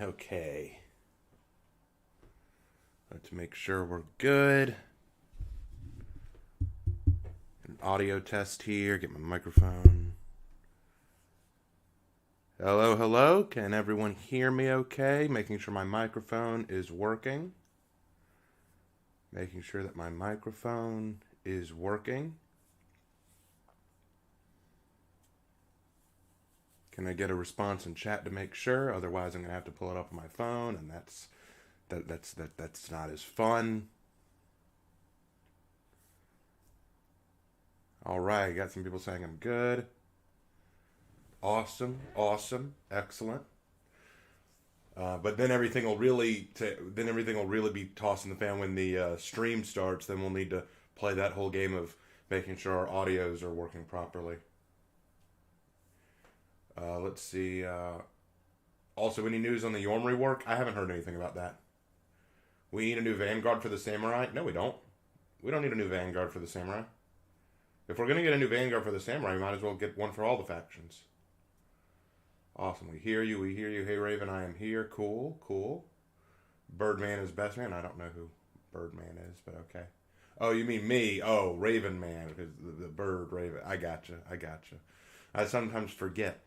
Okay. Let's make sure we're good. An audio test here. Get my microphone. Hello, hello. Can everyone hear me okay? Making sure my microphone is working. Making sure that my microphone is working. Can I get a response in chat to make sure? Otherwise, I'm gonna have to pull it up on my phone, and that's not as fun. All right, got some people saying I'm good. Awesome, excellent. But then everything will really be tossed in the fan when the stream starts. Then we'll need to play that whole game of making sure our audios are working properly. Let's see. Also, any news on the Yorm rework? I haven't heard anything about that. We need a new Vanguard for the Samurai? No, we don't. We don't need a new Vanguard for the Samurai. If we're going to get a new Vanguard for the Samurai, we might as well get one for all the factions. Awesome. We hear you. Hey, Raven, I am here. Cool. Birdman is best man. I don't know who Birdman is, but okay. Oh, you mean me? Oh, Raven Man, because the bird Raven. I gotcha. I sometimes forget.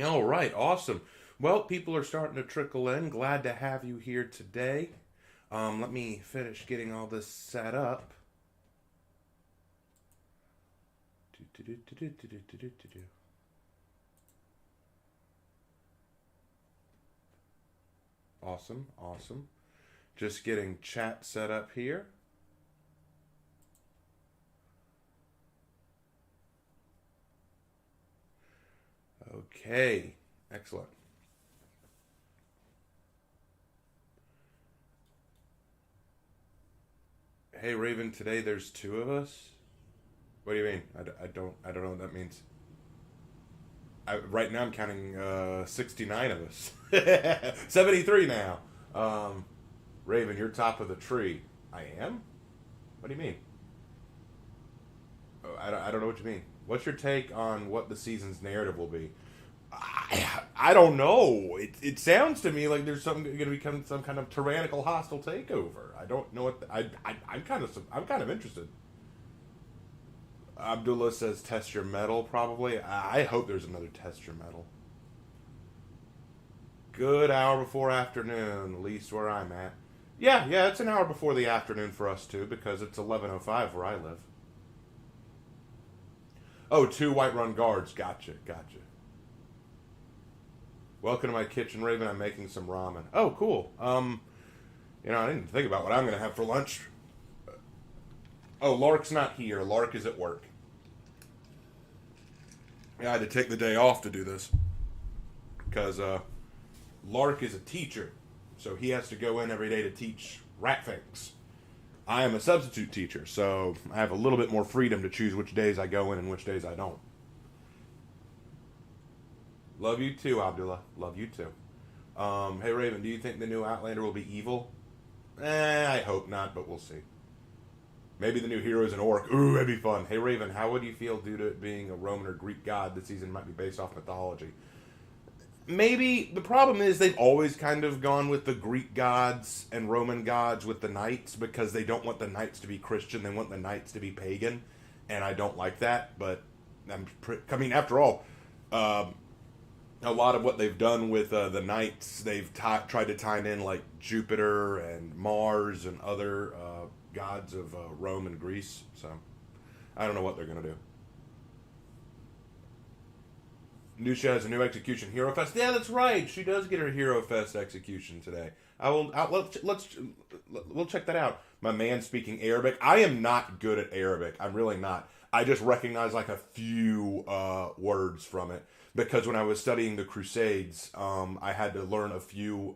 All right, awesome. Well, people are starting to trickle in. Glad to have you here today. Let me finish getting all this set up. Awesome. Just getting chat set up here. Okay, excellent. Hey Raven, today there's two of us. What do you mean? I don't know what that means. Right now I'm counting 69 of us. 73 now. Raven, you're top of the tree. I am? What do you mean? Oh, I don't know what you mean. What's your take on what the season's narrative will be? I don't know. It sounds to me like there's something going to become some kind of tyrannical, hostile takeover. I don't know what. I'm kind of interested. Abdullah says test your metal. Probably. I hope there's another test your metal. Good hour before afternoon, at least where I'm at. Yeah, it's an hour before the afternoon for us too, because it's 11:05 where I live. Oh, two Whiterun guards. Gotcha. Welcome to my kitchen, Raven. I'm making some ramen. Oh, cool. I didn't think about what I'm going to have for lunch. Oh, Lark's not here. Lark is at work. I had to take the day off to do this. Because Lark is a teacher. So he has to go in every day to teach rat things. I am a substitute teacher, so I have a little bit more freedom to choose which days I go in and which days I don't. Love you too, Abdullah. Love you too. Hey Raven, do you think the new Outlander will be evil? I hope not, but we'll see. Maybe the new hero is an orc. Ooh, that'd be fun. Hey Raven, how would you feel due to it being a Roman or Greek god? The season might be based off mythology. Maybe the problem is they've always kind of gone with the Greek gods and Roman gods with the knights because they don't want the knights to be Christian. They want the knights to be pagan, and I don't like that. But after all, a lot of what they've done with the knights, they've tried to tie in like Jupiter and Mars and other gods of Rome and Greece. So I don't know what they're gonna do. Nusha has a new execution, Hero Fest. Yeah, that's right. She does get her Hero Fest execution today. We'll check that out. My man speaking Arabic. I am not good at Arabic. I'm really not. I just recognize like a few words from it because when I was studying the Crusades, I had to learn a few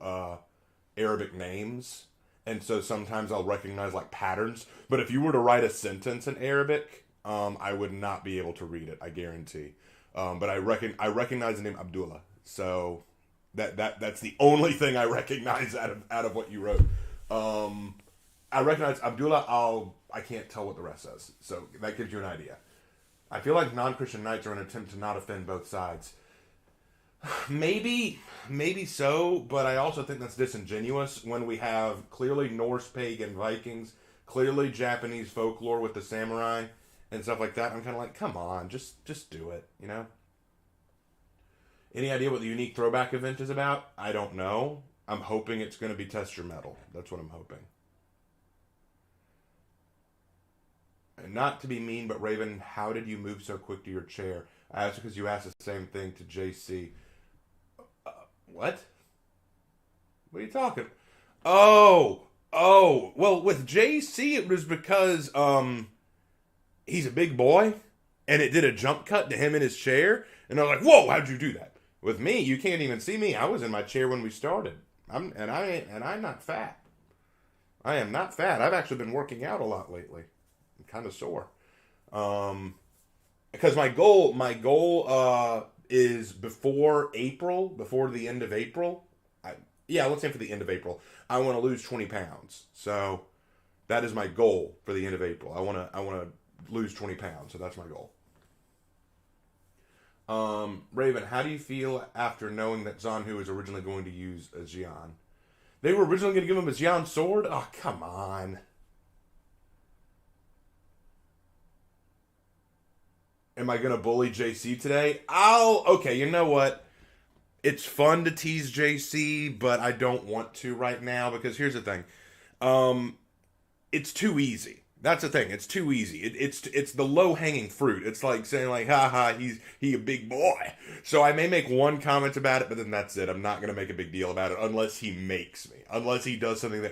Arabic names, and so sometimes I'll recognize like patterns. But if you were to write a sentence in Arabic, I would not be able to read it. I guarantee. But I recognize the name Abdullah, so that's the only thing I recognize out of what you wrote. I recognize Abdullah. I can't tell what the rest says, so that gives you an idea. I feel like non-Christian knights are an attempt to not offend both sides. Maybe so, but I also think that's disingenuous when we have clearly Norse pagan Vikings, clearly Japanese folklore with the samurai and stuff like that. I'm kind of like, come on, just do it, you know? Any idea what the unique throwback event is about? I don't know. I'm hoping it's going to be Test Your Metal. That's what I'm hoping. And not to be mean, but Raven, how did you move so quick to your chair? I asked because you asked the same thing to JC. What? What are you talking? Oh. Well, with JC, it was because he's a big boy, and it did a jump cut to him in his chair, and I was like, "Whoa, how'd you do that?" With me, you can't even see me. I was in my chair when we started. I'm not fat. I am not fat. I've actually been working out a lot lately. I'm kind of sore. Um, because my goal is before April, before the end of April. Yeah, let's say for the end of April, I want to lose 20 pounds. So that is my goal for the end of April. I want to lose 20 pounds. So that's my goal. Raven, how do you feel after knowing that Zanhu was originally going to use a Xian? They were originally going to give him a Xian sword? Oh, come on. Am I going to bully JC today? Okay, you know what? It's fun to tease JC, but I don't want to right now because here's the thing. Um, it's too easy. That's the thing. It's too easy. It's the low hanging fruit. It's like saying like, haha, he a big boy. So I may make one comment about it, but then that's it. I'm not gonna make a big deal about it unless he makes me. Unless he does something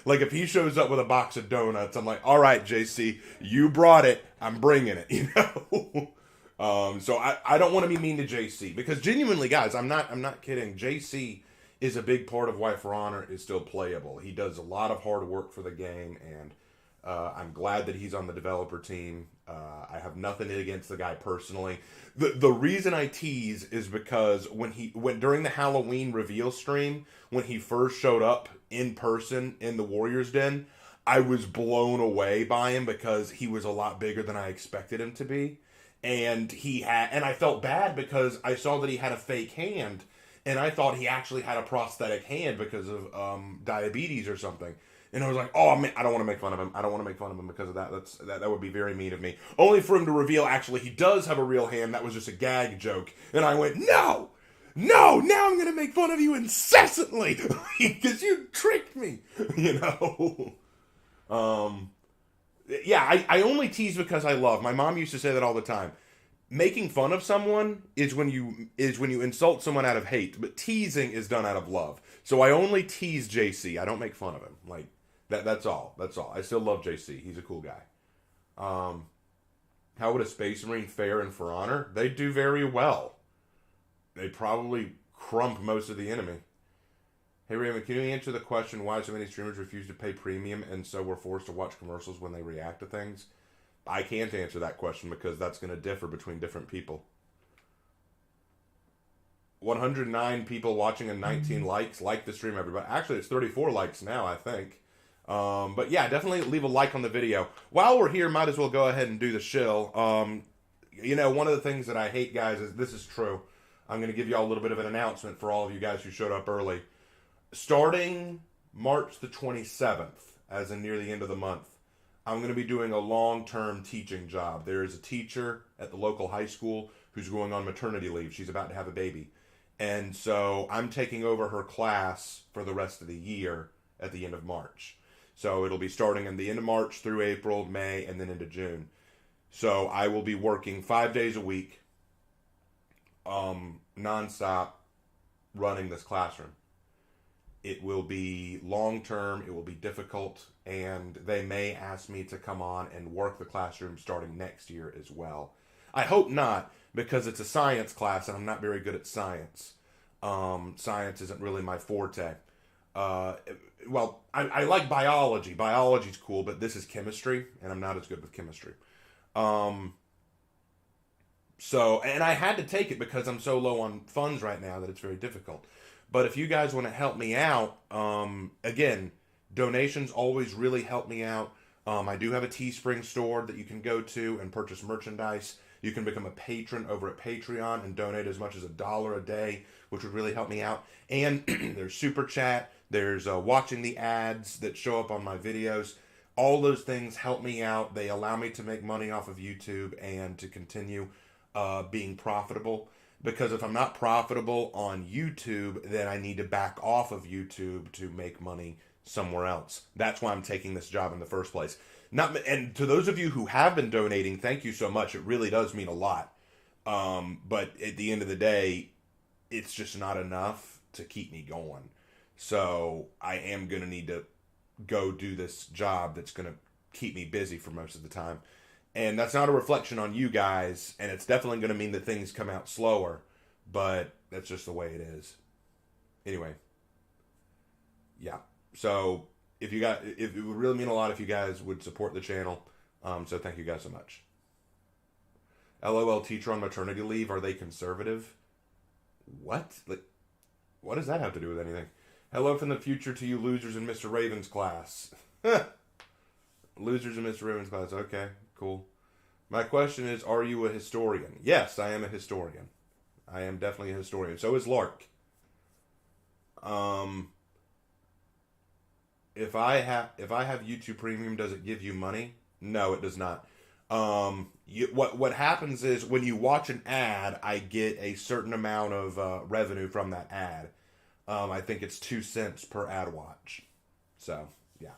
like if he shows up with a box of donuts, I'm like, all right, JC, you brought it. I'm bringing it. You know. So I don't want to be mean to JC because genuinely, guys, I'm not kidding. JC is a big part of why For Honor is still playable. He does a lot of hard work for the game, and I'm glad that he's on the developer team. I have nothing against the guy personally. The reason I tease is because when during the Halloween reveal stream, when he first showed up in person in the Warriors Den, I was blown away by him because he was a lot bigger than I expected him to be. And I felt bad because I saw that he had a fake hand, and I thought he actually had a prosthetic hand because of diabetes or something. And I was like, oh man, I don't want to make fun of him. I don't want to make fun of him because of that. That would be very mean of me. Only for him to reveal actually he does have a real hand. That was just a gag joke. And I went, no, now I'm gonna make fun of you incessantly because you tricked me. You know. Um, yeah, I only tease because I love. My mom used to say that all the time. Making fun of someone is when you insult someone out of hate, but teasing is done out of love. So I only tease JC. I don't make fun of him. Like that's all. That's all. I still love JC. He's a cool guy. Um, how would a Space Marine fare in For Honor? They do very well. They probably crump most of the enemy. Hey Raymond, can you answer the question why so many streamers refuse to pay premium and so we're forced to watch commercials when they react to things? I can't answer that question because that's going to differ between different people. 109 people watching and 19 likes. Like the stream, everybody. Actually, it's 34 likes now, I think. But yeah, definitely leave a like on the video. While we're here, might as well go ahead and do the shill. One of the things that I hate, guys, is this is true. I'm going to give you all a little bit of an announcement for all of you guys who showed up early. Starting March the 27th, as in near the end of the month, I'm going to be doing a long-term teaching job. There is a teacher at the local high school who's going on maternity leave. She's about to have a baby. And so I'm taking over her class for the rest of the year at the end of March. So it'll be starting in the end of March through April, May, and then into June. So I will be working 5 days a week, nonstop, running this classroom. It will be long-term, it will be difficult, and they may ask me to come on and work the classroom starting next year as well. I hope not, because it's a science class, and I'm not very good at science. Science isn't really my forte. I like biology. Biology's cool, but this is chemistry, and I'm not as good with chemistry. And I had to take it because I'm so low on funds right now that it's very difficult. But if you guys want to help me out, again, donations always really help me out. I do have a Teespring store that you can go to and purchase merchandise. You can become a patron over at Patreon and donate as much as $1 a day, which would really help me out. And there's Super Chat. There's watching the ads that show up on my videos. All those things help me out. They allow me to make money off of YouTube and to continue being profitable. Because if I'm not profitable on YouTube, then I need to back off of YouTube to make money somewhere else. That's why I'm taking this job in the first place. And to those of you who have been donating, thank you so much. It really does mean a lot. But at the end of the day, it's just not enough to keep me going. So I am going to need to go do this job that's going to keep me busy for most of the time. And that's not a reflection on you guys, and it's definitely going to mean that things come out slower, but that's just the way it is. Anyway, yeah. So it would really mean a lot if you guys would support the channel. So thank you guys so much. LOL, teacher on maternity leave. Are they conservative? What? Like, what does that have to do with anything? Hello from the future to you losers in Mr. Raven's class. Losers in Mr. Raven's class. Okay, cool. My question is, are you a historian? Yes, I am a historian. I am definitely a historian. So is Lark. If I have YouTube Premium, does it give you money? No, it does not. What happens is when you watch an ad, I get a certain amount of revenue from that ad. I think it's 2 cents per ad watch. So, yeah.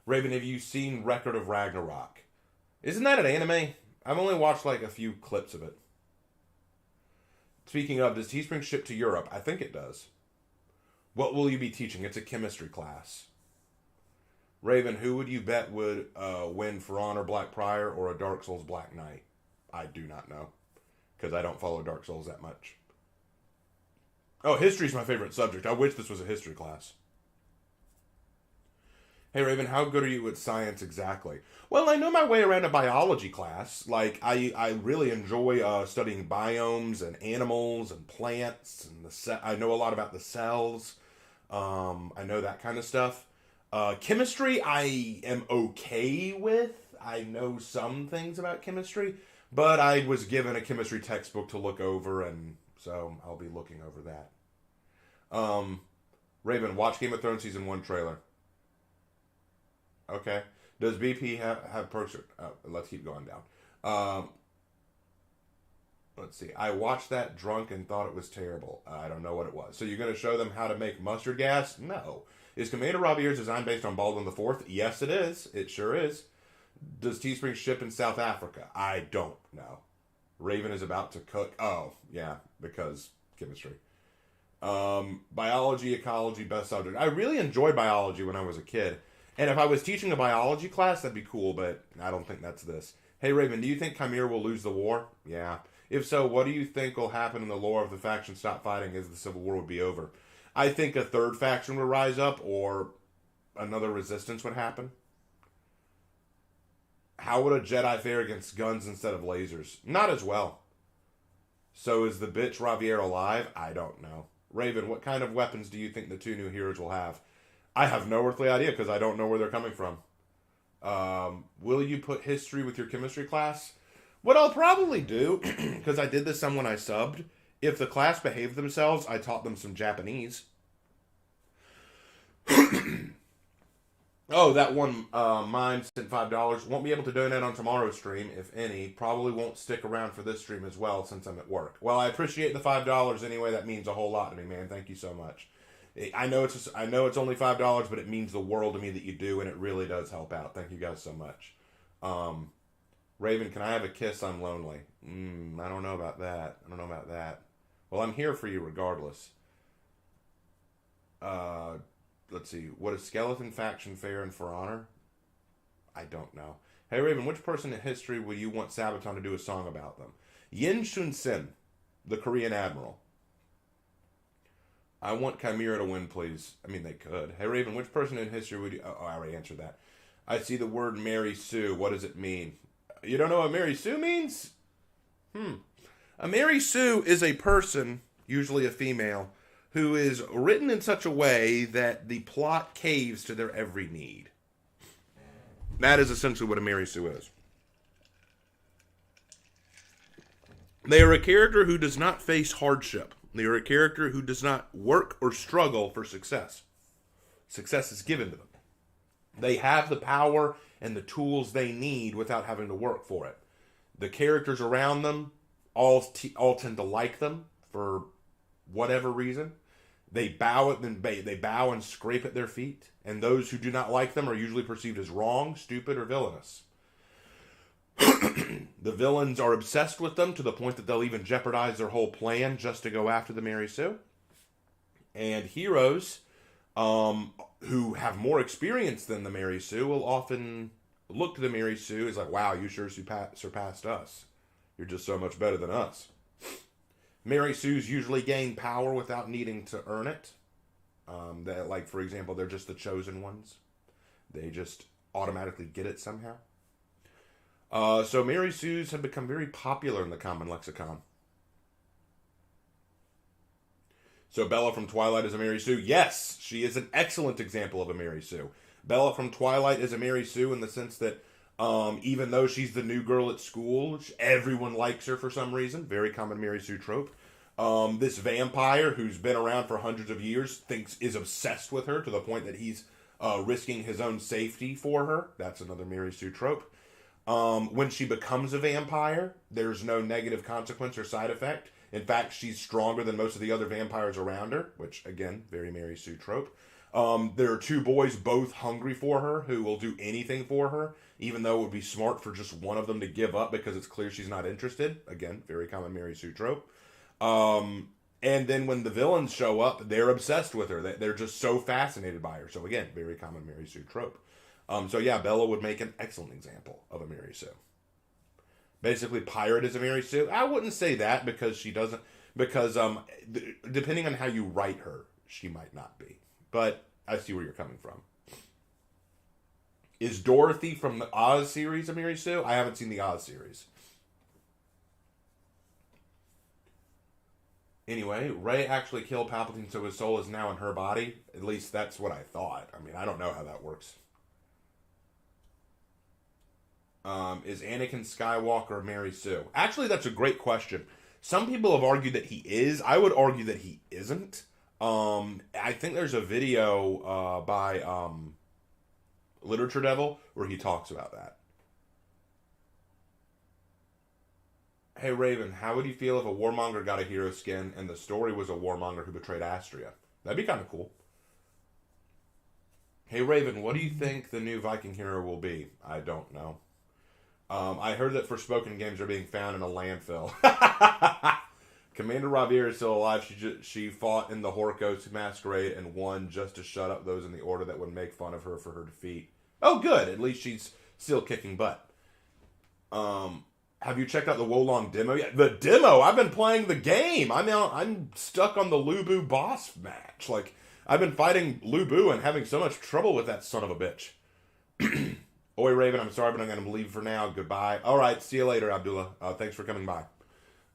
Raven, have you seen Record of Ragnarok? Isn't that an anime? I've only watched like a few clips of it. Speaking of, does Teespring ship to Europe? I think it does. What will you be teaching? It's a chemistry class. Raven, who would you bet would win For Honor Black Prior or a Dark Souls Black Knight? I do not know. Because I don't follow Dark Souls that much. Oh, history's my favorite subject. I wish this was a history class. Hey Raven, how good are you at science exactly? Well, I know my way around a biology class. Like, I really enjoy studying biomes and animals and plants. And I know a lot about the cells. I know that kind of stuff. Chemistry, I am okay with. I know some things about chemistry. But I was given a chemistry textbook to look over, and so I'll be looking over that. Raven, watch Game of Thrones Season 1 trailer. Okay. Does BP have perks? Let's keep going down. Let's see. I watched that drunk and thought it was terrible. I don't know what it was. So you're going to show them how to make mustard gas? No. Is Commander Ravier's design based on Baldwin IV? Yes, it is. It sure is. Does Teespring ship in South Africa? I don't know. Raven is about to cook. Oh, yeah, because chemistry. Biology, ecology, best subject. I really enjoyed biology when I was a kid. And if I was teaching a biology class, that'd be cool, but I don't think that's this. Hey, Raven, do you think Chimera will lose the war? Yeah. If so, what do you think will happen in the lore if the faction stop fighting as the Civil War would be over? I think a third faction would rise up, or another resistance would happen. How would a Jedi fare against guns instead of lasers? Not as well. So is the bitch Ravier alive? I don't know. Raven, what kind of weapons do you think the two new heroes will have? I have no earthly idea because I don't know where they're coming from. Will you put history with your chemistry class? What I'll probably do, because I did this some when I subbed, if the class behaved themselves, I taught them some Japanese. Oh, that one mine sent $5. Won't be able to donate on tomorrow's stream, if any. Probably won't stick around for this stream as well since I'm at work. Well, I appreciate the $5 anyway. That means a whole lot to me, man. Thank you so much. I know it's only $5, but it means the world to me that you do, and it really does help out. Thank you guys so much. Raven, can I have a kiss? I'm lonely. I don't know about that. Well, I'm here for you regardless. Let's see. What is Skeleton Faction fair and For Honor? I don't know. Hey, Raven, which person in history would you want Sabaton to do a song about them? Yin Shun Sin, the Korean admiral. I want Chimera to win, please. I mean, they could. Hey, Raven, which person in history would you... Oh, I already answered that. I see the word Mary Sue. What does it mean? You don't know what Mary Sue means? A Mary Sue is a person, usually a female, who is written in such a way that the plot caves to their every need. That is essentially what a Mary Sue is. They are a character who does not face hardship. They are a character who does not work or struggle for success. Success is given to them. They have the power and the tools they need without having to work for it. The characters around them all tend to like them for whatever reason. They bow and scrape at their feet, and those who do not like them are usually perceived as wrong, stupid, or villainous. The villains are obsessed with them to the point that they'll even jeopardize their whole plan just to go after the Mary Sue. And heroes who have more experience than the Mary Sue will often look to the Mary Sue as like, wow, you sure surpassed us. You're just so much better than us. Mary Sues usually gain power without needing to earn it. Like, for example, they're just the chosen ones. They just automatically get it somehow. So Mary Sues have become very popular in the common lexicon. So Bella from Twilight is a Mary Sue? Yes, she is an excellent example of a Mary Sue. Bella from Twilight is a Mary Sue in the sense that even though she's the new girl at school, everyone likes her for some reason. Very common Mary Sue trope. This vampire who's been around for hundreds of years is obsessed with her to the point that he's risking his own safety for her. That's another Mary Sue trope. When she becomes a vampire, there's no negative consequence or side effect. In fact, she's stronger than most of the other vampires around her, which, again, very Mary Sue trope. There are two boys both hungry for her who will do anything for her, even though it would be smart for just one of them to give up because it's clear she's not interested. Again, very common Mary Sue trope. And then when the villains show up, they're obsessed with her. They're just so fascinated by her. So again, very common Mary Sue trope. So yeah, Bella would make an excellent example of a Mary Sue. Basically, pirate is a Mary Sue. I wouldn't say that because she doesn't. Because depending on how you write her, she might not be. But I see where you're coming from. Is Dorothy from the Oz series a Mary Sue? I haven't seen the Oz series. Anyway, Rey actually killed Palpatine, so his soul is now in her body. At least that's what I thought. I mean, I don't know how that works. Is Anakin Skywalker a Mary Sue? Actually, that's a great question. Some people have argued that he is. I would argue that he isn't. I think there's a video by Literature Devil where he talks about that. Hey Raven, how would you feel if a warmonger got a hero skin and the story was a warmonger who betrayed Astria? That'd be kind of cool. Hey Raven, what do you think the new Viking hero will be? I don't know. I heard that Forspoken games are being found in a landfill. Commander Ravier is still alive. She fought in the Horkos Masquerade and won just to shut up those in the Order that would make fun of her for her defeat. Oh, good. At least she's still kicking butt. Have you checked out the Wolong demo yet? The demo? I've been playing the game. I'm stuck on the Lu Bu boss match. Like, I've been fighting Lu Bu and having so much trouble with that son of a bitch. Oi, Raven, I'm sorry, but I'm going to leave for now. Goodbye. All right, see you later, Abdullah. Thanks for coming by.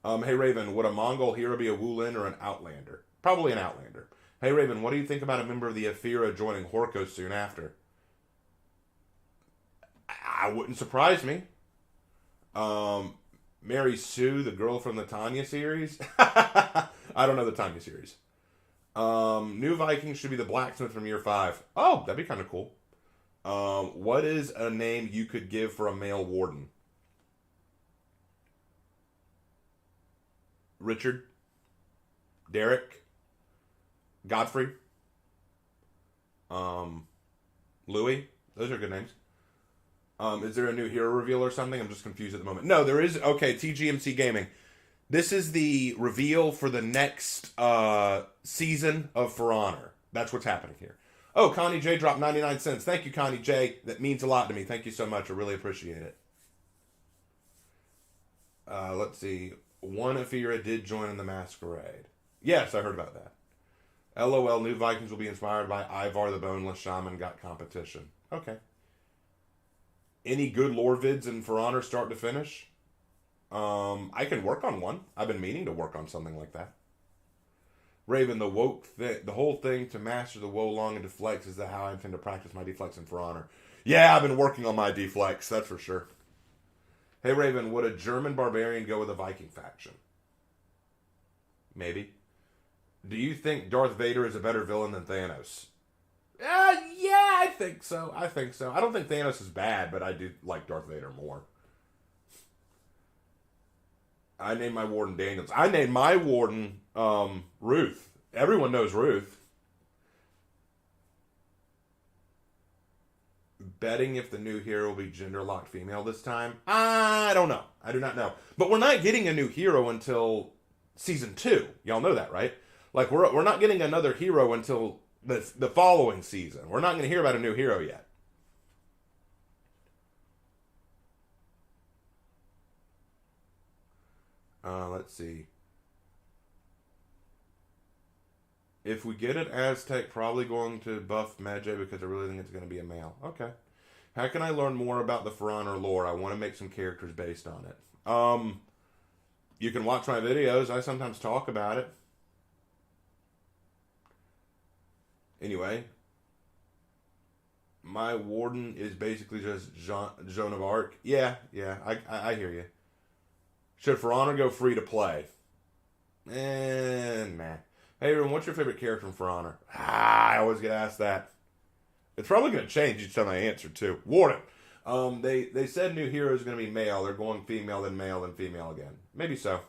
Hey, Raven, would a Mongol hero be a Wulin or an Outlander? Probably an Outlander. Hey, Raven, what do you think about a member of the Aphira joining Horkos soon after? I wouldn't surprise me. Mary Sue, the girl from the Tanya series? I don't know the Tanya series. New Viking should be the blacksmith from year 5. Oh, that'd be kind of cool. What is a name you could give for a male warden? Richard? Derek? Godfrey? Louis? Those are good names. Is there a new hero reveal or something? I'm just confused at the moment. No, there is. Okay, TGMC Gaming. This is the reveal for the next season of For Honor. That's what's happening here. Oh, Connie J dropped 99 cents. Thank you, Connie J. That means a lot to me. Thank you so much. I really appreciate it. Let's see. One Aphira did join in the Masquerade. Yes, I heard about that. LOL, New Vikings will be inspired by Ivar the Boneless Shaman got competition. Okay. Any good lore vids in For Honor start to finish? I can work on one. I've been meaning to work on something like that. Raven, the whole thing to master the Wolong and Deflex is that how I intend to practice my Deflex in For Honor. Yeah, I've been working on my Deflex, that's for sure. Hey Raven, would a German barbarian go with a Viking faction? Maybe. Do you think Darth Vader is a better villain than Thanos? Yeah, I think so. I think so. I don't think Thanos is bad, but I do like Darth Vader more. I named my warden Daniels. I named my warden Ruth. Everyone knows Ruth. Betting if the new hero will be gender locked female this time? I don't know. I do not know. But we're not getting a new hero until season 2. Y'all know that, right? Like we're not getting another hero until the following season. We're not going to hear about a new hero yet. Let's see. If we get an Aztec, probably going to buff Medjay because I really think it's going to be a male. Okay. How can I learn more about the For Honor lore? I want to make some characters based on it. You can watch my videos. I sometimes talk about it. Anyway, my warden is basically just Joan of Arc. Yeah, I hear you. Should For Honor go free to play? Nah. Hey, everyone, what's your favorite character from For Honor? I always get asked that. It's probably going to change each time I answer, too. Warden. They said new hero is going to be male. They're going female, then male, then female again. Maybe so.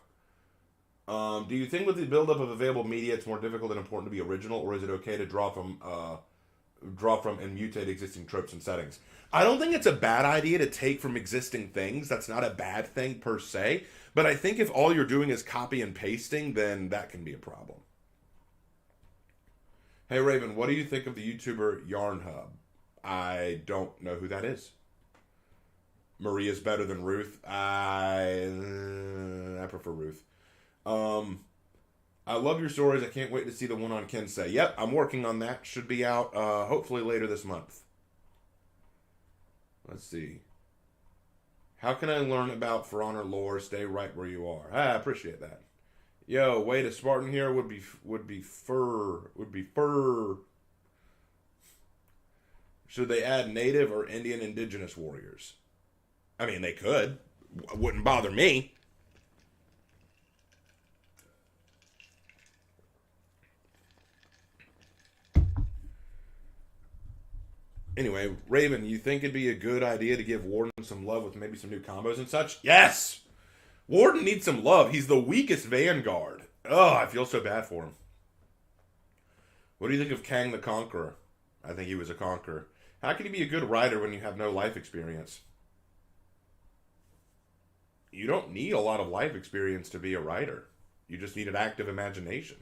Do you think with the buildup of available media, it's more difficult and important to be original, or is it okay to draw from and mutate existing tropes and settings? I don't think it's a bad idea to take from existing things. That's not a bad thing per se. But I think if all you're doing is copy and pasting, then that can be a problem. Hey Raven, what do you think of the YouTuber Yarn Hub? I don't know who that is. Maria's better than Ruth. I prefer Ruth. I love your stories. I can't wait to see the one on Kensei. Yep, I'm working on that. Should be out hopefully later this month. Let's see. How can I learn about For Honor lore? Stay right where you are. I appreciate that. Yo, wait, a Spartan here would be fur. Should they add native or Indian indigenous warriors? I mean, they could. Wouldn't bother me. Anyway, Raven, you think it'd be a good idea to give Warden some love with maybe some new combos and such? Yes! Warden needs some love. He's the weakest Vanguard. Oh, I feel so bad for him. What do you think of Kang the Conqueror? I think he was a conqueror. How can you be a good writer when you have no life experience? You don't need a lot of life experience to be a writer. You just need an active imagination.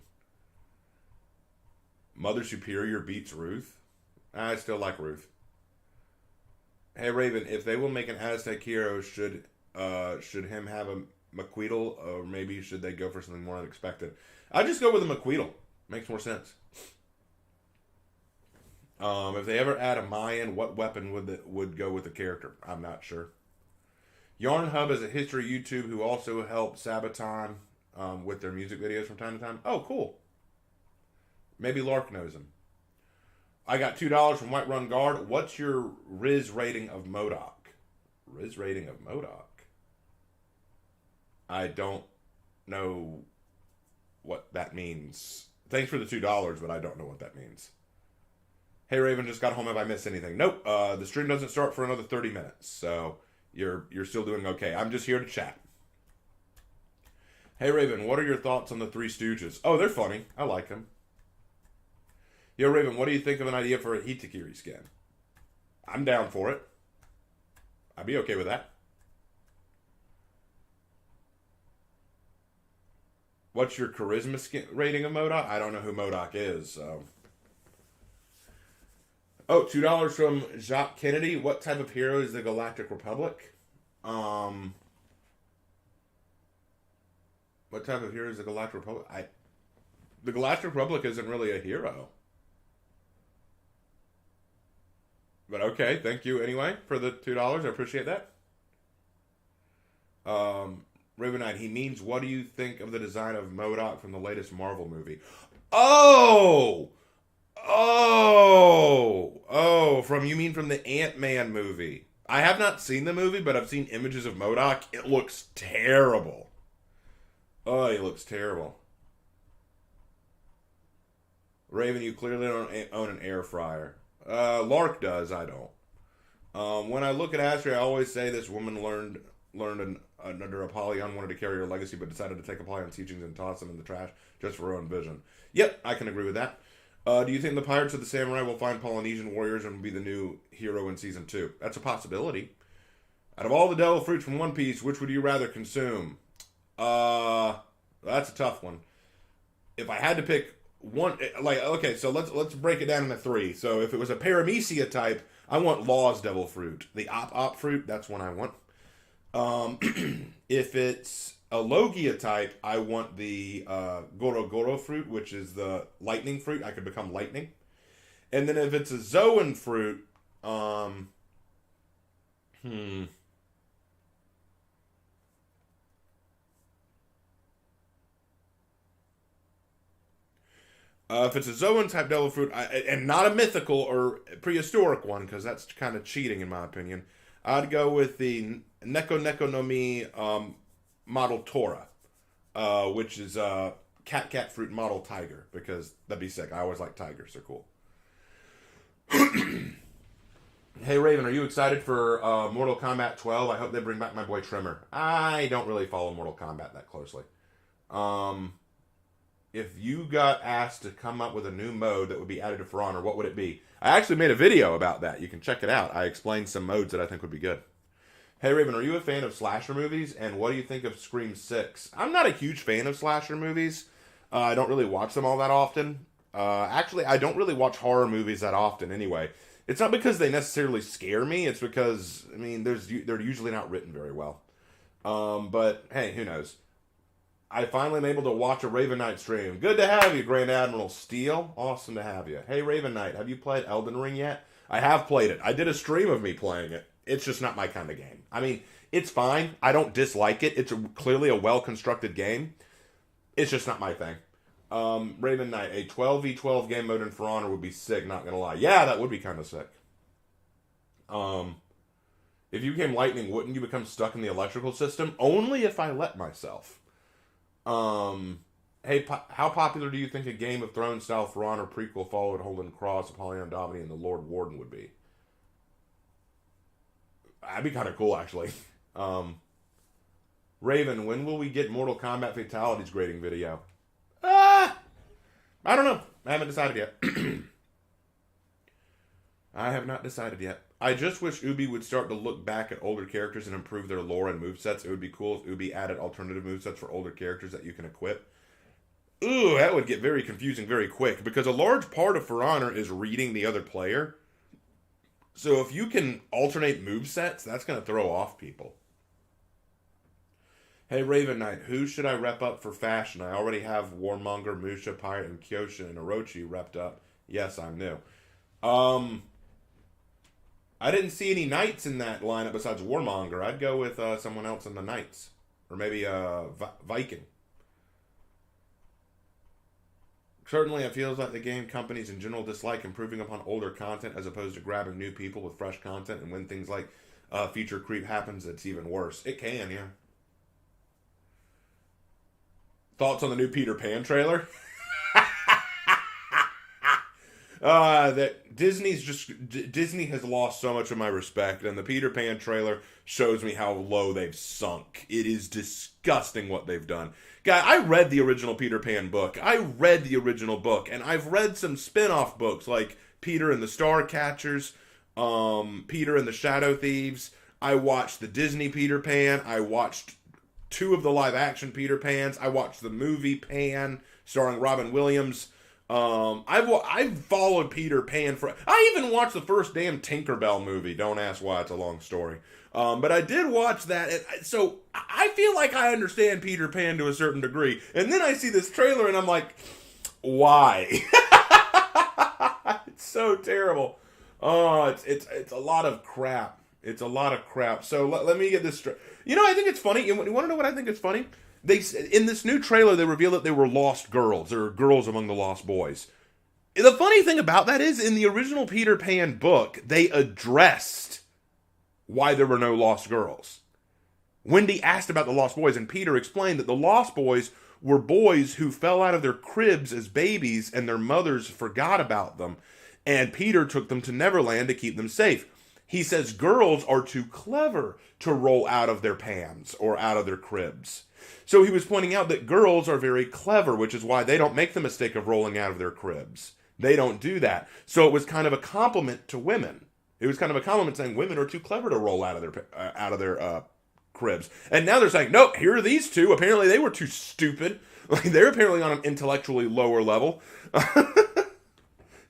Mother Superior beats Ruth. I still like Ruth. Hey Raven, if they will make an Aztec hero, should him have a McQueedle, or maybe should they go for something more unexpected? I'd just go with a McQueedle. Makes more sense. If they ever add a Mayan, what weapon would go with the character? I'm not sure. Yarn Hub is a history YouTube who also helped Sabaton with their music videos from time to time. Oh, cool. Maybe Lark knows him. I got $2 from Whiterun Guard. What's your Riz rating of MODOK? Riz rating of MODOK? I don't know what that means. Thanks for the $2, but I don't know what that means. Hey Raven, just got home. Have I missed anything? Nope. The stream doesn't start for another 30 minutes, so you're still doing okay. I'm just here to chat. Hey Raven, what are your thoughts on the Three Stooges? Oh, they're funny. I like them. Yo, Raven, what do you think of an idea for a Hitakiri skin? I'm down for it. I'd be okay with that. What's your charisma rating of MODOK? I don't know who MODOK is, so. Oh, $2 from Jacques Kennedy. What type of hero is the Galactic Republic? What type of hero is the Galactic Republic? The Galactic Republic isn't really a hero. But okay, thank you anyway for the $2. I appreciate that. Ravenite, he means, what do you think of the design of MODOK from the latest Marvel movie? Oh, from you mean from the Ant-Man movie? I have not seen the movie, but I've seen images of MODOK. It looks terrible. Oh, he looks terrible. Raven, you clearly don't own an air fryer. Lark does, I don't. When I look at Astrid, I always say this woman learned under Apollyon, wanted to carry her legacy, but decided to take Apollon's teachings and toss them in the trash just for her own vision. Yep, I can agree with that. Do you think the Pirates of the Samurai will find Polynesian warriors and will be the new hero in Season 2? That's a possibility. Out of all the devil fruits from One Piece, which would you rather consume? That's a tough one. If I had to pick one, okay, so let's break it down into three. So if it was a Paramecia type, I want Law's devil fruit. The Op fruit, that's one I want. If it's a Logia type, I want the Goro Goro fruit, which is the lightning fruit. I could become lightning. And then if it's a Zoan fruit, if it's a Zoan type devil fruit, and not a mythical or prehistoric one, because that's kind of cheating in my opinion, I'd go with the Neko Neko no Mi model Tora, which is cat fruit model tiger, because that'd be sick. I always like tigers; they're cool. Hey Raven, are you excited for Mortal Kombat 12? I hope they bring back my boy Trimmer. I don't really follow Mortal Kombat that closely. If you got asked to come up with a new mode that would be added to For Honor, what would it be? I actually made a video about that. You can check it out. I explained some modes that I think would be good. Hey Raven, are you a fan of slasher movies? And what do you think of Scream 6? I'm not a huge fan of slasher movies. I don't really watch them all that often. Actually, I don't really watch horror movies that often anyway. It's not because they necessarily scare me. It's because, I mean, they're usually not written very well. But, hey, who knows? I finally am able to watch a Raven Knight stream. Good to have you, Grand Admiral Steele. Awesome to have you. Hey, Raven Knight, have you played Elden Ring yet? I have played it. I did a stream of me playing it. It's just not my kind of game. I mean, it's fine. I don't dislike it. It's clearly a well-constructed game. It's just not my thing. Raven Knight, a 12v12 game mode in For Honor would be sick, not gonna lie. Yeah, that would be kind of sick. If you became lightning, wouldn't you become stuck in the electrical system? Only if I let myself. Hey, how popular do you think a Game of Thrones style For Honor prequel followed Holden Cross, Apollyon Domini, and the Lord Warden would be? That'd be kind of cool, actually. Raven, when will we get Mortal Kombat Fatalities grading video? I don't know. I haven't decided yet. I have not decided yet. I just wish Ubi would start to look back at older characters and improve their lore and movesets. It would be cool if Ubi added alternative movesets for older characters that you can equip. Ooh, that would get very confusing very quick, because a large part of For Honor is reading the other player. So if you can alternate movesets, that's going to throw off people. Hey, Raven Knight, who should I rep up for fashion? I already have Warmonger, Musha, Pirate, and Kyosha and Orochi repped up. Yes, I'm new. I didn't see any Knights in that lineup besides Warmonger. I'd go with someone else in the Knights. Or maybe Viking. Certainly, it feels like the game companies in general dislike improving upon older content as opposed to grabbing new people with fresh content. And when things like feature creep happens, it's even worse. It can, yeah. Thoughts on the new Peter Pan trailer? That Disney has lost so much of my respect, and the Peter Pan trailer shows me how low they've sunk. It is disgusting what they've done. Guy, I read the original Peter Pan book. And I've read some spin-off books like Peter and the Starcatchers, Peter and the Shadow Thieves. I watched the Disney Peter Pan. I watched 2 of the live-action Peter Pans. I watched the movie Pan, starring Robin Williams. I've followed Peter Pan for... I even watched the first damn Tinkerbell movie. Don't ask why, it's a long story. But I did watch that, so I feel like I understand Peter Pan to a certain degree. And then I see this trailer, and I'm like, why? It's so terrible. Oh, it's a lot of crap. It's a lot of crap. So let me get this straight. You know, I think it's funny. You want to know what I think is funny? In this new trailer, they reveal that they were lost girls. There are girls among the lost boys. The funny thing about that is, in the original Peter Pan book, they addressed why there were no lost girls. Wendy asked about the lost boys, and Peter explained that the lost boys were boys who fell out of their cribs as babies and their mothers forgot about them, and Peter took them to Neverland to keep them safe. He says girls are too clever to roll out of their pans or out of their cribs. So he was pointing out that girls are very clever, which is why they don't make the mistake of rolling out of their cribs. They don't do that. So it was kind of a compliment to women. It was kind of a compliment saying women are too clever to roll out of their cribs. And now they're saying, nope, here are these two. Apparently they were too stupid. Like, they're apparently on an intellectually lower level.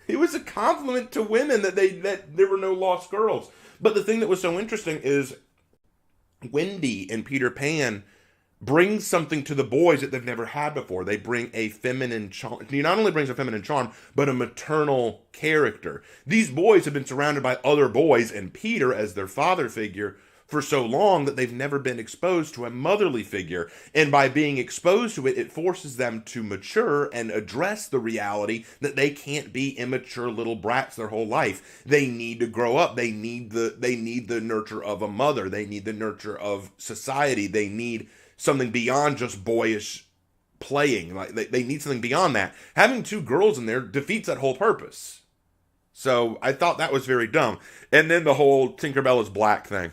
It was a compliment to women that there were no lost girls. But the thing that was so interesting is Wendy and Peter Pan bring something to the boys that they've never had before. They bring a feminine charm. He not only brings a feminine charm, but a maternal character. These boys have been surrounded by other boys and Peter as their father figure for so long that they've never been exposed to a motherly figure. And by being exposed to it, it forces them to mature and address the reality that they can't be immature little brats their whole life. They need to grow up. They need the nurture of a mother. They need the nurture of society. They need something beyond just boyish playing. Like they need something beyond that. Having two girls in there defeats that whole purpose. So I thought that was very dumb. And then the whole Tinkerbell is black thing.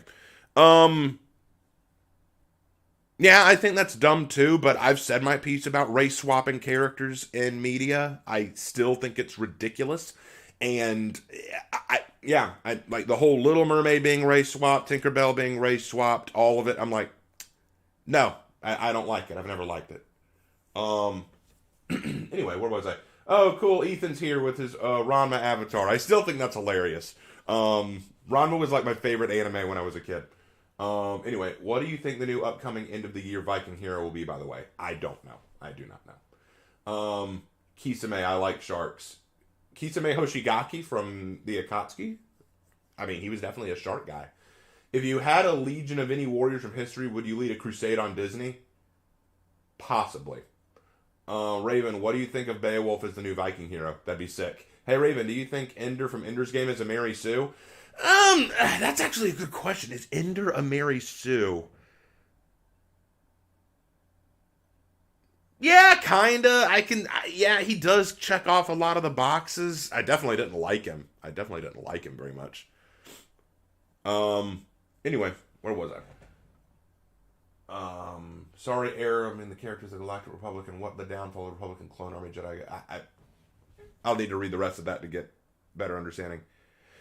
Yeah, I think that's dumb too, but I've said my piece about race swapping characters in media. I still think it's ridiculous. And I like the whole Little Mermaid being race swapped, Tinkerbell being race swapped, all of it. I'm like, no, I don't like it. I've never liked it. Anyway, where was I? Oh, cool. Ethan's here with his Ranma avatar. I still think that's hilarious. Ranma was like my favorite anime when I was a kid. Anyway, what do you think the new upcoming end of the year Viking hero will be, by the way? I don't know. I do not know. Kisame, I like sharks. Kisame Hoshigaki from the Akatsuki. I mean, he was definitely a shark guy. If you had a legion of any warriors from history, would you lead a crusade on Disney? Possibly. Raven, what do you think of Beowulf as the new Viking hero? That'd be sick. Hey, Raven, do you think Ender from Ender's Game is a Mary Sue? That's actually a good question. Is Ender a Mary Sue? Yeah, kinda. Yeah, he does check off a lot of the boxes. I definitely didn't like him. Very much. Anyway, where was I? Sorry, error. I mean, the characters of the Galactic Republic and what the downfall of the Republican clone army Jedi. I'll need to read the rest of that to get better understanding.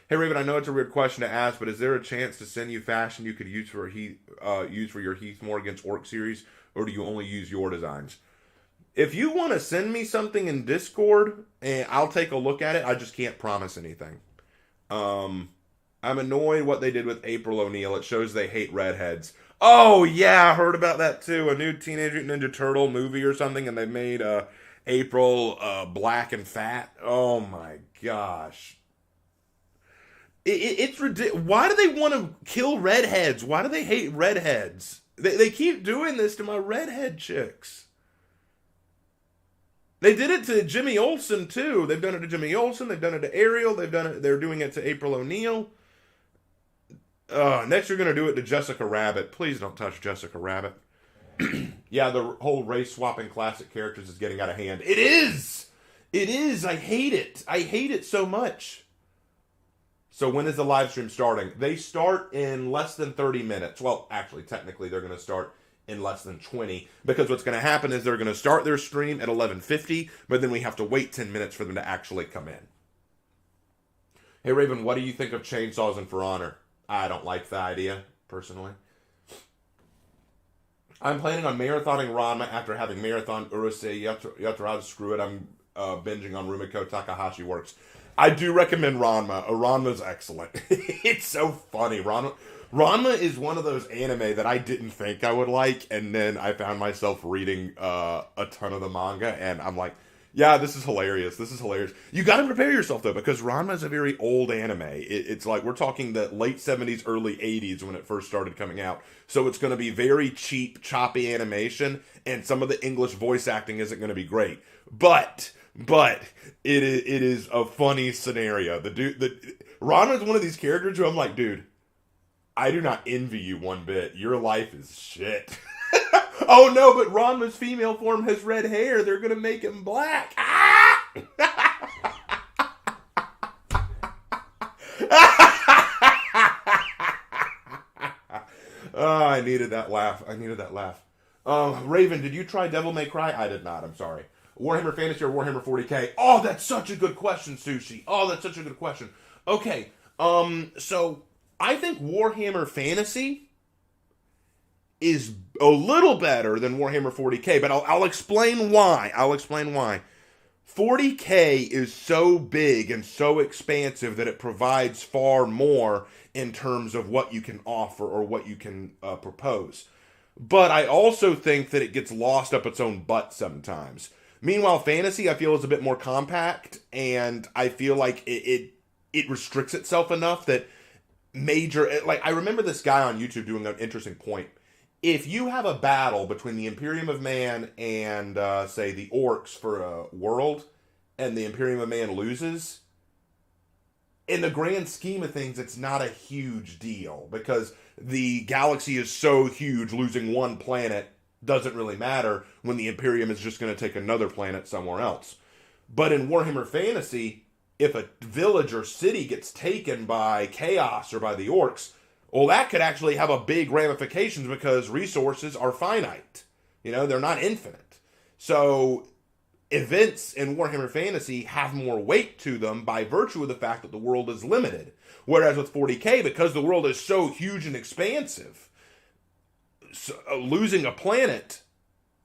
Hey Raven, I know it's a weird question to ask, but is there a chance to send you fashion you could use for your Heath Moore against Orc series, or do you only use your designs? If you want to send me something in Discord, I'll take a look at it. I just can't promise anything. I'm annoyed what they did with April O'Neil. It shows they hate redheads. Oh yeah, I heard about that too. A new Teenage Mutant Ninja Turtle movie or something, and they made April black and fat. Oh my gosh. It's ridiculous. Why do they want to kill redheads? Why do they hate redheads? They keep doing this to my redhead chicks. They did it to Jimmy Olsen too. They've done it to Jimmy Olsen. They've done it to Ariel. They're doing it to April O'Neil. Next you're going to do it to Jessica Rabbit. Please don't touch Jessica Rabbit. Yeah, the whole race swapping classic characters is getting out of hand. It is. It is. I hate it. I hate it so much. So when is the live stream starting? They start in less than 30 minutes. Well, actually, technically, they're going to start in less than 20. Because what's going to happen is they're going to start their stream at 11:50, but then we have to wait 10 minutes for them to actually come in. Hey, Raven, what do you think of chainsaws and For Honor? I don't like the idea, personally. I'm planning on marathoning Ranma after having marathon Urusei Yatsura's. Screw it, I'm binging on Rumiko Takahashi Works. I do recommend Ranma. Ranma's excellent. It's so funny. Ranma is one of those anime that I didn't think I would like, and then I found myself reading a ton of the manga, and I'm like, yeah, this is hilarious. This is hilarious. You got to prepare yourself, though, because Ranma is a very old anime. It's like, we're talking the late 70s, early 80s when it first started coming out. So it's going to be very cheap, choppy animation, and some of the English voice acting isn't going to be great. But it is a funny scenario. Ranma is one of these characters who I'm like, dude, I do not envy you one bit. Your life is shit. Oh no, but Ranma's female form has red hair. They're gonna make him black. Ah! Oh, I needed that laugh. Raven, did you try Devil May Cry? I did not. I'm sorry. Warhammer Fantasy or Warhammer 40k? Oh, that's such a good question, Sushi. Oh, that's such a good question. Okay. So I think Warhammer Fantasy is a little better than Warhammer 40k, but I'll explain why. 40k is so big and so expansive that it provides far more in terms of what you can offer or what you can propose. But I also think that it gets lost up its own butt sometimes. Meanwhile, fantasy, I feel, is a bit more compact, and I feel like it restricts itself enough that like, I remember this guy on YouTube doing an interesting point. If you have a battle between the Imperium of Man and, say, the Orcs for a world, and the Imperium of Man loses, in the grand scheme of things, it's not a huge deal, because the galaxy is so huge, losing one planet doesn't really matter when the Imperium is just going to take another planet somewhere else. But in Warhammer Fantasy, if a village or city gets taken by chaos or by the orcs, well, that could actually have a big ramifications because resources are finite. They're not infinite. So events in Warhammer Fantasy have more weight to them by virtue of the fact that the world is limited. Whereas with 40k, because the world is so huge and expansive, losing a planet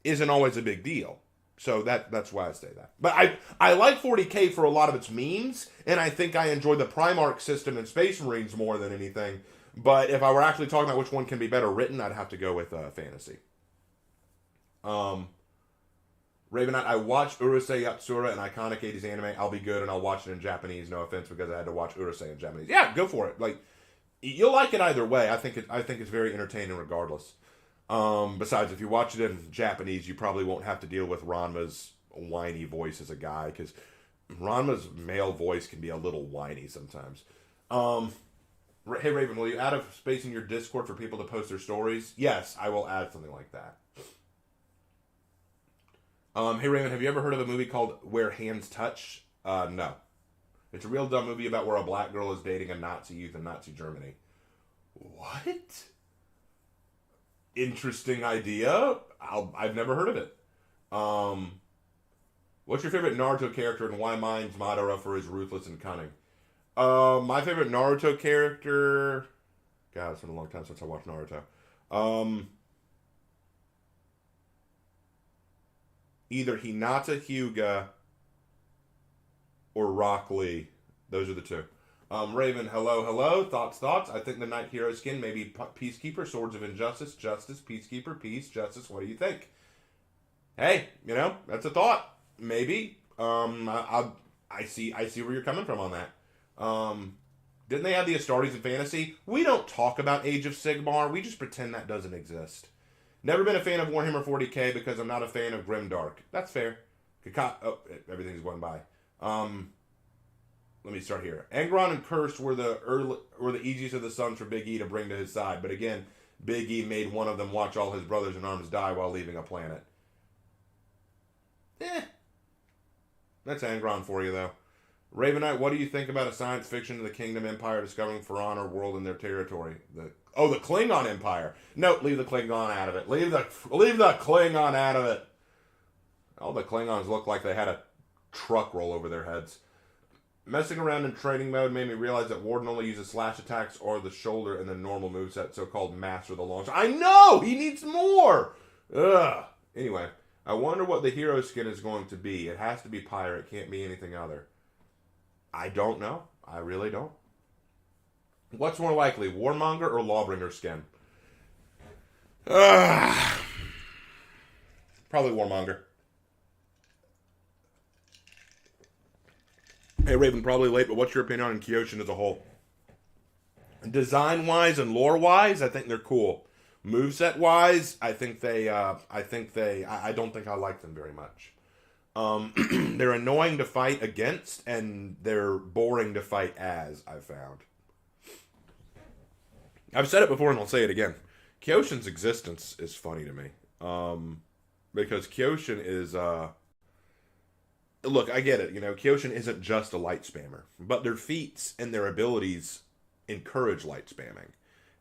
isn't always a big deal. So that's why I say that. But I like 40k for a lot of its memes, and I think I enjoy the Primarch system in Space Marines more than anything. But if I were actually talking about which one can be better written, I'd have to go with Fantasy. Ravenite, I watched Urusei Yatsura and Iconic 80s anime. I'll be good, and I'll watch it in Japanese. No offense, because I had to watch Urusei in Japanese. Yeah, go for it. Like, you'll like it either way. I think it's very entertaining regardless. Besides, if you watch it in Japanese, you probably won't have to deal with Ranma's whiny voice as a guy, because Ranma's male voice can be a little whiny sometimes. Hey Raven, will you add a space in your Discord for people to post their stories? Yes, I will add something like that. Hey Raven, have you ever heard of a movie called Where Hands Touch? No. It's a real dumb movie about where a black girl is dating a Nazi youth in Nazi Germany. What? Interesting idea. I've never heard of it. What's your favorite Naruto character and why mine's Madara for his ruthless and cunning? My favorite Naruto character... God, it's been a long time since I watched Naruto. Either Hinata Hyuga or Rock Lee. Those are the two. Raven, hello. Thoughts. I think the Knight Hero skin may be Peacekeeper, Swords of Injustice, Justice, Peacekeeper, Peace, Justice. What do you think? Hey, that's a thought. Maybe. I see where you're coming from on that. Didn't they have the Astartes in Fantasy? We don't talk about Age of Sigmar. We just pretend that doesn't exist. Never been a fan of Warhammer 40k because I'm not a fan of Grimdark. That's fair. Everything's going by. Let me start here. Angron and Cursed were the easiest of the sons for Big E to bring to his side, but again, Big E made one of them watch all his brothers in arms die while leaving a planet. That's Angron for you, though. Ravenite, what do you think about a science fiction of the Kingdom Empire discovering For Honor world in their territory? The Klingon Empire. No, leave the Klingon out of it. Leave the Klingon out of it. All the Klingons look like they had a truck roll over their heads. Messing around in training mode made me realize that Warden only uses slash attacks or the shoulder in the normal moveset, so-called Master of the Long Shot. I know! He needs more! Ugh. Anyway, I wonder what the hero skin is going to be. It has to be pirate. Can't be anything other. I don't know. I really don't. What's more likely, Warmonger or Lawbringer skin? Probably Warmonger. Hey Raven, probably late, but what's your opinion on Kyoshin as a whole? Design-wise and lore-wise, I think they're cool. Moveset-wise, I don't think I like them very much. They're annoying to fight against, and they're boring to fight as, I've found. I've said it before and I'll say it again. Kyoshin's existence is funny to me. Because Kyoshin is, look, I get it. Kyoshin isn't just a light spammer, but their feats and their abilities encourage light spamming.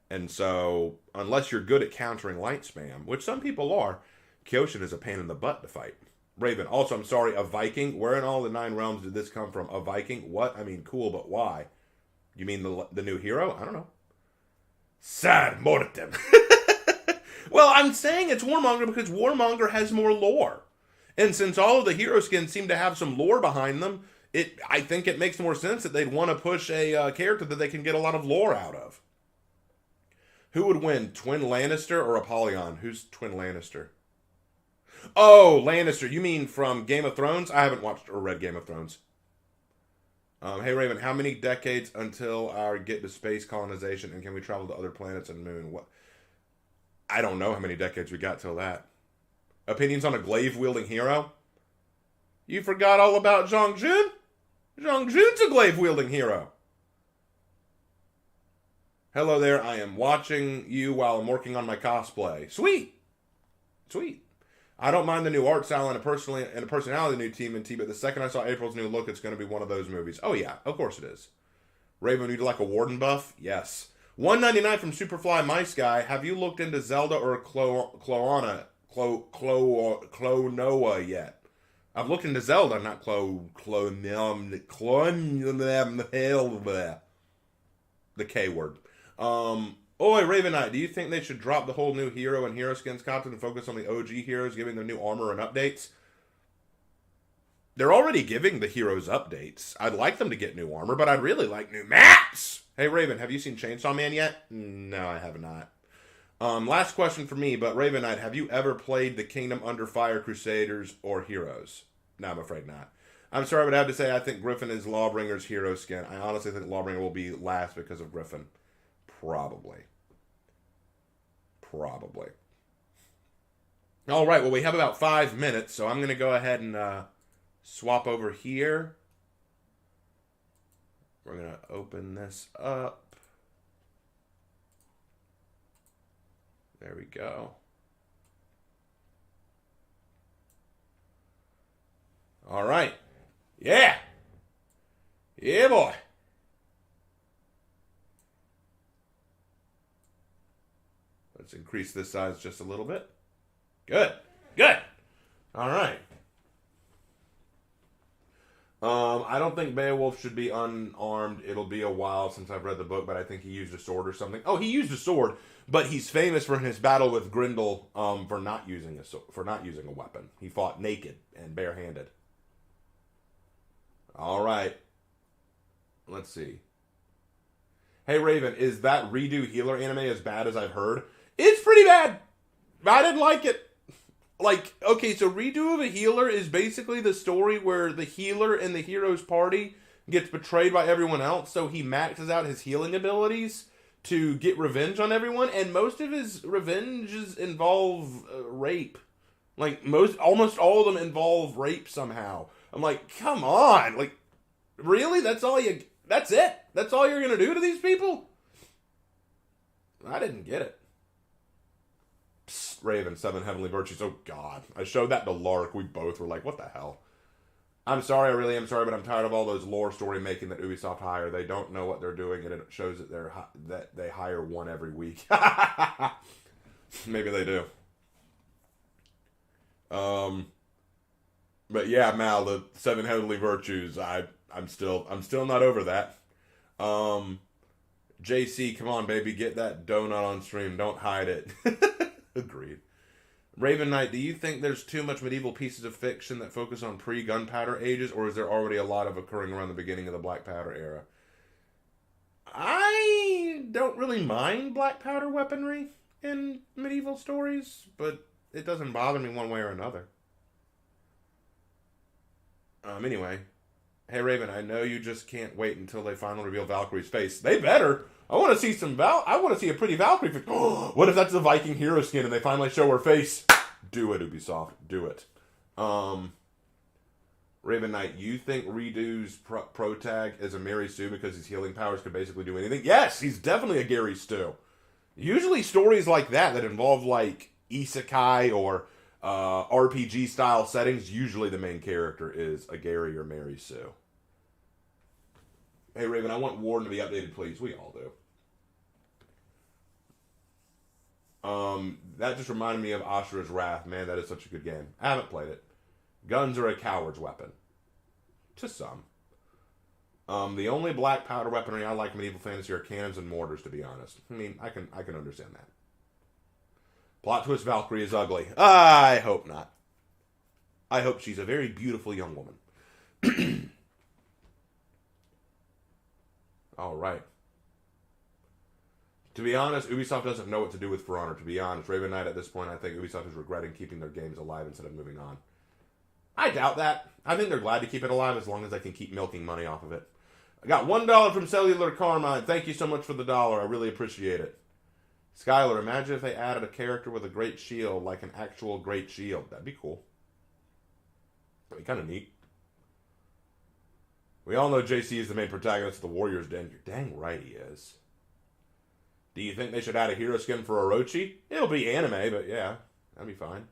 And so, unless you're good at countering light spam, which some people are, Kyoshin is a pain in the butt to fight. Raven, also, I'm sorry, a Viking? Where in all the 9 realms did this come from? A Viking? What? I mean, cool, but why? You mean the new hero? I don't know. Sad mortem. Well, I'm saying it's Warmonger because Warmonger has more lore. And since all of the hero skins seem to have some lore behind them, I think it makes more sense that they'd want to push a character that they can get a lot of lore out of. Who would win, Twin Lannister or Apollyon? Who's Twin Lannister? Oh, Lannister. You mean from Game of Thrones? I haven't watched or read Game of Thrones. Hey, Raven, how many decades until our get to space colonization, and can we travel to other planets and moon? What? I don't know how many decades we got till that. Opinions on a glaive-wielding hero? You forgot all about Zhang Jun? Zhang Jun's a glaive-wielding hero. Hello there, I am watching you while I'm working on my cosplay. Sweet. Sweet. I don't mind the new art style and a personality of the new TMNT, but the second I saw April's new look, it's going to be one of those movies. Oh yeah, of course it is. Raven, would you like a Warden buff? Yes. $1.99 from Superfly Mice Guy. Have you looked into Zelda or Clonoa yet? I've looked into Zelda, not the K word. Oi, Raven Knight, do you think they should drop the whole new hero and hero skins content and focus on the OG heroes, giving them new armor and updates? They're already giving the heroes updates. I'd like them to get new armor, but I'd really like new maps! Hey, Raven, have you seen Chainsaw Man yet? No, I have not. Last question for me, but Raven Knight, have you ever played the Kingdom Under Fire Crusaders or Heroes? No, I'm afraid not. I'm sorry, but I have to say I think Griffin is Lawbringer's hero skin. I honestly think Lawbringer will be last because of Griffin. Probably. All right, well, we have about 5 minutes, so I'm going to go ahead and swap over here. We're going to open this up. There we go. All right. Yeah. Yeah, boy. Let's increase this size just a little bit. Good. Good. All right. I don't think Beowulf should be unarmed. It'll be a while since I've read the book, but I think he used a sword or something. Oh, he used a sword, but he's famous for his battle with Grendel for not using a weapon. He fought naked and barehanded. All right. Let's see. Hey, Raven, is that redo healer anime as bad as I've heard? It's pretty bad. I didn't like it. Like, okay, so Redo of a Healer is basically the story where the healer in the hero's party gets betrayed by everyone else, so he maxes out his healing abilities to get revenge on everyone, and most of his revenges involve rape. Like, almost all of them involve rape somehow. I'm like, come on! Like, really? That's it? That's all you're gonna do to these people? I didn't get it. Raven, 7 Heavenly Virtues. Oh, God. I showed that to Lark. We both were like, what the hell? I'm sorry, I really am sorry, but I'm tired of all those lore story making that Ubisoft hire. They don't know what they're doing, and it shows that they hire one every week. Maybe they do. But yeah, Mal, the 7 Heavenly Virtues, I'm still not over that. JC, come on, baby, get that donut on stream. Don't hide it. Agreed. Raven Knight, do you think there's too much medieval pieces of fiction that focus on pre-gunpowder ages, or is there already a lot of occurring around the beginning of the Black Powder era? I don't really mind Black Powder weaponry in medieval stories, but it doesn't bother me one way or another. Anyway. Hey, Raven, I know you just can't wait until they finally reveal Valkyrie's face. They better! I want to see I want to see a pretty Valkyrie face. What if that's the Viking hero skin and they finally show her face? Do it, Ubisoft. Do it. Raven Knight, you think Redo's pro tag is a Mary Sue because his healing powers could basically do anything? Yes, he's definitely a Gary Stu. Usually stories like that involve like isekai or RPG style settings, usually the main character is a Gary or Mary Sue. Hey Raven, I want Warden to be updated, please. We all do. That just reminded me of Ashura's Wrath. Man, that is such a good game. I haven't played it. Guns are a coward's weapon. To some. The only black powder weaponry I like in medieval fantasy are cannons and mortars, to be honest. I mean, I can understand that. Plot twist, Valkyrie is ugly. I hope not. I hope she's a very beautiful young woman. All right. To be honest, Ubisoft doesn't know what to do with For Honor. To be honest, Raven Knight at this point, I think Ubisoft is regretting keeping their games alive instead of moving on. I doubt that. I think they're glad to keep it alive as long as they can keep milking money off of it. I got $1 from Cellular Carmine. Thank you so much for the dollar. I really appreciate it. Skylar, imagine if they added a character with a great shield, like an actual great shield. That'd be cool. That'd be kind of neat. We all know JC is the main protagonist of the Warriors Den. You're dang right he is. Do you think they should add a hero skin for Orochi? It'll be anime, but yeah, that'd be fine.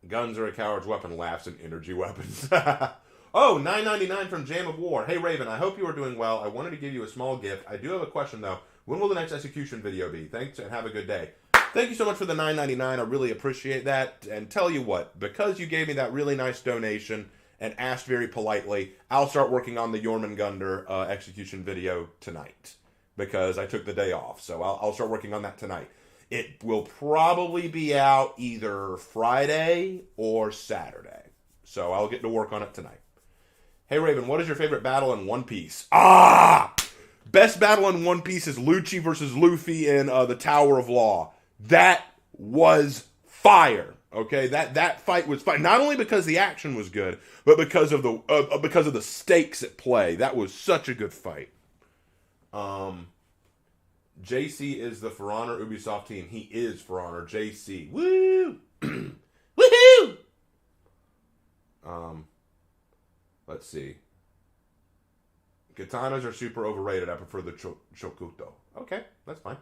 Guns are a coward's weapon, laughs, and energy weapons. Oh, $9.99 from Jam of War. Hey, Raven, I hope you are doing well. I wanted to give you a small gift. I do have a question, though. When will the next execution video be? Thanks, and have a good day. Thank you so much for the $9.99. I really appreciate that. And tell you what, because you gave me that really nice donation and asked very politely, I'll start working on the Jormungandr execution video tonight. Because I took the day off. So I'll start working on that tonight. It will probably be out either Friday or Saturday. So I'll get to work on it tonight. Hey Raven, what is your favorite battle in One Piece? Best battle in One Piece is Lucci versus Luffy in the Tower of Law. That was fire. Okay, that fight was fire. Not only because the action was good, but because of the stakes at play. That was such a good fight. JC is the For Honor Ubisoft team. He is For Honor. JC. Woo! Woohoo! Let's see. Katanas are super overrated. I prefer the Chokuto. Okay, that's fine.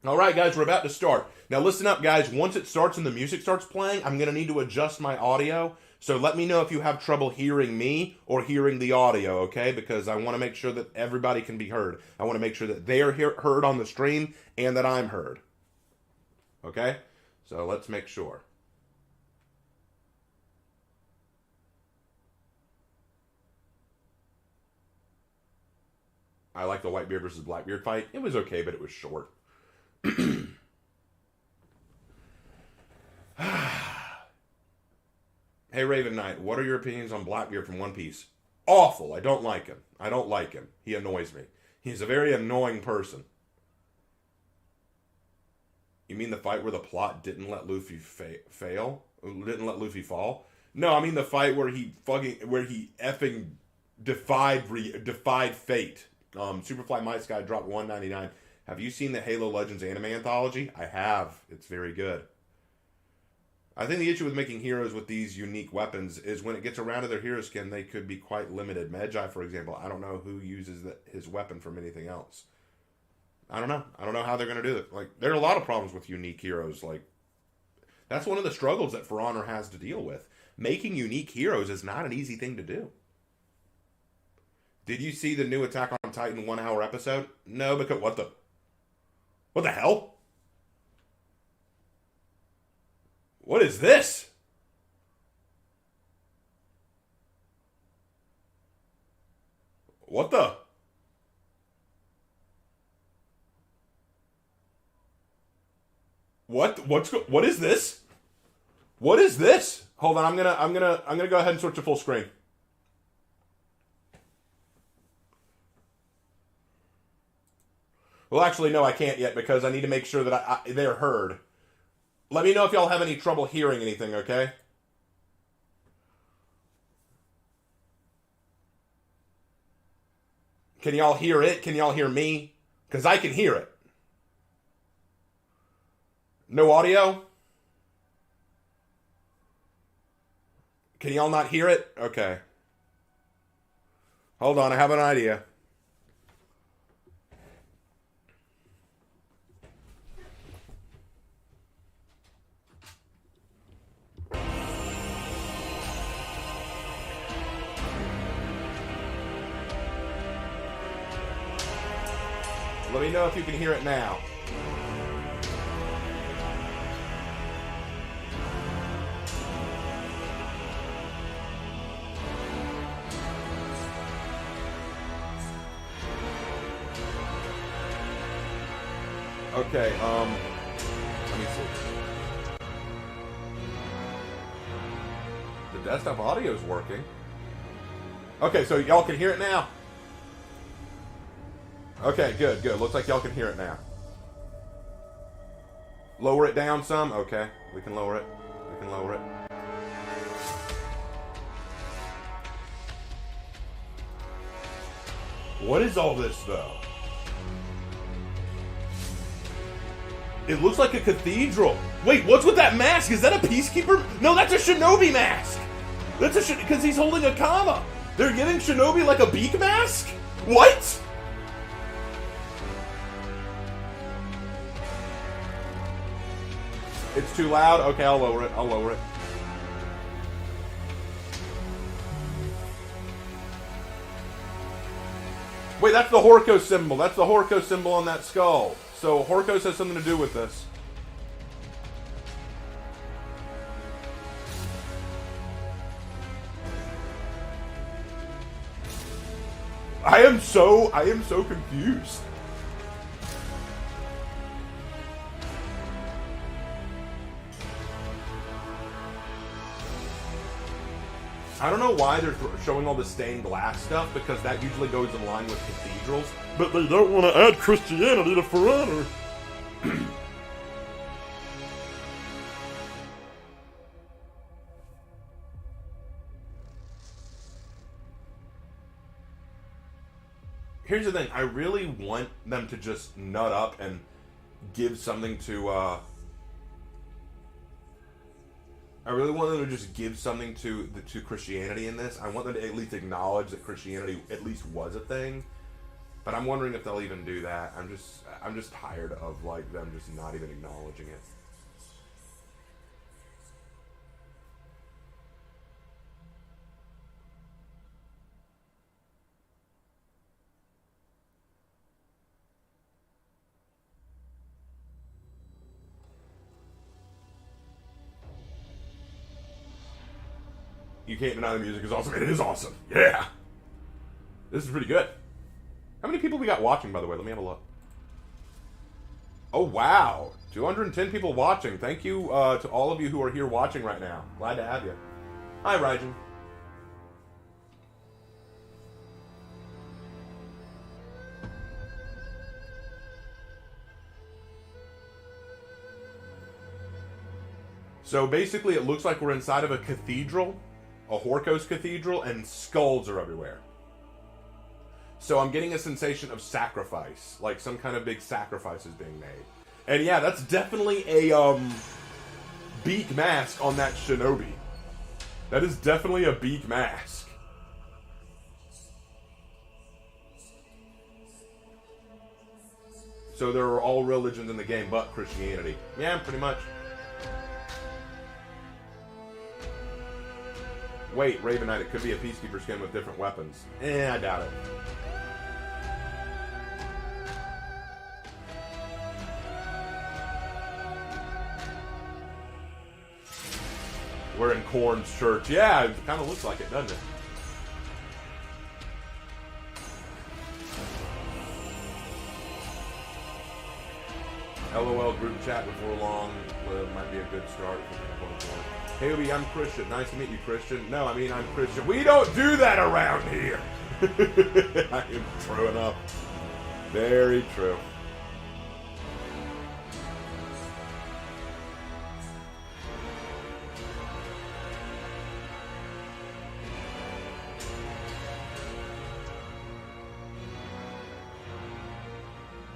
All right, guys, we're about to start. Now, listen up, guys. Once it starts and the music starts playing, I'm going to need to adjust my audio. So let me know if you have trouble hearing me or hearing the audio, okay? Because I want to make sure that everybody can be heard. I want to make sure that they are heard on the stream and that I'm heard. Okay? So let's make sure. I like the Whitebeard versus Blackbeard fight. It was okay, but it was short. Hey, Raven Knight, what are your opinions on Blackbeard from One Piece? Awful. I don't like him. I don't like him. He annoys me. He's a very annoying person. You mean the fight where the plot didn't let Luffy fail? Didn't let Luffy fall? No, I mean the fight where he effing defied fate. Superfly My Sky dropped $1.99. Have you seen the Halo Legends anime anthology? I have. It's very good. I think the issue with making heroes with these unique weapons is when it gets around to their hero skin, they could be quite limited. Magi, for example, I don't know who uses his weapon from anything else. I don't know. I don't know how they're going to do it. Like, there are a lot of problems with unique heroes. Like, that's one of the struggles that For Honor has to deal with. Making unique heroes is not an easy thing to do. Did you see the new Attack on Titan 1 hour episode? No, because what the hell? What is this? What the? What is this? What is this? Hold on, I'm gonna go ahead and switch to full screen. Well, actually, no, I can't yet because I need to make sure that they're heard. Let me know if y'all have any trouble hearing anything, okay? Can y'all hear it? Can y'all hear me? Because I can hear it. No audio? Can y'all not hear it? Okay. Hold on, I have an idea. Let me know if you can hear it now. Okay, let me see. The desktop audio is working. Okay, so y'all can hear it now. Okay, good. Looks like y'all can hear it now. Lower it down some? Okay, we can lower it. What is all this, though? It looks like a cathedral. Wait, what's with that mask? Is that a peacekeeper? No, that's a shinobi mask. That's a because he's holding a comma. They're giving shinobi like a beak mask? What? It's too loud? Okay, I'll lower it. Wait, that's the Horko symbol. That's the Horko symbol on that skull. So Horkos has something to do with this. I am so confused. I don't know why they're showing all the stained glass stuff, because that usually goes in line with cathedrals. But they don't want to add Christianity to For Honor. Here's the thing. I really want them to just nut up and give something to... I really want them to just give something to Christianity in this. I want them to at least acknowledge that Christianity at least was a thing. But I'm wondering if they'll even do that. I'm just tired of like them just not even acknowledging it. You can't deny the music is awesome. It is awesome. Yeah. This is pretty good. How many people we got watching, by the way? Let me have a look. Oh, wow. 210 people watching. Thank you to all of you who are here watching right now. Glad to have you. Hi, Raijin. So basically, it looks like we're inside of a cathedral. A Horkos cathedral, and skulls are everywhere. So I'm getting a sensation of sacrifice, like some kind of big sacrifice is being made. And yeah, that's definitely a beak mask on that shinobi. That is definitely a beak mask. So there are all religions in the game but Christianity. Yeah, pretty much. Wait, Raven Knight, it could be a Peacekeeper skin with different weapons. I doubt it. We're in Korn's church. Yeah, it kind of looks like it, doesn't it? LOL group chat before long might be a good start. Hey, Obi, I'm Christian. Nice to meet you, Christian. No, I mean I'm Christian. We don't do that around here. I am true enough. Very true.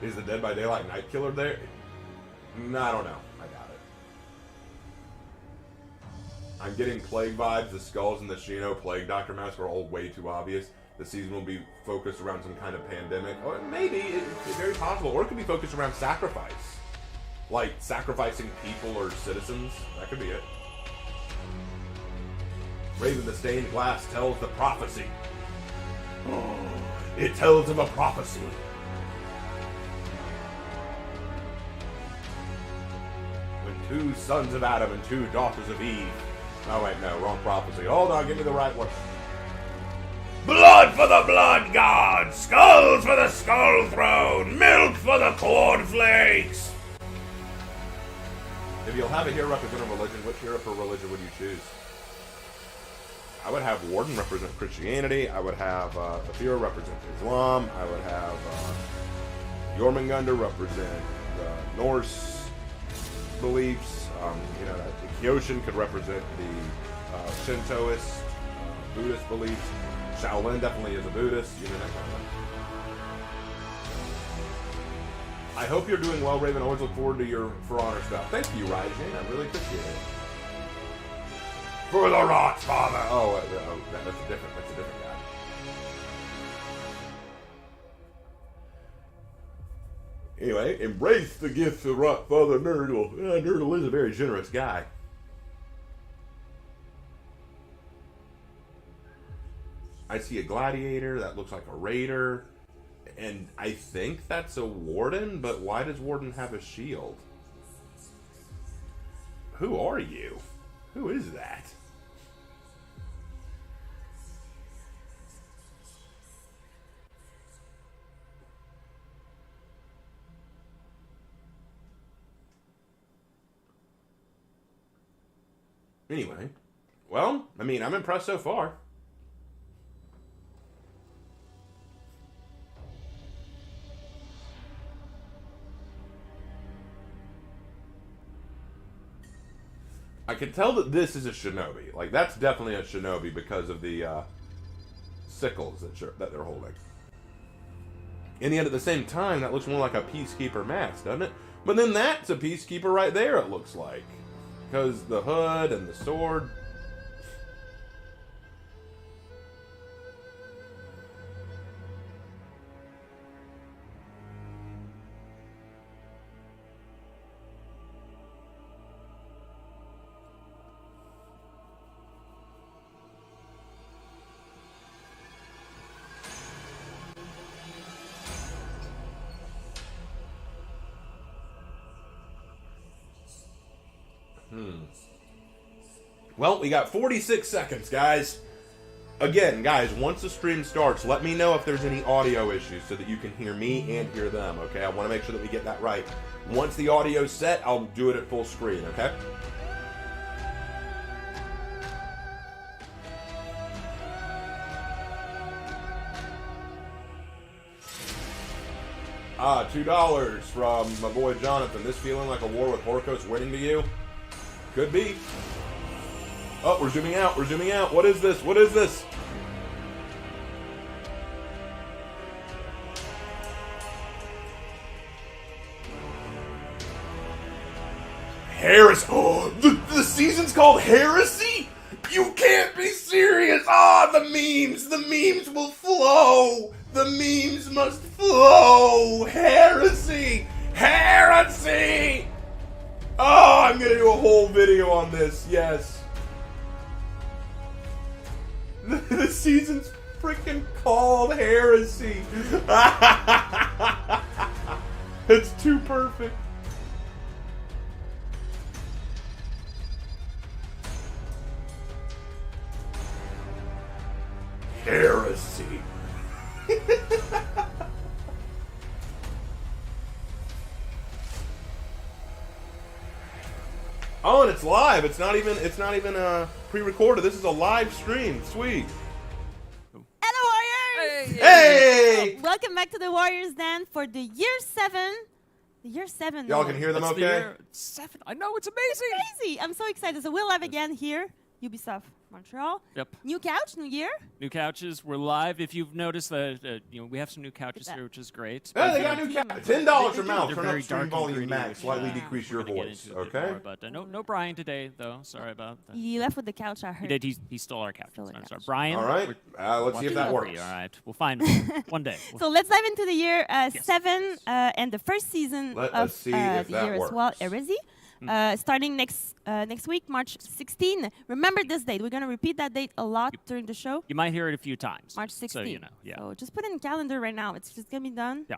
Is the Dead by Daylight Night Killer there? No, I don't know. I doubt it. I'm getting Plague vibes. The skulls and the Shino Plague Doctor mask are all way too obvious. The season will be focused around some kind of pandemic. Or maybe, it's very possible. Or it could be focused around sacrifice. Like, sacrificing people or citizens. That could be it. Raven, the stained glass tells the prophecy. Oh, it tells of a prophecy. 2 sons of Adam and 2 daughters of Eve. Oh wait, no, wrong prophecy. Hold on, give me the right one. Blood for the blood god, skulls for the skull throne, milk for the cornflakes. If you'll have a hero represent a religion, which hero for religion would you choose? I would have Warden represent Christianity. I would have Athira represent Islam. I would have Jormungandr represent Norse beliefs. The Kyoshin could represent the Shintoist, Buddhist beliefs. Shaolin definitely is a Buddhist. That kind of thing. I hope you're doing well, Raven. Always look forward to your For Honor stuff. Thank you, Ryzen. I really appreciate it. For the Rots, Father. That's a different guy. Anyway, embrace the gifts of Rot Father Nurdle. Nurdle is a very generous guy. I see a gladiator. That looks like a raider. And I think that's a warden, but why does warden have a shield? Who are you? Who is that? Anyway, well, I'm impressed so far. I can tell that this is a shinobi. Like, that's definitely a shinobi because of the sickles that they're holding. And yet at the same time, that looks more like a peacekeeper mask, doesn't it? But then that's a peacekeeper right there, it looks like. Because the hood and the sword. Well, we got 46 seconds, guys. Again, guys, once the stream starts, let me know if there's any audio issues so that you can hear me and hear them, okay? I want to make sure that we get that right. Once the audio's set, I'll do it at full screen, okay? $2 from my boy Jonathan. This feeling like a war with Horkos winning to you? Could be. Oh, we're zooming out. We're zooming out. What is this? What is this? Heresy. Oh, the season's called Heresy? You can't be serious. The memes. The memes will flow. The memes must flow. Heresy. Heresy. Oh, I'm going to do a whole video on this. Yes. The season's freaking called Heresy. It's too perfect. Heresy. Oh, and it's live. It's not even pre-recorded. This is a live stream. Sweet. Hello, Warriors! Hey! Welcome back to the Warriors Den for the year 7. The year 7. Y'all can hear them That's okay? the year 7. I know, it's amazing. Crazy! I'm so excited. So we're live again here, Ubisoft Montreal. Yep. New couch, new year. New couches. We're live. If you've noticed that, we have some new couches here, which is great. Hey, they got new $10 per mouth. They're Turn very up stream dark volume and max. greeny, Slightly which, decrease we're your gonna get voice. into a bit Okay. more, but no Brian today, though. Sorry about that. He left with the couch, I He heard. did. He stole our couch. Stole our Sorry. couch. Brian. All right. Let's see if that works. All right. We'll find him one day. So let's dive into the year 7 and the first season Let of us see the if that year as well, works. Heresy. Starting next week, March 16. Remember this date. We're going to repeat that date a lot during the show. You might hear it a few times. March 16. So, yeah. So just put it in the calendar right now. It's just going to be done. Yeah.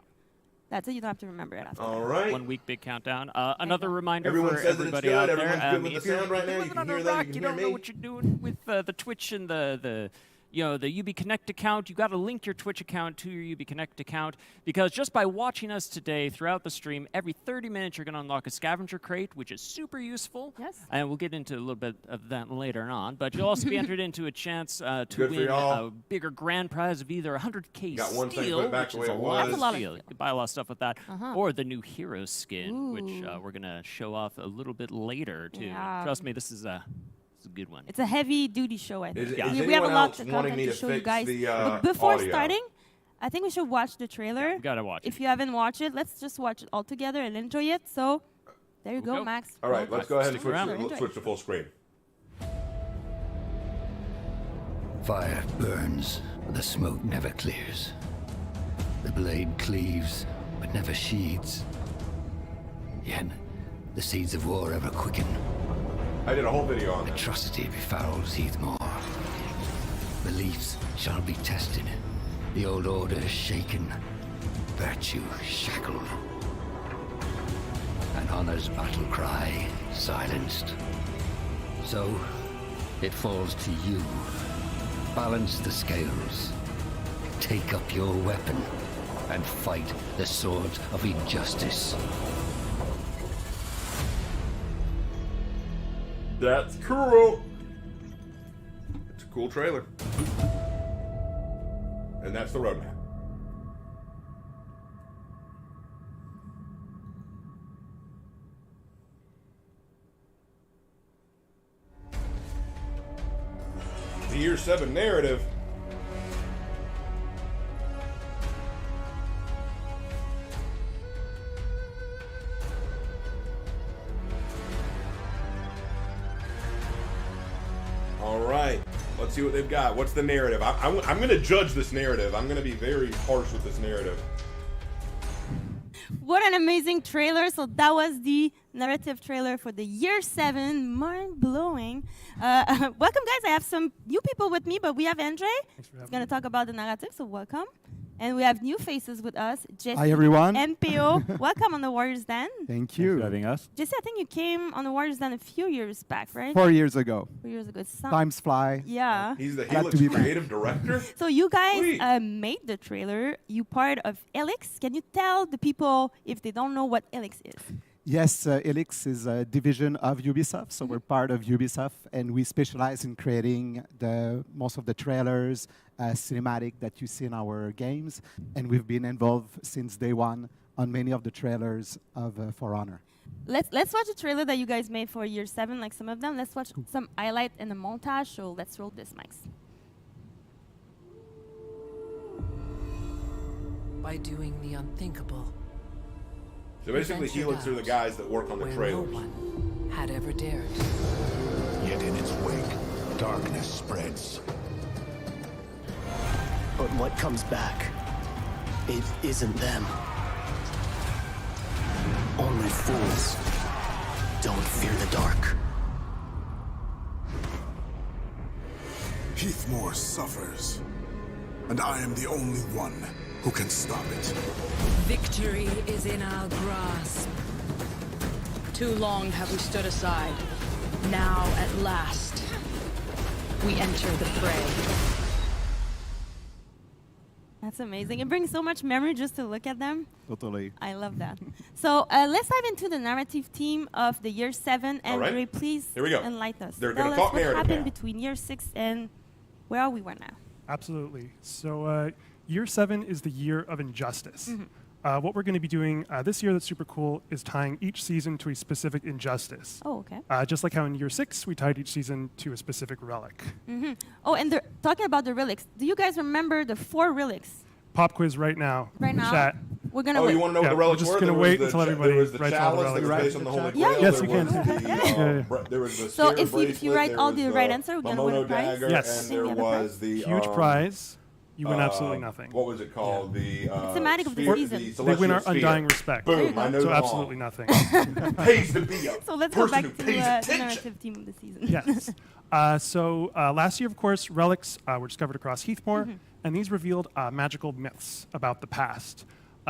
That's it. You don't have to remember it after. All right. 1 week big countdown. Another reminder Everyone for says that it's everybody good. out there. Everyone's good with the if you're sound right now. You living can on a hear them. rock, You you can don't hear know me. what you're doing with the Twitch and the UB Connect account. You got to link your Twitch account to your UB Connect account, because just by watching us today throughout the stream, every 30 minutes you're going to unlock a scavenger crate, which is super useful. Yes. And we'll get into a little bit of that later on. But you'll also be entered into a chance to Good for win y'all. a bigger grand prize of either 100K Got one thing, steel, put it back which the is way a it lot was. of That's a lot of steel. You steel. can buy a lot of stuff with that, Uh-huh. or the new hero skin, which Ooh. we're gonna show off a little bit later too. Yeah. Trust me, this is a good one. It's a heavy-duty show, I think. Is Yeah. we have anyone a lot else of wanting content me to to show you fix guys. the But before audio? starting, I think we should watch the trailer. We gotta watch it. If you haven't watched it, let's just watch it all together and enjoy it. So, there you We'll go, go. Max. All right, let's go ahead and Stick around. switch to full screen. Fire burns, but the smoke never clears. The blade cleaves, but never sheathes. Yet, the seeds of war ever quicken. I did a whole video on that. Atrocity befouls Heathmore. Beliefs shall be tested. The old order shaken. Virtue shackled. And honor's battle cry silenced. So, it falls to you. Balance the scales. Take up your weapon and fight the sword of injustice. That's cool. It's a cool trailer. And that's the roadmap. The Year 7 narrative. All right, let's see what they've got. What's the narrative? I'm going to judge this narrative. I'm going to be very harsh with this narrative. What an amazing trailer. So that was the narrative trailer for the Year 7. Mind-blowing. Welcome, guys. I have some new people with me, but we have Andre. He's going to talk about the narrative, so welcome. And we have new faces with us. Jesse, Hi, everyone. MPO. Welcome on the Warriors Den. Thank you. for having us. Jesse, I think you came on the Warriors Den a few years back, right? 4 years ago. 4 years ago. Times fly. Yeah. He's the Glad Helix to be back. creative director. So you guys Sweet. made the trailer. You part of Helix. Can you tell the people if they don't know what Helix is? Yes, Helix is a division of Ubisoft, so we're part of Ubisoft, and we specialize in creating most of the trailers, cinematic that you see in our games, and we've been involved since day one on many of the trailers of For Honor. Let's watch a trailer that you guys made for Year 7, like some of them. Let's watch some highlight and a montage. So let's roll this, Max. By doing the unthinkable, So basically, ventured Helix are the out guys that work on the where no trailers. one had ever dared. Yet in its wake, darkness spreads. But what comes back, it isn't them. Only fools don't fear the dark. Heathmore suffers, and I am the only one who can stop it. Victory is in our grasp. Too long have we stood aside. Now, at last, we enter the fray. That's amazing. It brings so much memory just to look at them. Totally. I love that. So let's dive into the narrative team of the Year 7. All right. Andre, please Here we go. enlighten us. They're Tell gonna us talk what narrative happened now. between Year 6 and where are we right now? Absolutely. So Year 7 is the year of injustice. What we're going to be doing this year that's super cool is tying each season to a specific injustice. Oh, okay. Just like how in Year 6 we tied each season to a specific relic. Oh, and they're talking about the relics. Do you guys remember the 4 relics? Pop quiz right now. Right in the now? Chat. We're going to Oh, wait. you want to know what Yeah, the we're relics just were? gonna There wait was until the everybody there was the writes all the chalice that was relics. based on the Holy Yeah. Grail. Yes, there you can. was the, Yeah. there was the So spear if you bracelet, write there all was the right answer, we're gonna win a Momono prize? dagger, Yes. and there Any other prize? was the Huge prize. You win absolutely nothing. What was it called? The thematic of the sphere- season. the They win our celestial undying sphere. respect. Boom! I know So them all. absolutely nothing. Pays to be a So let's go person back who to pays the attention. narrative team of the season. Yes. So last year, of course, relics were discovered across Heathmore, and these revealed magical myths about the past.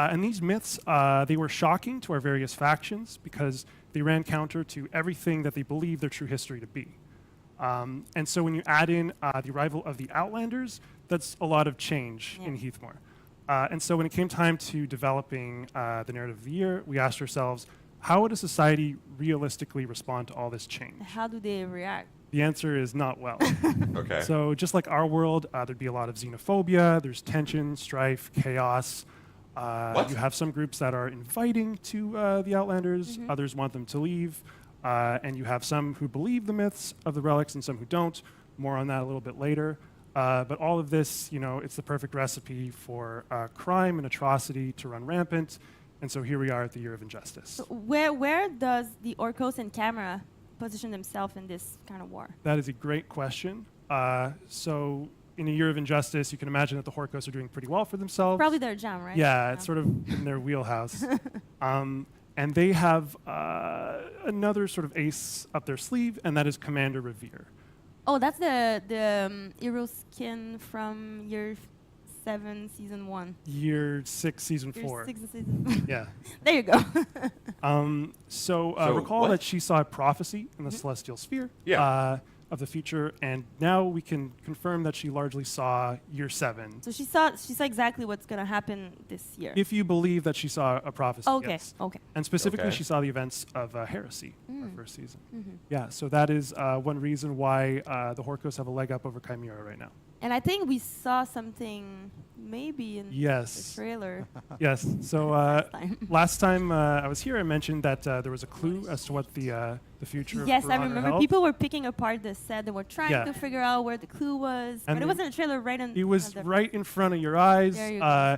And these myths, they were shocking to our various factions because they ran counter to everything that they believed their true history to be. And so when you add in the arrival of the Outlanders, that's a lot of change in Heathmore. And so when it came time to developing the narrative of the year, we asked ourselves, how would a society realistically respond to all this change? How do they react? The answer is not well. Okay. So just like our world, there'd be a lot of xenophobia, there's tension, strife, chaos. You have some groups that are inviting to the Outlanders, others want them to leave, and you have some who believe the myths of the relics and some who don't. More on that a little bit later. But all of this, it's the perfect recipe for crime and atrocity to run rampant. And so here we are at the Year of Injustice. So where does the Orcos and Camera position themselves in this kind of war? That is a great question. So in a Year of Injustice, you can imagine that the Horcos are doing pretty well for themselves. Probably their jam, right? Yeah, it's sort of in their wheelhouse. And they have another sort of ace up their sleeve, and that is Commander Revere. Oh, that's the hero skin from Year 7, Season 1. Year 6, Season 4. 6, Season Yeah. There you go. So recall what? that she saw a prophecy in the celestial sphere of the future, and now we can confirm that she largely saw Year 7. So she saw exactly what's going to happen this year. If you believe that she saw a prophecy, Okay, yes. okay. And specifically, Okay. she saw the events of Heresy, our first season. Yeah, so that is one reason why the Horcos have a leg up over Chimera right now. And I think we saw something maybe in the trailer. Yes. So last time I was here, I mentioned that there was a clue as to what the future Yes, of I For Honor remember held. people were picking apart the set. They were trying Yeah. to figure out where the clue was. And but it wasn't a trailer right in It was at the- right in front of your eyes. There you go.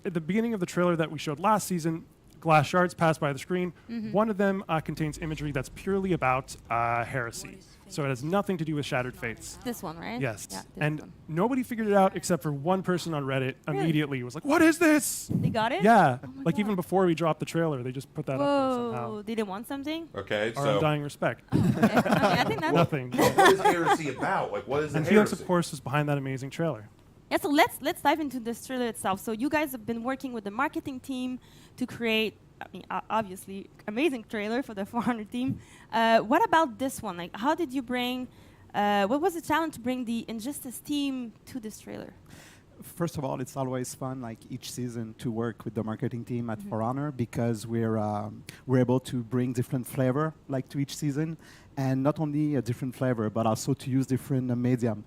At the beginning of the trailer that we showed last season, glass shards pass by the screen. One of them contains imagery that's purely about heresy. So it has nothing to do with Shattered Fates. This one, right? Yes. Yeah, this And one. nobody figured it out except for one person on Reddit immediately was like, what is this? They got it? Yeah. Oh my Like God. even before we dropped the trailer, they just put that up there somehow. Whoa, they didn't want something? Okay, Our so undying respect. Okay. I think that's Nothing. what is heresy about? Like, what is the And Felix, heresy? of course, was behind that amazing trailer. Yeah, so let's dive into this trailer itself. So you guys have been working with the marketing team to create, I mean, obviously, amazing trailer for the 400 team. What about this one? Like, how did you bring? What was the challenge to bring the Injustice team to this trailer? First of all, it's always fun, like each season, to work with the marketing team at For Honor because we're able to bring different flavor, like to each season, and not only a different flavor, but also to use different medium.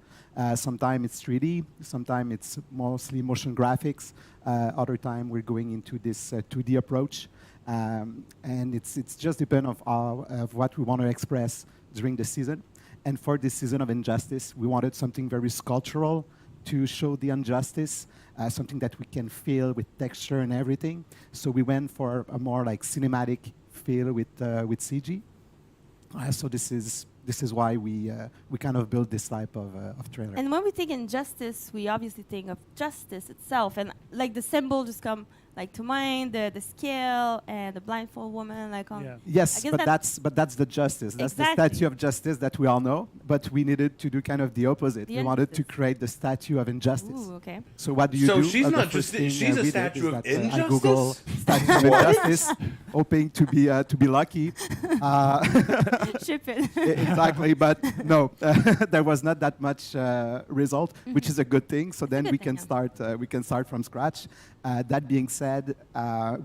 Sometimes it's 3D, sometimes it's mostly motion graphics. Other time we're going into this 2D approach, and it's just depend of what we want to express during the season. And for this season of Injustice, we wanted something very sculptural to show the injustice, something that we can feel with texture and everything. So we went for a more like cinematic feel with CG. So this is why we kind of built this type of trailer. And when we think Injustice, we obviously think of justice itself, and like the symbol just come like to mind, the scale and the blindfold woman, like on. Yeah. Yes, I guess but that's the justice. That's Exactly. the statue of justice that we all know. But we needed to do kind of the opposite. The We wanted to injustice. create the statue of injustice. Ooh, okay. So what do you So do? she's The not first just thing, she's a we did statue is of that, I injustice? Google statue of injustice, hoping to be lucky. Ship it. Exactly, but no, there was not that much result, which is a good thing. So then good we thing, can start from scratch. That being said,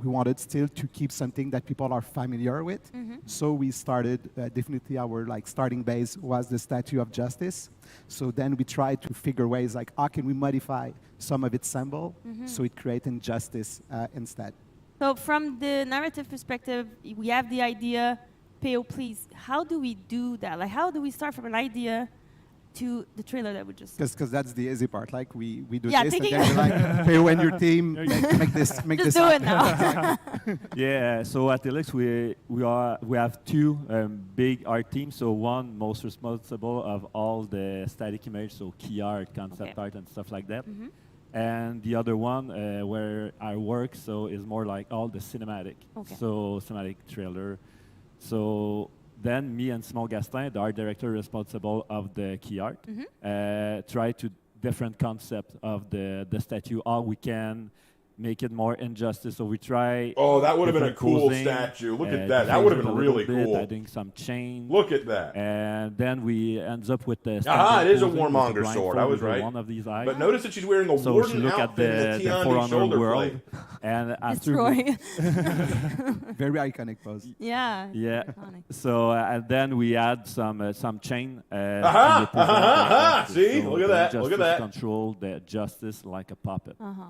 we wanted still to keep something that people are familiar with. So we started definitely our like starting base was the Statue of Justice. So then we tried to figure ways like how can we modify some of its symbol so it create injustice instead. So from the narrative perspective, we have the idea, Peo, please, how do we do that? Like, how do we start from an idea to the trailer that we just saw? Because that's the easy part. Like we do Yeah, this, and thinking- then we're like, Peo and your team make this Just do it happen. now. Yeah, so at Elix we have two big art teams. So one most responsible of all the static image, so key art, concept Okay. art, and stuff like that. And the other one where I work, so is more like all the cinematic, Okay. so cinematic trailer. So then me and Simon Gastin, the art director responsible of the key art, try to different concept of the statue, how we can make it more injustice. So we try. Oh, that would have been a different cool posing, statue. Look at that. That would have been a little really bit, cool. Adding some chain. Look at that. And then we ends up with the. Aha, it is a posing with the warmonger sword. I was blindfold over right. One of these eyes. But notice that she's wearing a So warden she look at outfit and the a For Tiandi Honor shoulder world, plate. and after Destroy. Very iconic pose. Yeah. yeah. Iconic. So and then we add some chain. Aha, to represent aha, the see? so Look at the that, look at injustice that. Control the justice like a puppet. Uh-huh.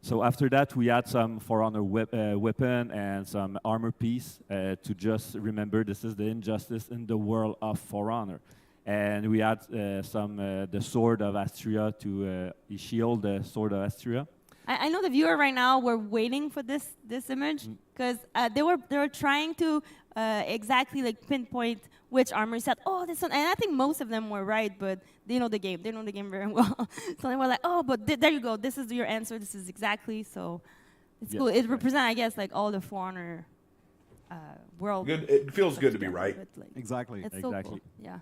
So after that, we add some For Honor weapon and some armor piece to just remember this is the injustice in the world of For Honor. And we add the sword of Astria to shield the sword of Astria. I know the viewer right now were waiting for this image because they were trying to exactly like pinpoint which armor set. Oh, this one, and I think most of them were right, but they know the game. They know the game very well. So they were like, oh, but there you go. This is your answer. This is exactly. So it's cool. It represents, I guess, like all the For Honor world. Good. It feels good to be right. Like, Exactly. it's so Exactly. cool. Yeah.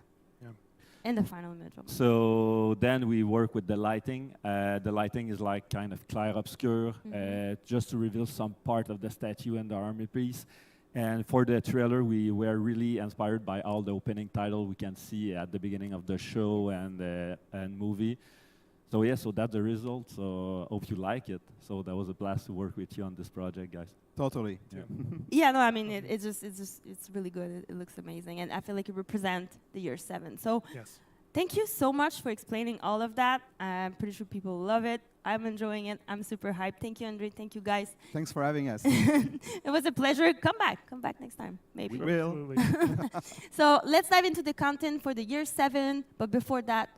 And the final image. So then we work with the lighting. The lighting is like kind of clair obscur, just to reveal some part of the statue and the armor piece. And for the trailer, we were really inspired by all the opening title we can see at the beginning of the show and movie. So yeah, so that's the result. So hope you like it. So that was a blast to work with you on this project, guys. Totally. Yeah. Yeah, no, I mean it's really good. It looks amazing, and I feel like it represents the year 7. So Yes. thank you so much for explaining all of that. I'm pretty sure people love it. I'm enjoying it. I'm super hyped. Thank you, Andre. Thank you, guys. Thanks for having us. It was a pleasure. Come back next time, maybe. We will. Absolutely. So let's dive into the content for the year 7. But before that,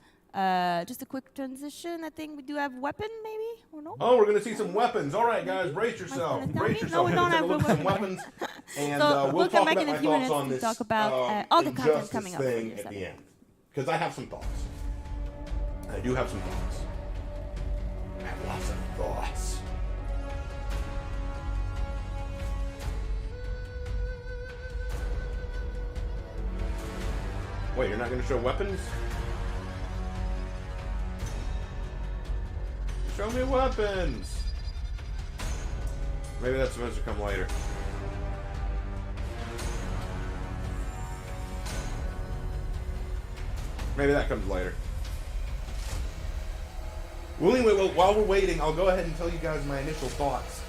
just a quick transition. I think we do have weapon, maybe or no? Oh, we're going to see some weapons. All right, guys, brace yourself. gonna tell Brace me? yourself. No, we We're don't going to take a have look at some weapons. weapons, and So we'll we'll come talk back about in a my few thoughts minutes on to this talk about all the content injustice coming up for thing year at 7. the end, because I have some thoughts. I do have some thoughts. I have lots of thoughts. Wait, you're not going to show weapons? Show me weapons! Maybe that's supposed to come later. Maybe that comes later. Well, anyway, while we're waiting, I'll go ahead and tell you guys my initial thoughts.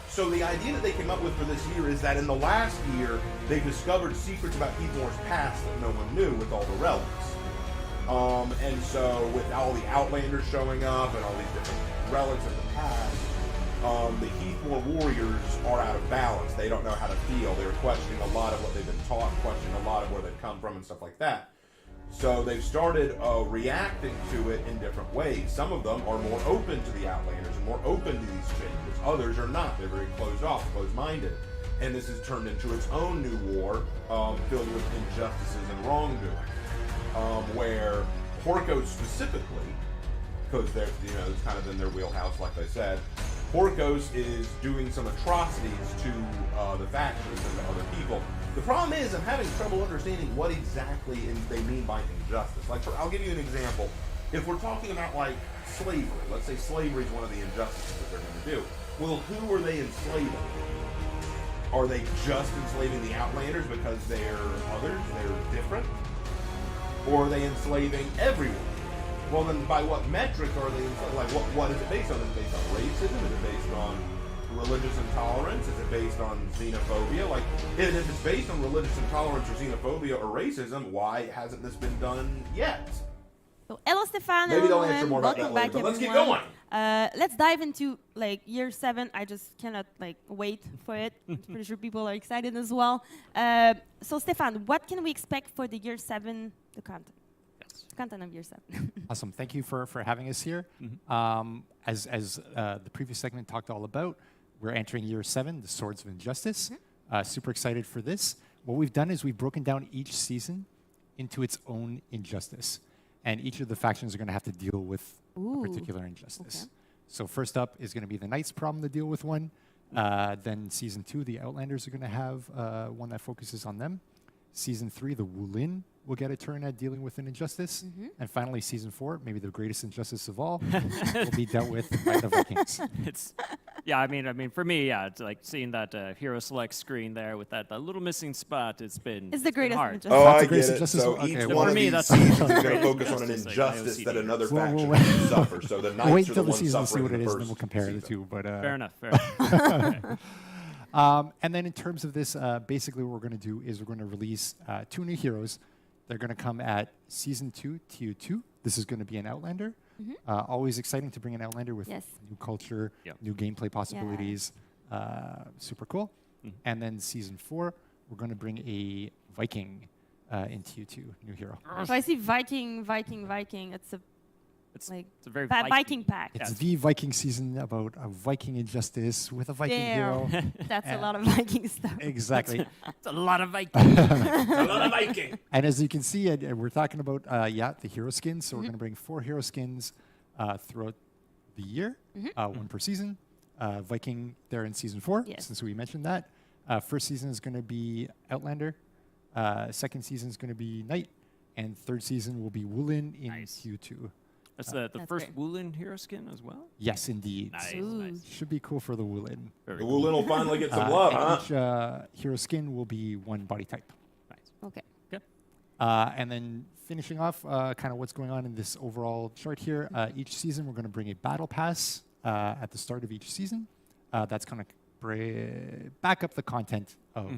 So the idea that they came up with for this year is that in the last year, they discovered secrets about Heathmore's past that no one knew with all the relics. And so with all the Outlanders showing up and all these different relics of the past, the Heathmore warriors are out of balance. They don't know how to feel. They're questioning a lot of what they've been taught, questioning a lot of where they've come from and stuff like that. So they've started reacting to it in different ways. Some of them are more open to the Outlanders and more open to these changes. Others are not. They're very closed off, closed-minded. And this has turned into its own new war filled with injustices and wrongdoing. Where Porco specifically, because they're, it's kind of in their wheelhouse, like I said, Porcos is doing some atrocities to the factions and to other people. The problem is I'm having trouble understanding what exactly they mean by injustice. Like, I'll give you an example. If we're talking about, like, slavery, let's say slavery is one of the injustices that they're going to do. Well, who are they enslaving? Are they just enslaving the Outlanders because they're others, they're different? Or are they enslaving everyone? Well, then by what metric are they enslaving? Like, what is it based on? Is it based on racism? Is it based on religious intolerance? Is it based on xenophobia? Like, if it's based on religious intolerance or xenophobia or racism, why hasn't this been done yet? So, hello, Stefan. Maybe hello, they'll answer more about welcome that later, back, but let's keep everyone. going. Let's dive into like year 7. I just cannot like wait for it. I'm pretty sure people are excited as well. So, Stefan, what can we expect for the year 7, the content? Content of year 7. Awesome. Thank you for having us here. As the previous segment talked all about, we're entering year 7, the Swords of Injustice. Super excited for this. What we've done is we've broken down each season into its own injustice. And each of the factions are going to have to deal with a particular injustice. Okay. So first up is going to be the Knights' problem to deal with one. Then season 2, the Outlanders are going to have one that focuses on them. Season 3, the Wulin will get a turn at dealing with an injustice. And finally, Season 4, maybe the greatest injustice of all, will be dealt with by the Vikings. I mean, for me, it's like seeing that hero select screen there with that little missing spot. It's the greatest hard. injustice. Oh, I the get greatest it. So injustice. each Okay, one for of me, these that's seasons is the going to greatest focus on an injustice, like injustice that IOCD. another Well, faction we'll will suffer. So the We'll knights wait are the until the ones season to see suffering what in it the is, and then first we'll compare the season. two. But Fair enough. And then in terms of this, basically what we're going to do is we're going to release 2 new heroes. They're going to come at Season 2, TU2. This is going to be an Outlander. Always exciting to bring an Outlander with new culture, new gameplay possibilities. Super cool. And then Season 4, we're going to bring a Viking in TU2, new hero. So I see Viking. It's a very Viking pack. It's the Viking season about a Viking injustice with a Viking hero. That's a lot of Viking stuff. Exactly. It's a lot of Viking. A lot of Viking. And as you can see, and we're talking about, the hero skins. So we're going to bring 4 hero skins throughout the year, 1 per season. Viking there in Season 4, since we mentioned that. First season is going to be Outlander. Second season is going to be Knight. And third season will be Wulin in TU2. That's the first Wulin hero skin as well? Yes, indeed. Nice. Should be cool for the Wulin. The Wulin will finally get some love, huh? Each hero skin will be 1 body type. Nice. Okay. Good. And then finishing off kind of what's going on in this overall chart here. Each season, we're going to bring a battle pass at the start of each season. That's going to back up the content of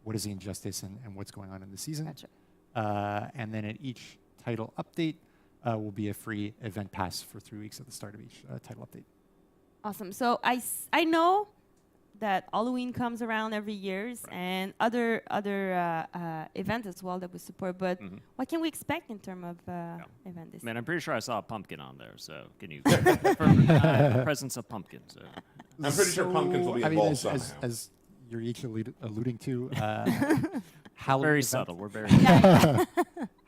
what is the injustice and what's going on in the season. Gotcha. And then at each title update, will be a free event pass for 3 weeks at the start of each title update. Awesome. So I know that Halloween comes around every year and other events as well that we support. But what can we expect in terms of event this year? Man, I'm pretty sure I saw a pumpkin on there. So can you confirm the presence of pumpkins? I'm pretty sure pumpkins will be involved somehow. As you're each alluding to, Halloween very event. subtle. We're very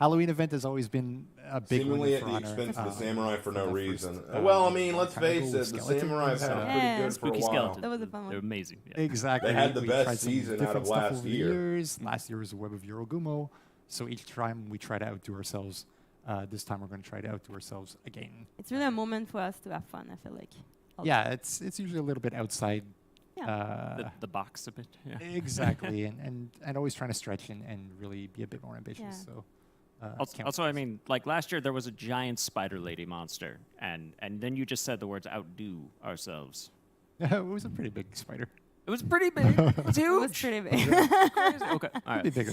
Halloween event has always been a big seemingly one. at the expense of the samurai for no reason. First, well, I mean, let's face it, the samurai have had it pretty good for a Spooky while. skeletons. That was a fun one. They're amazing. Yeah. Exactly. They had the We best tried some season out different of stuff last over the year. years. Last year was the Web of Yorogumo. So each time we try to outdo ourselves. This time we're going to try to outdo ourselves again. It's really a moment for us to have fun, I feel like. Yeah, it's usually a little bit outside the box a bit. Yeah. Exactly, and always trying to stretch and really be a bit more ambitious. So. Also, I mean, like last year there was a giant spider lady monster, and then you just said the words "outdo ourselves." It was a pretty big spider. It was pretty big. It was huge. It was pretty big. Okay, all right. Be bigger.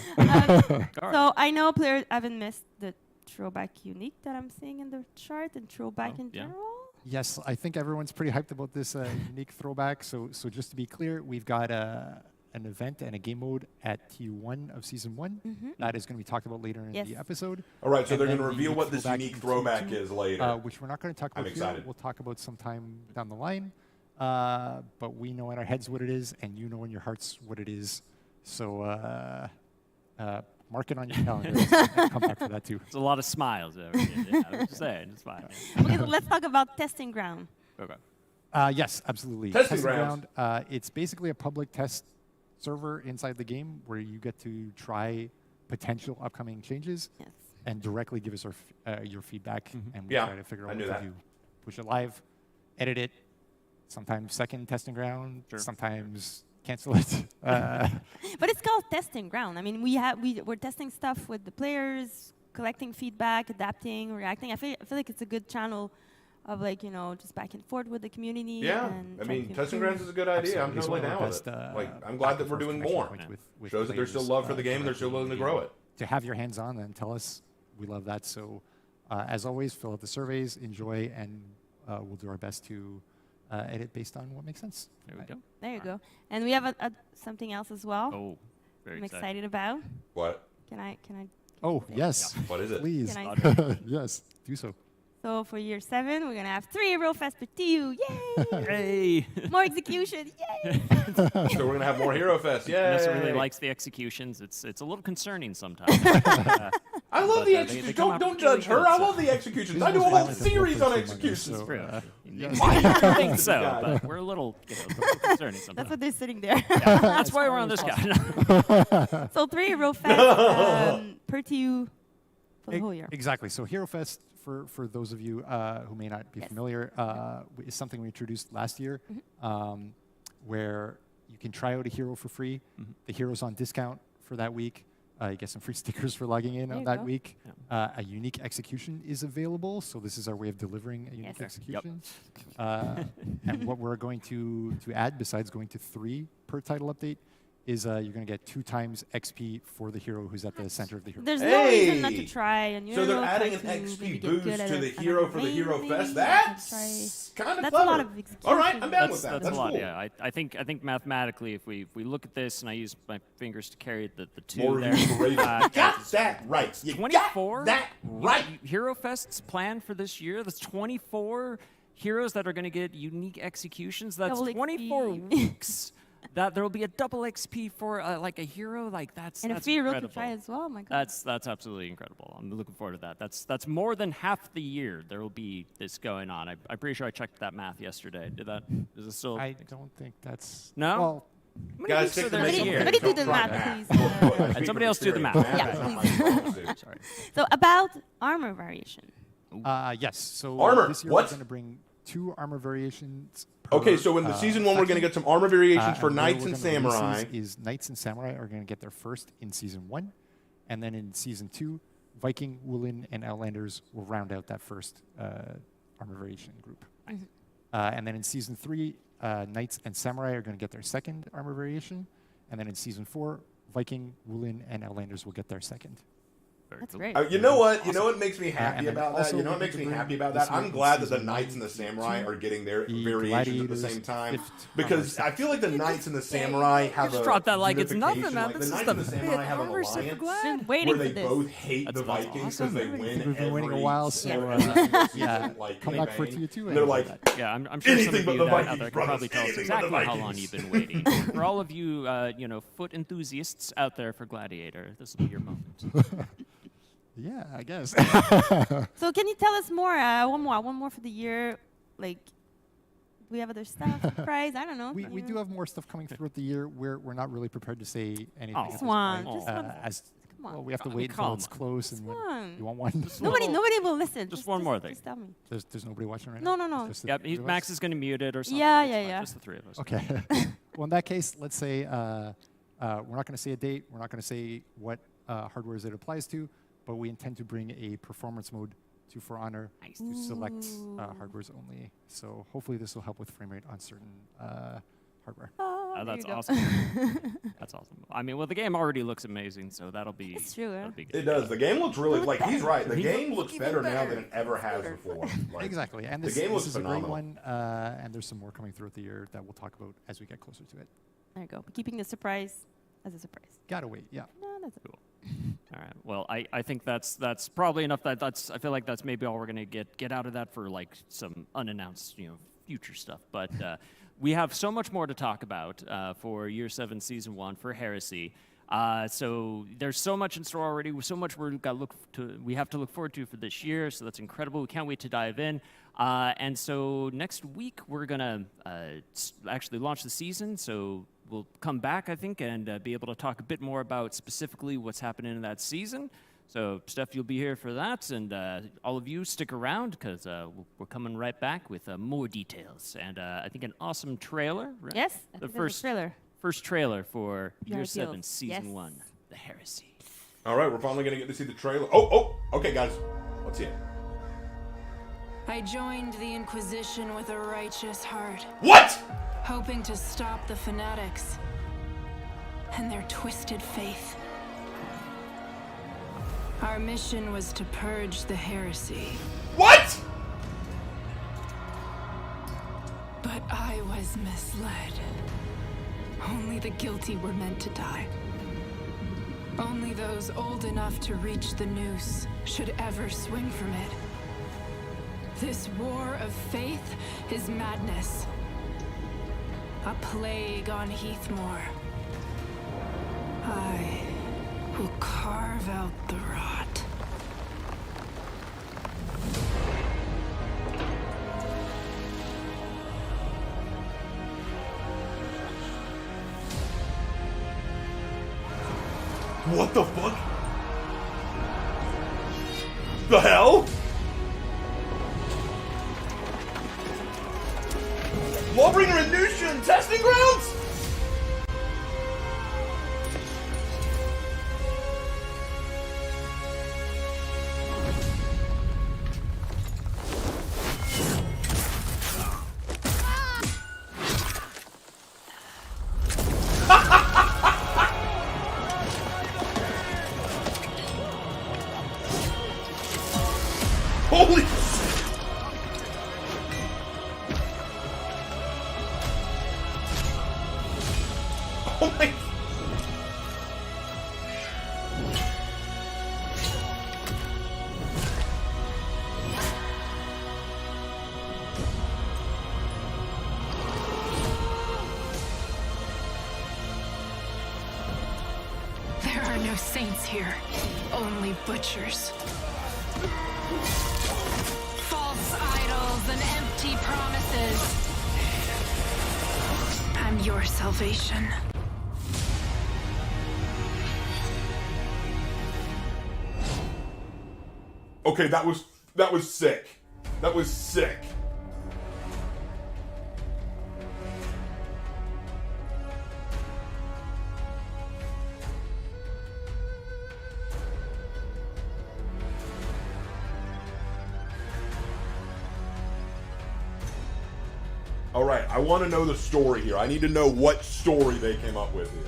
So I know players haven't missed the throwback unique that I'm seeing in the chart and throwback in general. Yes, I think everyone's pretty hyped about this unique throwback. So just to be clear, we've got an event and a game mode at TU1 of Season 1. That is going to be talked about later in the episode. All right, so And they're going then to reveal what this unique throwback TU2, is later. which we're not going to talk I'm about here. excited. We'll talk about sometime down the line. But we know in our heads what it is, and you know in your hearts what it is. So mark it on your calendar. And come back for that too. There's a lot of smiles over here. Yeah, I was just saying, it's fine. Okay, so let's talk about testing ground. Okay. Yes, absolutely. Testing ground. It's basically a public test server inside the game where you get to try potential upcoming changes and directly give us your feedback, and we try to figure out what to do. Push it live, edit it. Sometimes second testing ground. Sometimes cancel it. But it's called testing ground. I mean, we're testing stuff with the players, collecting feedback, adapting, reacting. I feel like it's a good channel of just back and forth with the community. Yeah, and I mean, testing grounds is a good idea. I'm totally down with it. I'm glad that we're doing more. Shows that there's still love for the game and they're still willing to grow it. To have your hands on and tell us, we love that. So, as always, fill out the surveys, enjoy, and we'll do our best to edit based on what makes sense. There we go. There you go. And we have something else as well. Oh, very I'm excited about. What? Can I? Oh, yes. Yeah. What is it? Please. Yes, do so. So for year 7, we're gonna have 3 Hero Fest for TU. Yay! Hey! More execution. Yay! So we're gonna have more Hero Fest. Yay! Vanessa really likes the executions. It's a little concerning sometimes. I love the executions. Don't judge her. I love the executions. I do a whole series on executions. Yes. I think so, but we're a little concerning sometimes. That's what they're sitting there. Yeah, that's why we're on this guy. So 3 Hero Fest per to you for the whole year. Exactly. So Hero Fest, for those of you who may not be familiar, is something we introduced last year, where you can try out a hero for free. The hero's on discount for that week. You get some free stickers for logging in on that week. A unique execution is available, so this is our way of delivering a unique execution. And what we're going to add, besides going to 3 per title update, is you're going to get 2 times XP for the hero who's at the center of the hero. There's no reason not to try. And so they're adding an XP boost to the hero for the Hero Fest. That's kind of clever. A lot of execution. All right, I'm down with that. That's a lot. cool. Yeah, I think mathematically, if we look at this, and I use my fingers to carry the 2 More there. you got that right. You 24. got that right. Hero Fest's plan for this year. That's 24 heroes that are going to get unique executions. That's Double 24 XP. weeks. That there will be a double XP for like a hero. Like that's And that's a free hero to incredible. try as well. Oh my God. That's absolutely incredible. I'm looking forward to that. That's more than half the year there will be this going on. I'm pretty sure I checked that math yesterday. Is it still? I don't think that's... No? Well, Guys, stick to there making a year? Somebody do the math, please. And somebody else do the math. Yeah, please. Sorry. So about armor variation. yes. So Armor, this year what? we're going to bring 2 armor variations per, Okay, so in the season 1, we're going to get some armor variations for and what Knights we're and gonna release Samurai. Is Knights and Samurai are going to get their first in season 1, and then in season 2, Viking, Woolen, and Outlanders will round out that first armor variation group. And then in season 3, Knights and Samurai are going to get their second armor variation, and then in season 4, Viking, Woolen, and Outlanders will get their second. That's great. You know what? You know what makes me happy and then about that? also You know what we're makes me gonna happy bring about this that? year I'm in glad that the season Knights and the 1, Samurai are getting their the variations at the Gladiators, same time. 5th Because I feel like the Knights and the Samurai have just a drop that like it's unification. nothing, man. Like, This the is Knights the and the Samurai fifth have an armor super alliance glad. Been waiting where for they this. both hate the That's Vikings because awesome. they win We've been waiting a every while, so season, like, come bang, back for bang. tier 2. And they're like, Yeah, I'm sure some Anything of but you the out Vikings, there can brothers. probably tell us Anything but the exactly how long Vikings. you've been waiting. For all of you, foot enthusiasts out there for Gladiator, this will be your moment. Yeah, I guess. So can you tell us more? One more for the year. Like, do we have other stuff? Prize? I don't know. We do have more stuff coming throughout the year. We're not really prepared to say anything. Oh. at Just this one. point. Just one. As Come on. well, we have to Come wait until on. it's close. And when, one. you want one? Nobody will listen. Just one more thing. Just tell me. There's nobody watching right No, now. no, no. It's just the Yep, three of Max us? is going to mute it or something. Yeah, It's yeah, fine, yeah. Just the 3 of us. Okay. Well, in that case, let's say we're not going to say a date. We're not going to say what hardware it applies to, but we intend to bring a performance mode to For Honor to select hardwares only. So hopefully this will help with frame rate on certain hardware. Oh, there That's you go. awesome. That's awesome. I mean, well, the game already looks amazing, so that'll be. It's true, that'll huh? be good. It does. The game looks really like he's right. The He game looks looks even better now better. than it ever has before. Like, Exactly. And the this, game this looks is a great phenomenal. one, and there's some more coming throughout the year that we'll talk about as we get closer to it. There you go. Keeping the surprise as a surprise. Gotta wait, yeah. No, that's it. All right. Well, I think that's probably enough. I feel like that's maybe all we're gonna get out of that for like some unannounced future stuff. But we have so much more to talk about for Year 7 Season 1 for Heresy. So there's so much in store already. So much we have to look forward to for this year. So that's incredible. We can't wait to dive in. And so next week we're gonna actually launch the season. So we'll come back, I think, and be able to talk a bit more about specifically what's happening in that season. So, Steph, you'll be here for that, and all of you stick around because we're coming right back with more details and I think an awesome trailer. Right? Yes, I the think there's a trailer. First trailer for Yeah, Year it 7, feels- Season yes. 1, The Heresy. all right, we're finally gonna get to see the trailer. Oh, okay, guys, let's see it. I joined the Inquisition with a righteous heart, What? hoping to stop the fanatics and their twisted faith. Our mission was to purge the heresy, What? but I was misled. Only the guilty were meant to die. Only those old enough to reach the noose should ever swing from it. This war of faith is madness. A plague on Heathmore. I will carve out the rot. What the fuck? The hell? Lawbringer and Nushin testing grounds? Holy shit! Oh my... There are no saints here, only butchers. False idols and empty promises. I'm your salvation. Okay, that was sick. That was sick. All right, I want to know the story here. I need to know what story they came up with here.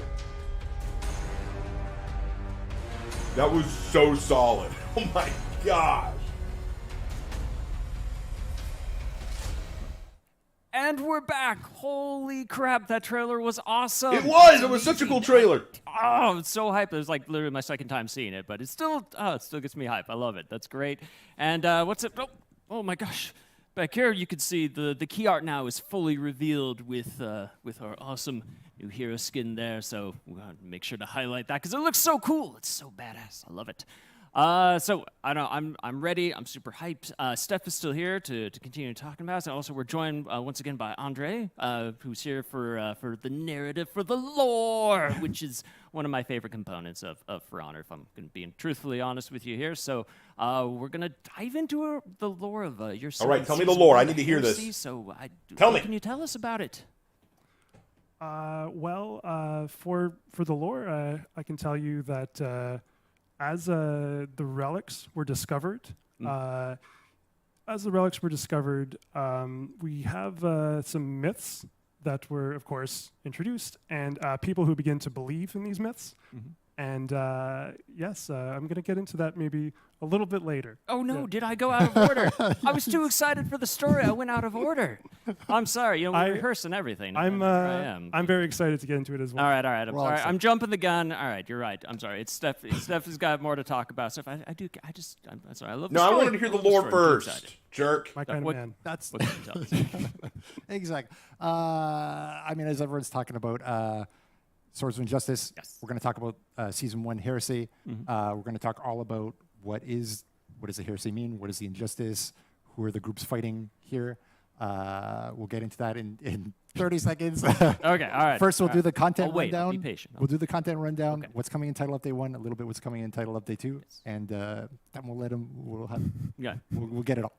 That was so solid. Oh my gosh. And we're back. Holy crap, that trailer was awesome. It was such a cool trailer. Oh, it's so hype. It was like literally my second time seeing it, but it still gets me hype. I love it. That's great. And what's it? Oh my gosh. Back here, you can see the key art now is fully revealed with our awesome new hero skin there. So we're gonna make sure to highlight that because it looks so cool. It's so badass. I love it. So I know I'm ready. I'm super hyped. Steph is still here to continue talking about it. And also, we're joined once again by Andre, who's here for the narrative, for the lore, which is one of my favorite components of For Honor. If I'm going to be truthfully honest with you here, so we're gonna dive into the lore of your. All right, tell me the lore. I need to hear this. So tell me. Can you tell us about it? For the lore, I can tell you that. As the relics were discovered, we have some myths that were, of course, introduced, and people who begin to believe in these myths. Mm-hmm. And yes, I'm going to get into that maybe a little bit later. Oh no, did I go out of order? I was too excited for the story. I went out of order. I'm sorry. We rehearsed and everything. I'm very excited to get into it as well. All right. I'm jumping the gun. All right, you're right. I'm sorry. It's Steph. Steph has got more to talk about. Steph, I'm sorry. I love. No, I wanted to hear the lore first. Jerk. My kind of man. That's exactly. I mean, as everyone's talking about. Swords of Injustice. Yes. We're going to talk about Season 1 Heresy. Mm-hmm. We're going to talk all about what does the heresy mean? What is the injustice? Who are the groups fighting here? We'll get into that in 30 seconds. Okay, all right. First, we'll do the content rundown. Be patient. We'll do the content rundown. Okay. What's coming in Title Update 1, a little bit what's coming in Title Update 2, yes. And then we'll get it all.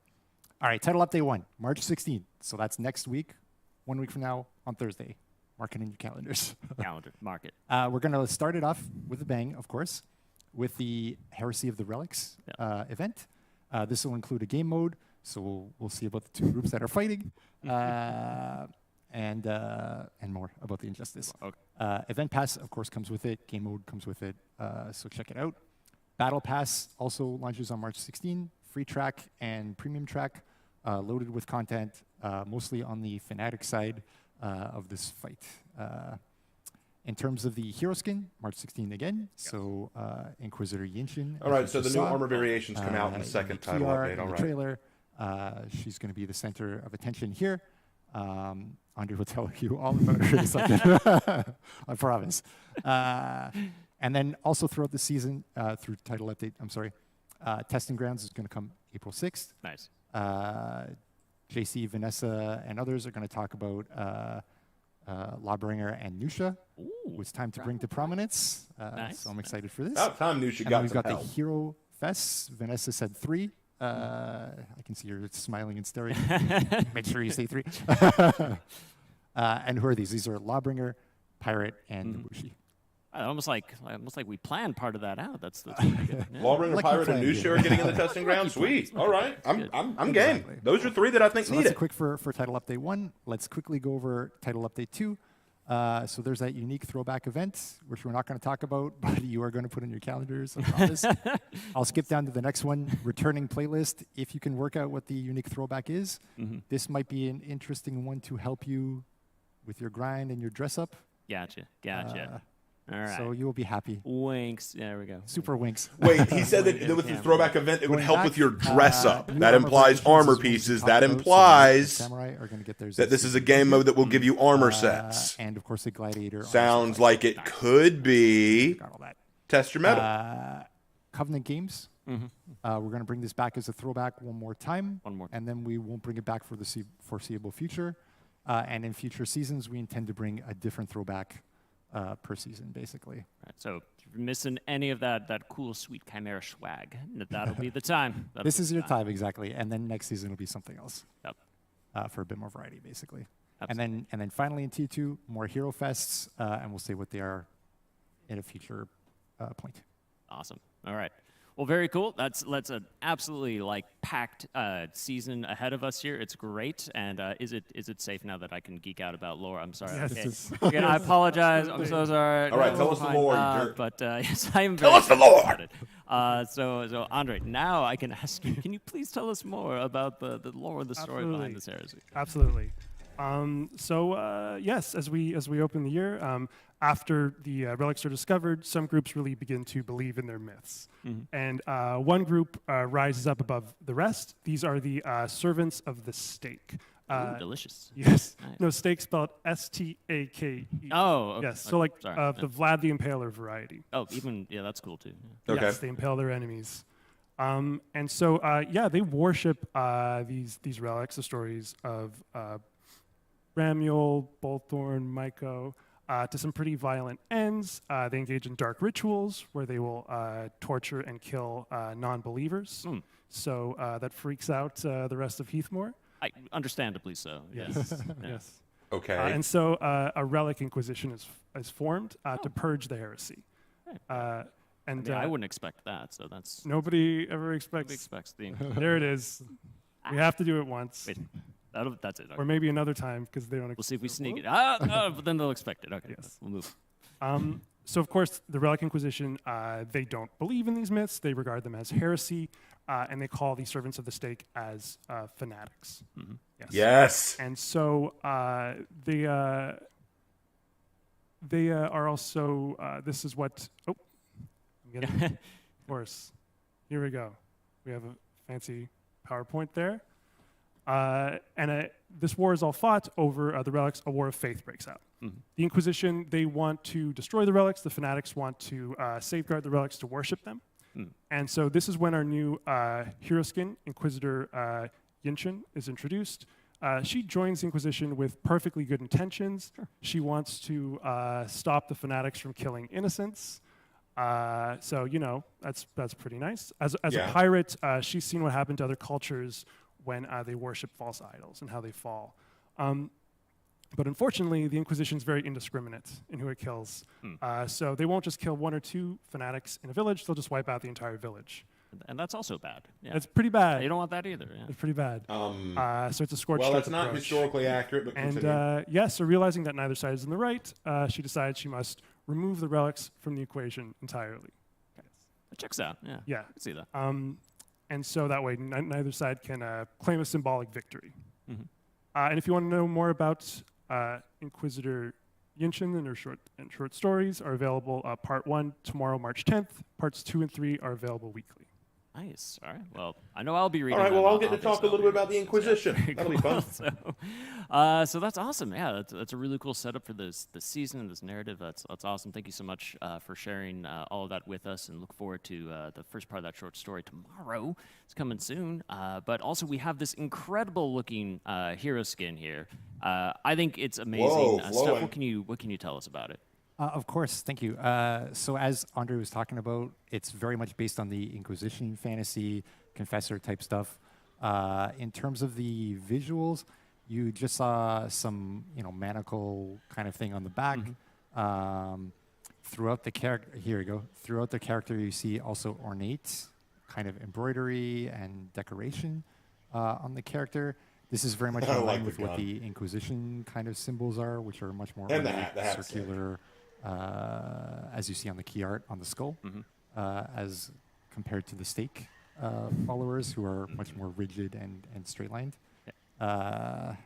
All right, Title Update 1, March 16th. So that's next week, 1 week from now on Thursday. Mark it in your calendars. Mark it. We're going to start it off with a bang, of course, with the Heresy of the Relics event. This will include a game mode, so we'll see about the two groups that are fighting, and more about the Injustice. Okay. Event Pass, of course, comes with it. Game mode comes with it, so check it out. Battle Pass also launches on March 16. Free track and premium track, loaded with content, mostly on the Fnatic side. Of this fight. In terms of the hero skin, March 16 again. Yes. So Inquisitor Yinshin. All right, so the new armor variations come out in the second title update. All right. Trailer. She's going to be the center of attention here. Andre will tell you all about her in a second. I promise. And then also throughout the season, through title update, Testing Grounds is going to come April 6th. Nice. JC, Vanessa, and others are going to talk about Lawbringer and Nusha. Ooh, It's time to bring to prominence. Nice. So I'm excited for this. About time Nusha And got then we've some got help. the Hero Fests. Vanessa said 3. I can see you're smiling and staring. Make sure you say 3. And who are these? These are Lawbringer, Pirate, and Nabushi. Almost like we planned part of that out. That's pretty good. Yeah. Lawbringer, Like Pirate, we and planned, Nusha yeah. are getting in the testing ground. Sweet. All right. I'm game. Exactly. Those are 3 that I think So need that's it. quick for Title Update 1. Let's quickly go over Title Update 2. So there's that unique throwback event, which we're not going to talk about, but you are going to put in your calendars, I promise. I'll skip down to the next one, returning playlist. If you can work out what the unique throwback is, this might be an interesting one to help you with your grind and your dress up. Gotcha. All right. So you will be happy. Winks. There we go. Super winks. Wait, he said that with the throwback event, it would Going help back, with your dress up. new That implies versions armor is what we pieces. talked That about, so implies Samurai are gonna get theirs that this is a game mode that will give you armor sets. and of course the Gladiator. armor Sounds set. like it could be Got all that. test your metal. Covenant Games. We're going to bring this back as a throwback one more time. And then we won't bring it back for the foreseeable future. And in future seasons, we intend to bring a different throwback per season, basically. Right, so if you're missing any of that cool, sweet Chimera swag, that'll be the time. This is your time, exactly. And then next season will be something else. Yep. For a bit more variety, basically. Absolutely. And then finally in T2, more Hero Fests, and we'll say what they are in a future point. Awesome. All right. Well, very cool. That's an absolutely packed season ahead of us here. It's great. And is it safe now that I can geek out about lore? I'm sorry. Yes. Okay. Again, I apologize. I'm so sorry. All right, tell us the lore, you jerk. But yes, I am. Tell us the lore. Excited. So Andre, now I can ask you. Can you please tell us more about the lore, the story behind this heresy? Absolutely. Yes, as we open the year, after the relics are discovered, some groups really begin to believe in their myths. And one group rises up above the rest. These are the servants of the stake. Ooh, delicious. Yes. Nice. No, stake spelled S-T-A-K-E. Oh, okay. Yes. So Okay. Sorry. the Vlad the Impaler variety. Oh, that's cool too. Yeah. Okay. Yes, they impale their enemies. And so, they worship these relics, the stories of Ramuel, Bolthorn, Myko, to some pretty violent ends. They engage in dark rituals where they will torture and kill non-believers. So that freaks out the rest of Heathmore. Understandably so. Yes. Yeah. Yes. Okay. And so a relic inquisition is formed to purge the heresy. And I wouldn't expect that. So that's nobody ever nobody expects. expects the. There it is. We have to do it once. Wait, that's it. Okay. Or maybe another time because they don't. We'll see if we sneak it. But then they'll expect it. Okay. Yes. We'll move. So of course, the Relic Inquisition, they don't believe in these myths. They regard them as heresy, and they call the servants of the stake as fanatics. Yes. And so they are also. This is what. Oh, I'm getting. Of course. Here we go. We have a fancy PowerPoint there. And this war is all fought over the relics. A war of faith breaks out. The Inquisition, they want to destroy the relics. The fanatics want to safeguard the relics to worship them. And so this is when our new hero skin, Inquisitor Yinshin, is introduced. She joins the Inquisition with perfectly good intentions. She wants to stop the fanatics from killing innocents. So, that's pretty nice. As a pirate, she's seen what happened to other cultures when they worship false idols and how they fall. But unfortunately, the Inquisition is very indiscriminate in who it kills. So they won't just kill 1 or 2 fanatics in a village, they'll just wipe out the entire village. And that's also bad. Yeah. It's pretty bad. You don't want that either. Yeah. It's pretty bad. So it's a scorched Well, earth that's not approach. historically accurate, but continue. So realizing that neither side is in the right, she decides she must remove the relics from the equation entirely. It checks out. Yeah. Yeah. I can see that. And so that way, neither side can claim a symbolic victory. And if you want to know more about Inquisitor Yinshin and her short stories are available. Part 1 tomorrow, March 10th. Parts 2 and 3 are available weekly. Nice. All right. Well, I know I'll be reading. All right. Well, them. I'll get to talk a little bit about the Inquisition. Yeah, That'll be cool. fun. So that's awesome. Yeah, that's a really cool setup for this season and this narrative. That's awesome. Thank you so much for sharing all of that with us, and look forward to the first part of that short story tomorrow. It's coming soon. But also we have this incredible looking hero skin here. I think it's amazing. Whoa, Steph, what can you tell us about it? Of course, thank you. So as Andre was talking about, it's very much based on the Inquisition fantasy, Confessor type stuff. In terms of the visuals, you just saw some, manacle kind of thing on the back. Throughout the character, here we go. Throughout the character, you see also ornate kind of embroidery and decoration on the character. This is very much in line with what the Inquisition kind of symbols are, which are much more circular. As you see on the key art on the skull, as compared to the stake followers, who are much more rigid and straight-lined.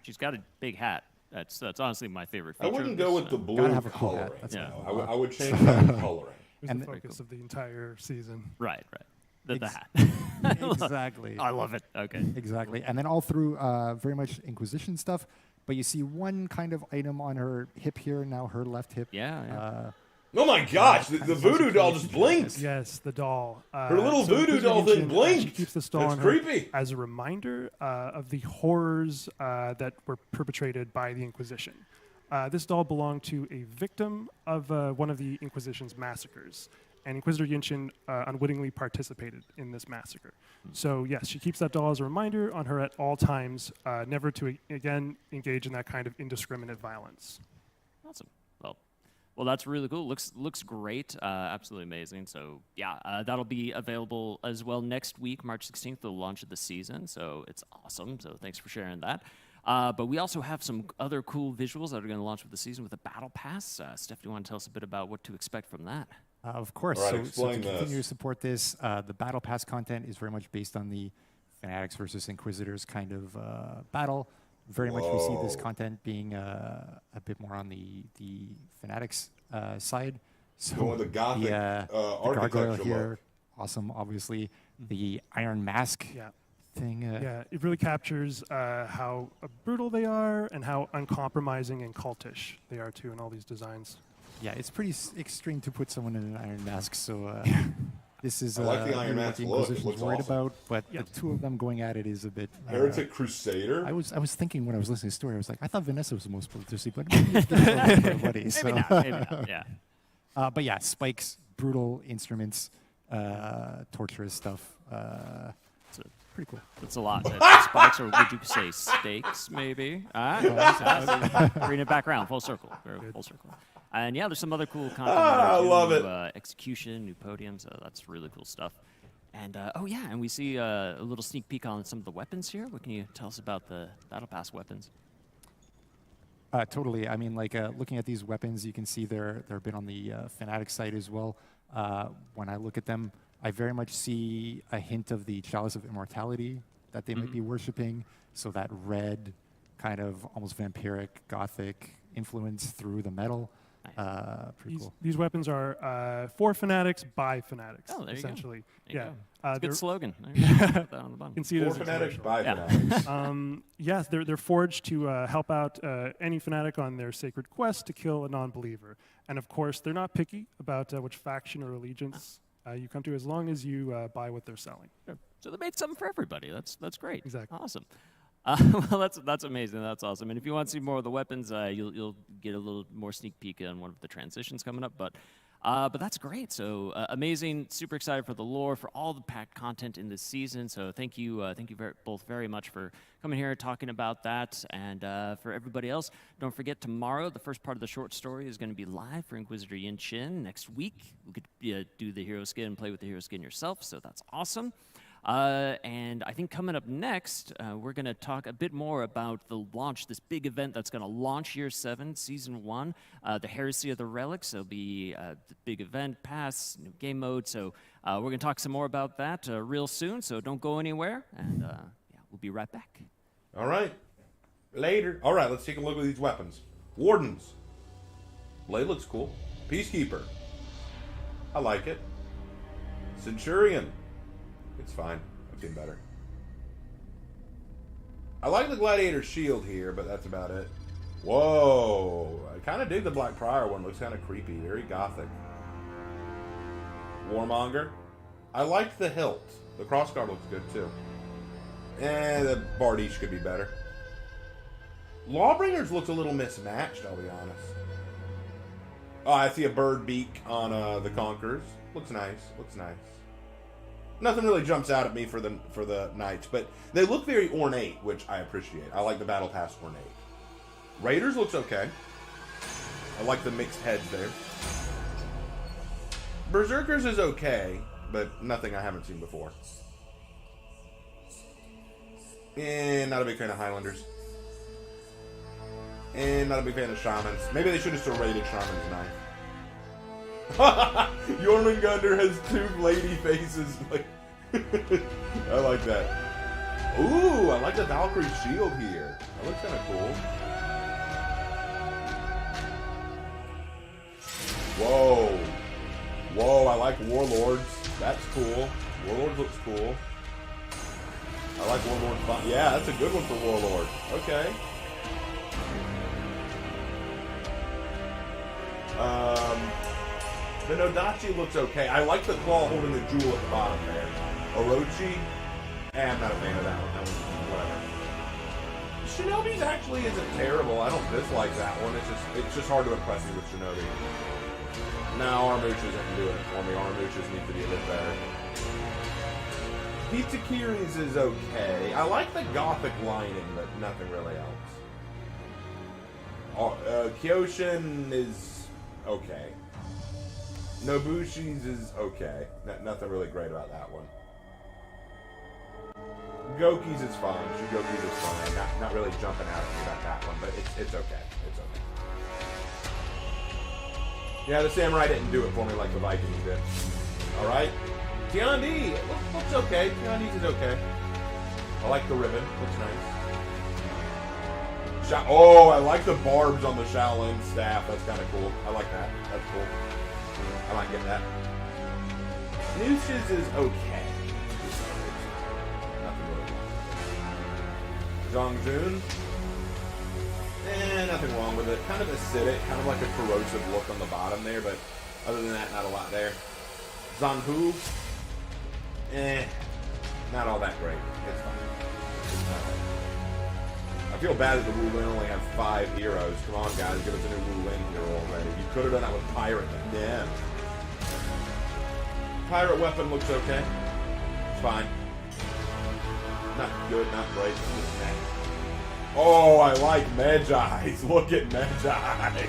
She's got a big hat. That's honestly my favorite feature. I wouldn't go with the blue Gotta have a cool coloring. hat. Yeah. I would change that to coloring. It was the focus of the entire season. Right. The hat. Exactly. I love it. Okay. Exactly. And then all through very much Inquisition stuff. But you see one kind of item on her hip here, now her left hip. Yeah. Oh my gosh, the voodoo doll just blinks. Yes, the doll. Her little voodoo doll thing blinks. She keeps this doll That's on her creepy. as a reminder of the horrors that were perpetrated by the Inquisition. This doll belonged to a victim of one of the Inquisition's massacres. And Inquisitor Yinshin unwittingly participated in this massacre. So yes, she keeps that doll as a reminder on her at all times, never to again engage in that kind of indiscriminate violence. Awesome. Well, that's really cool. Looks great. Absolutely amazing. So yeah, that'll be available as well next week, March 16th, the launch of the season. So it's awesome. So thanks for sharing that. But we also have some other cool visuals that are going to launch with the season with the Battle Pass. Steph, do you want to tell us a bit about what to expect from that? Of course. Right, so to continue to support this, the Battle Pass content is very much based on the Fanatics versus Inquisitors kind of battle. Very much we see this content being a bit more on the Fanatics side. So Going with the Gothic the gargoyle here, awesome, obviously. The Iron Mask thing. Yeah, it really captures how brutal they are and how uncompromising and cultish they are too in all these designs. Yeah, it's pretty extreme to put someone in an iron mask. So this is I like the Iron what Mask the look. It Inquisition's looks worried awesome. about. But the two of them going at it is a bit. Heretic Crusader. I was thinking when I was listening to the story, I was like, I thought Vanessa was the most bloodthirsty, but maybe Maybe not. Yeah. But yeah, spikes, brutal instruments, torturous stuff. Pretty cool. That's a lot. Spikes, or would you say stakes, maybe? Bring it back around, full circle. Full circle. And yeah, there's some other cool content. I love it. Execution, new podiums. That's really cool stuff. And and we see a little sneak peek on some of the weapons here. What can you tell us about the Battle Pass weapons? Totally. I mean, looking at these weapons, you can see they're a bit on the Fanatic side as well. When I look at them, I very much see a hint of the Chalice of Immortality that they might be worshipping. So that red, kind of almost vampiric, gothic influence through the metal. Pretty cool. These weapons are for Fanatics by Fanatics, Oh, there you essentially. Go. Yeah. It's a good slogan. There you go. Put that on the bottom. You can see it For as a Fanatics commercial. by Fanatics. Yes, they're forged to help out any fanatic on their sacred quest to kill a non-believer. And of course, they're not picky about which faction or allegiance you come to, as long as you buy what they're selling. Sure. So they made something for everybody. That's great. Exactly. Awesome. Well, that's amazing. That's awesome. And if you want to see more of the weapons, you'll get a little more sneak peek on one of the transitions coming up. But that's great. So amazing. Super excited for the lore, for all the packed content in this season. So thank you both very much for coming here and talking about that. And for everybody else, don't forget tomorrow the first part of the short story is going to be live for Inquisitor Yinshin. Next week we could do the hero skin and play with the hero skin yourself. So that's awesome. And I think coming up next, we're going to talk a bit more about the launch, this big event that's going to launch Year 7, Season 1, the Heresy of the Relics. It'll be the big event, pass, new game mode. So we're going to talk some more about that real soon, so don't go anywhere. And we'll be right back. All right. Later. All right, let's take a look at these weapons. Wardens. Blade looks cool. Peacekeeper. I like it. Centurion. It's fine. I've seen better. I like the gladiator shield here, but that's about it. Whoa! I kind of dig the Black Prior one. Looks kind of creepy. Very gothic. Warmonger. I like the hilt. The crossguard looks good too. The Bardiche could be better. Lawbringers looks a little mismatched, I'll be honest. Oh, I see a bird beak on the Conquerors. Looks nice. Looks nice. Nothing really jumps out at me for the Knights, but they look very ornate, which I appreciate. I like the Battle Pass ornate. Raiders looks okay. I like the mixed heads there. Berserkers is okay, but nothing I haven't seen before. And not a big fan of Highlanders. And not a big fan of Shamans. Maybe they should have still rated Shaman's knife. Jormungandr has two lady faces. I like that. Ooh, I like the Valkyrie shield here. That looks kind of cool. Whoa. Whoa, I like Warlords. That's cool. Warlords looks cool. I like Warlords. Yeah, that's a good one for Warlord. Okay. The Nodachi looks okay. I like the claw holding the jewel at the bottom there. Orochi, I'm not a fan of that one. That one, whatever. Shinobi's actually isn't terrible. I don't dislike that one. It's just hard to impress me with Shinobi. No, Armuches ain't doing it for me. Armuches need to be a bit better. Pizza Kiri's is okay. I like the gothic lining, but nothing really else. Kyoshin is okay. Nobushi's is okay. Nothing really great about that one. Goki's is fine. Shugoki's is fine. Not really jumping out at me about that one, but it's okay. It's okay. Yeah, the Samurai didn't do it for me like the Vikings did. Alright. Tiandi looks okay. Tiandi's is okay. I like the ribbon. Looks nice. Oh, I like the barbs on the Shaolin staff. That's kind of cool. I like that. That's cool. I might get that. Nooshes is okay. Nothing really. Zhongjun. Nothing wrong with it. Kind of acidic, kind of like a corrosive look on the bottom there, but other than that, not a lot there. Zanhu. Not all that great. It's fine. It's not right. I feel bad that the Wu Lin only have 5 heroes. Come on, guys, give us a new Wu Lin hero already. You could have done that with Pirate, but damn. Pirate weapon looks okay. It's fine. Not good, not great. Oh, I like Magi's. Look at Magi's.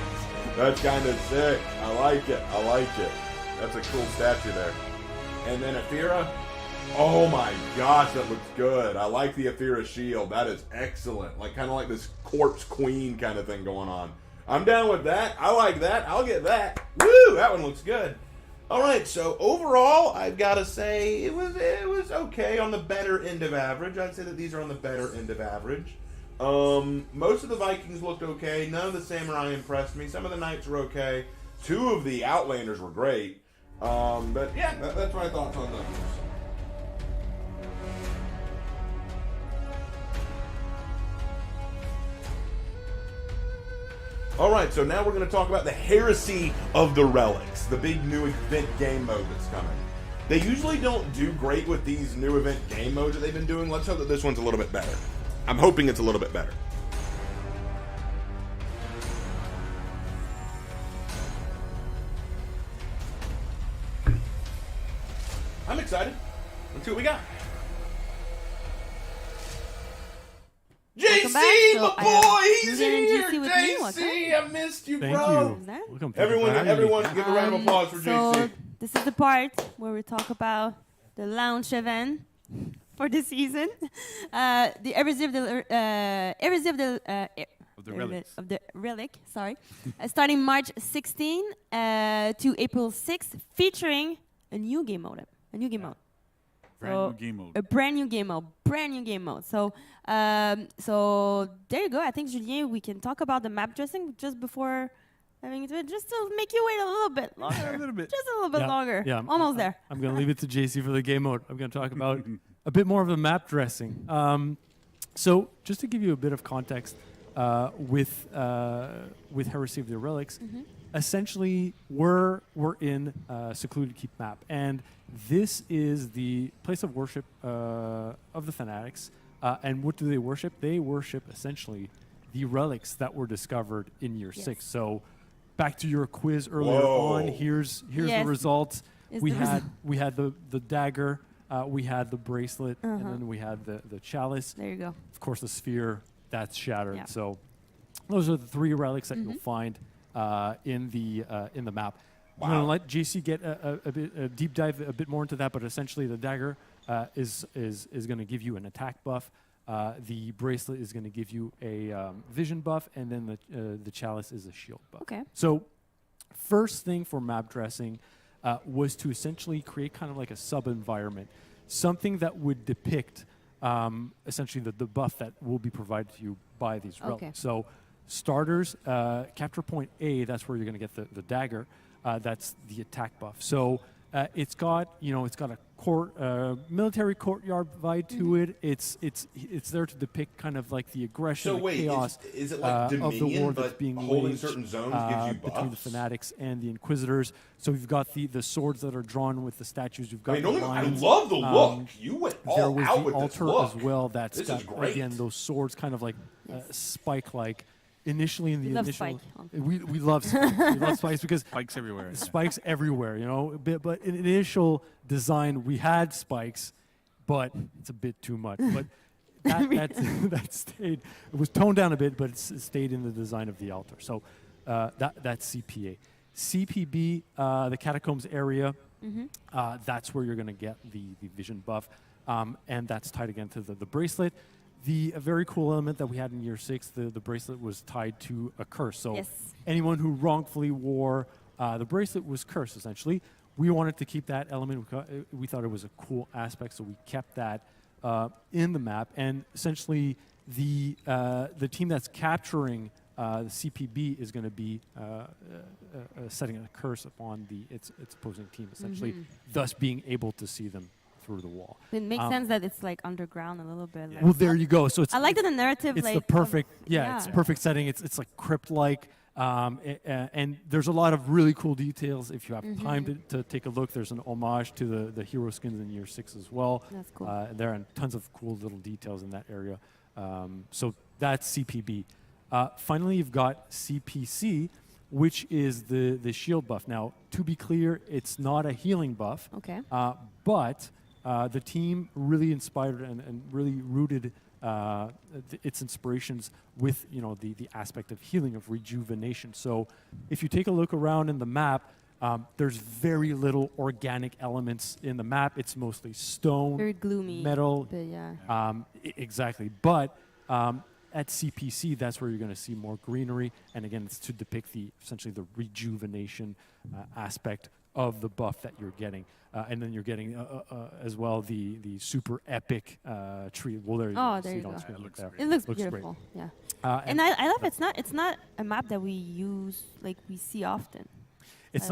That's kind of sick. I like it. I like it. That's a cool statue there. And then Aphira. Oh my gosh, that looks good. I like the Aphira shield. That is excellent. Like kind of like this corpse queen kind of thing going on. I'm down with that. I like that. I'll get that. Woo! That one looks good. All right, so overall, I've got to say it was okay on the better end of average. I'd say that these are on the better end of average. Most of the Vikings looked okay. None of the Samurai impressed me. Some of the Knights were okay. 2 of the Outlanders were great. But yeah, that's my thoughts on those. All right, so now we're going to talk about the Heresy of the Relics, the big new event game mode that's coming. They usually don't do great with these new event game modes that they've been doing. Let's hope that this one's a little bit better. I'm hoping it's a little bit better. I'm excited. Let's see what we got. JC, my boy, he's here. JC, I missed you, bro. Everyone, give a round of applause for JC. This is the part where we talk about the launch event for the season, the Heresy of the Relic, sorry, starting March 16 to April 6, featuring a new game mode. A new game mode. A brand new game mode. So, so there you go. I think Julien, we can talk about the map dressing just before having it just to make you wait a little bit longer. A little bit. Just a little bit longer. Yeah, Almost there. I'm going to leave it to JC for the game mode. I'm going to talk about a bit more of the map dressing. So just to give you a bit of context, with Heresy of the Relics, essentially we're in Secluded Keep map, and this is the place of worship of the fanatics. And what do they worship? They worship essentially the relics that were discovered in year 6. So back to your quiz earlier on. Here's the results. We had the dagger. We had the bracelet, and then we had the chalice. There you go. Of course, the sphere that's shattered. Yeah. So those are the 3 relics that you'll find in the map. I'm going to let JC get a deep dive a bit more into that, but essentially the dagger is going to give you an attack buff. The bracelet is going to give you a vision buff, and then the chalice is a shield buff. Okay. So first thing for map dressing was to essentially create kind of like a sub-environment, something that would depict essentially the buff that will be provided to you by these relics. So starters, capture point A, that's where you're going to get the dagger. That's the attack buff. So it's got a military courtyard vibe to it. It's there to depict kind of like the aggression, the chaos is it like Dominion, of the war that's being holding waged certain zones gives you buffs? between the fanatics and the inquisitors. So we've got the swords that are drawn with the statues. We've got the lines. I love the look. You went all out with this altar look. as well. That's this got is great. Again those swords kind of like spike-like. Initially in the love initial, spike. we love spikes. We love spikes because spikes everywhere. Spikes everywhere, you know. But in initial design, we had spikes, but it's a bit too much. But that stayed. It was toned down a bit, but it stayed in the design of the altar. So that's CPA. CPB, the catacombs area. That's where you're going to get the vision buff, and that's tied again to the bracelet. A very cool element that we had in year 6, the bracelet was tied to a curse. So anyone who wrongfully wore the bracelet was cursed, essentially. We wanted to keep that element. We thought it was a cool aspect, so we kept that in the map. And essentially, the team that's capturing the CPB is going to be setting a curse upon its opposing team, essentially, thus being able to see them through the wall. It makes sense that it's like underground a little bit. Like well, there you go. So I like that the narrative. It's like the perfect. It's perfect setting. It's like crypt-like, and there's a lot of really cool details. If you have time to take a look, there's an homage to the hero skins in year 6 as well. That's cool. There are tons of cool little details in that area. So that's CPB. Finally, you've got CPC, which is the shield buff. Now, to be clear, it's not a healing buff. Okay. But the team really inspired and really rooted its inspirations with the aspect of healing, of rejuvenation. So if you take a look around in the map, there's very little organic elements in the map. It's mostly stone, very gloomy, metal. But exactly. But at CPC, that's where you're going to see more greenery. And again, it's to depict essentially the rejuvenation aspect of the buff that you're getting. And then you're getting as well the super epic tree. Well, there you go. There you go. It looks beautiful. Great. Yeah. And I love it's not a map that we use like we see often. It's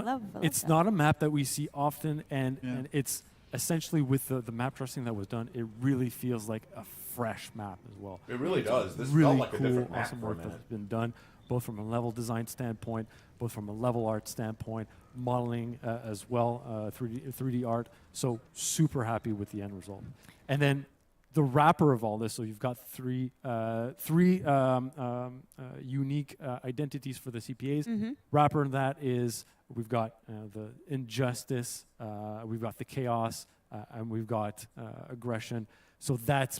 not a map that we see often, and it's essentially with the map dressing that was done, it really feels like a fresh map as well. It really does. This really felt like cool, a different map awesome for a work minute. that's been done, both from a level design standpoint, both from a level art standpoint, modeling as well, 3D art. So super happy with the end result. And then the wrapper of all this, so you've got three unique identities for the CPAs. Wrapper in that is we've got the injustice, we've got the chaos, and we've got aggression. So that's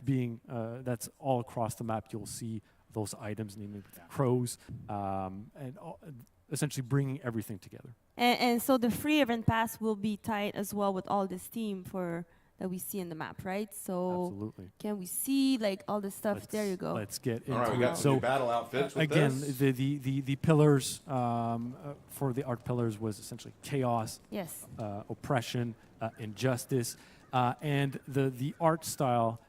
that's all across the map. You'll see those items, namely crows, and essentially bringing everything together. And so the free event pass will be tied as well with all this theme that we see in the map, right? So absolutely. Can we see like all this stuff? There you go. Let's get into it. All right, we got some battle outfits with again, this. the pillars for the art pillars was essentially chaos, yes, oppression, injustice, and the art style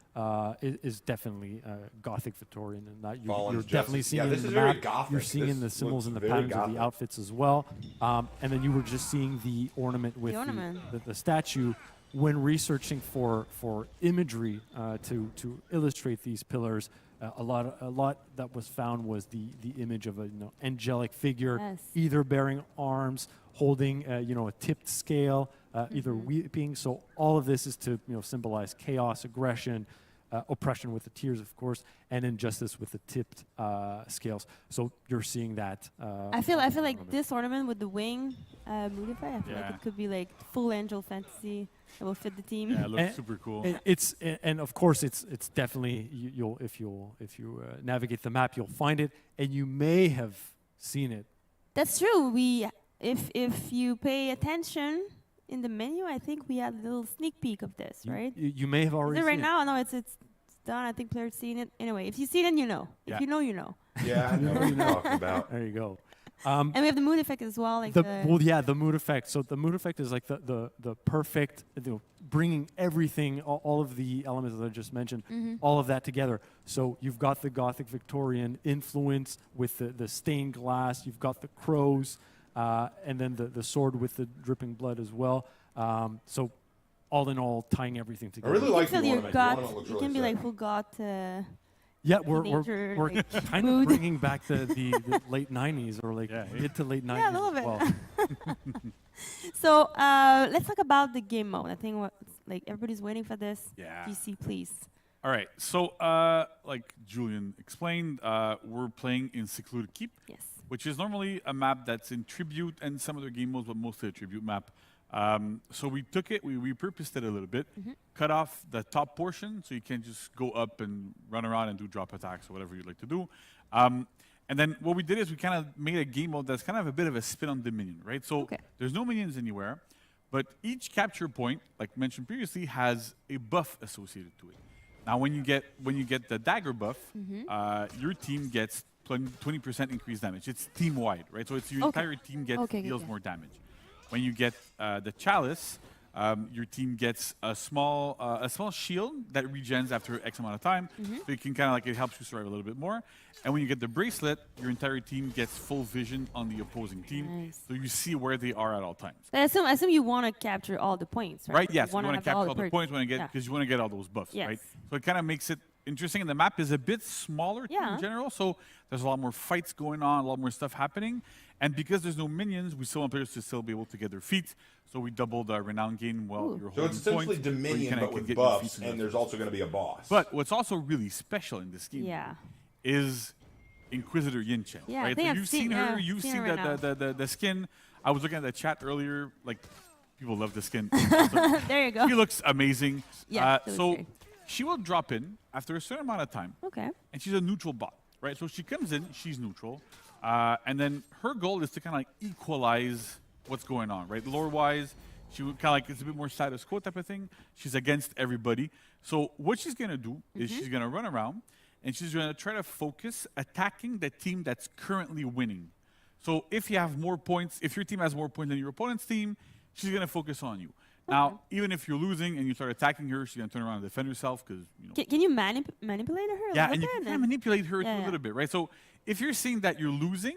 is definitely Gothic Victorian, and that Fallen's you're Justice. definitely seeing Yeah, in this the is very map. Gothic. You're seeing in This the symbols and looks the very patterns of Gothic. the outfits as well. And then you were just seeing the ornament with the statue. When researching for imagery to illustrate these pillars, a lot that was found was the image of a angelic figure, either bearing arms, holding a tipped scale, either weeping. So all of this is to symbolize chaos, aggression, oppression with the tears, of course, and injustice with the tipped scales. So you're seeing that. I feel like this ornament with the wing modify. I feel like it could be like full angel fantasy. It will fit the team. Yeah, it looks super cool. And of course it's definitely if you navigate the map, you'll find it, and you may have seen it. That's true. If you pay attention in the menu, I think we had a little sneak peek of this, right? You may have already Is it right seen now? No, it's done. I think players seen it. Anyway, if you see it, then you know. Yeah. If you know, you know. Yeah, I know what you're talking about. There you go. And we have the mood effect as well. Like the mood effect. So the mood effect is like the perfect, bringing everything, all of the elements that I just mentioned, all of that together. So you've got the Gothic Victorian influence with the stained glass. You've got the crows, and then the sword with the dripping blood as well. So all in all, tying everything together. I really like the you ornament. The ornament looks you really can be sick. like, who got? Yeah, we're teenager, like, kind mood. of bringing back the late 90s or like mid to late 90s Yeah, a little as bit. well. So let's talk about the game mode. I think everybody's waiting for this. Yeah. GC, please. All right. So, like Julian explained, we're playing in Secluded Keep, which is normally a map that's in Tribute and some other game modes, but mostly a Tribute map. So we took it, we repurposed it a little bit, cut off the top portion so you can just go up and run around and do drop attacks or whatever you'd like to do. And then what we did is we kind of made a game mode that's kind of a bit of a spin on the minion, right? So there's no minions anywhere, but each capture point, like mentioned previously, has a buff associated to it. Now, when you get the dagger buff, your team gets 20% increased damage. It's team-wide, right? So it's your entire team deals more damage. When you get the chalice, your team gets a small shield that regens after X amount of time, so you can kind of like it helps you survive a little bit more. And when you get the bracelet, your entire team gets full vision on the opposing team, so you see where they are at all times. I assume you want to capture all the points, right? Right? Yes, you want to have capture all the perks. points because you want to get all those buffs, right? So it kind of makes it interesting, and the map is a bit smaller in general, so there's a lot more fights going on, a lot more stuff happening. And because there's no minions, we still want players to still be able to get their feet. So we doubled our renown gain while you're holding points. So it's essentially Dominion, but with buffs, and there's also going to be a boss. But what's also really special in this game is Inquisitor Yin Chen. Yeah, right? I think So I've you've seen her, you've seen seen her right the skin. I was looking at the chat earlier, like people love the skin. There you go. She looks amazing. Yeah, so she will drop in after a certain amount of time. Okay. And she's a neutral bot, right? So she comes in, she's neutral. And then her goal is to kind of like equalize what's going on, right? Lore-wise, she would kind of like, it's a bit more status quo type of thing. She's against everybody. So what she's going to do is she's going to run around and she's going to try to focus attacking the team that's currently winning. So if you have more points, if your team has more points than your opponent's team, she's going to focus on you. Now, even if you're losing and you start attacking her, she's going to turn around and defend herself because, you know. Can you manipulate her? Yeah, and you can kind of manipulate her a little bit, right? So if you're seeing that you're losing,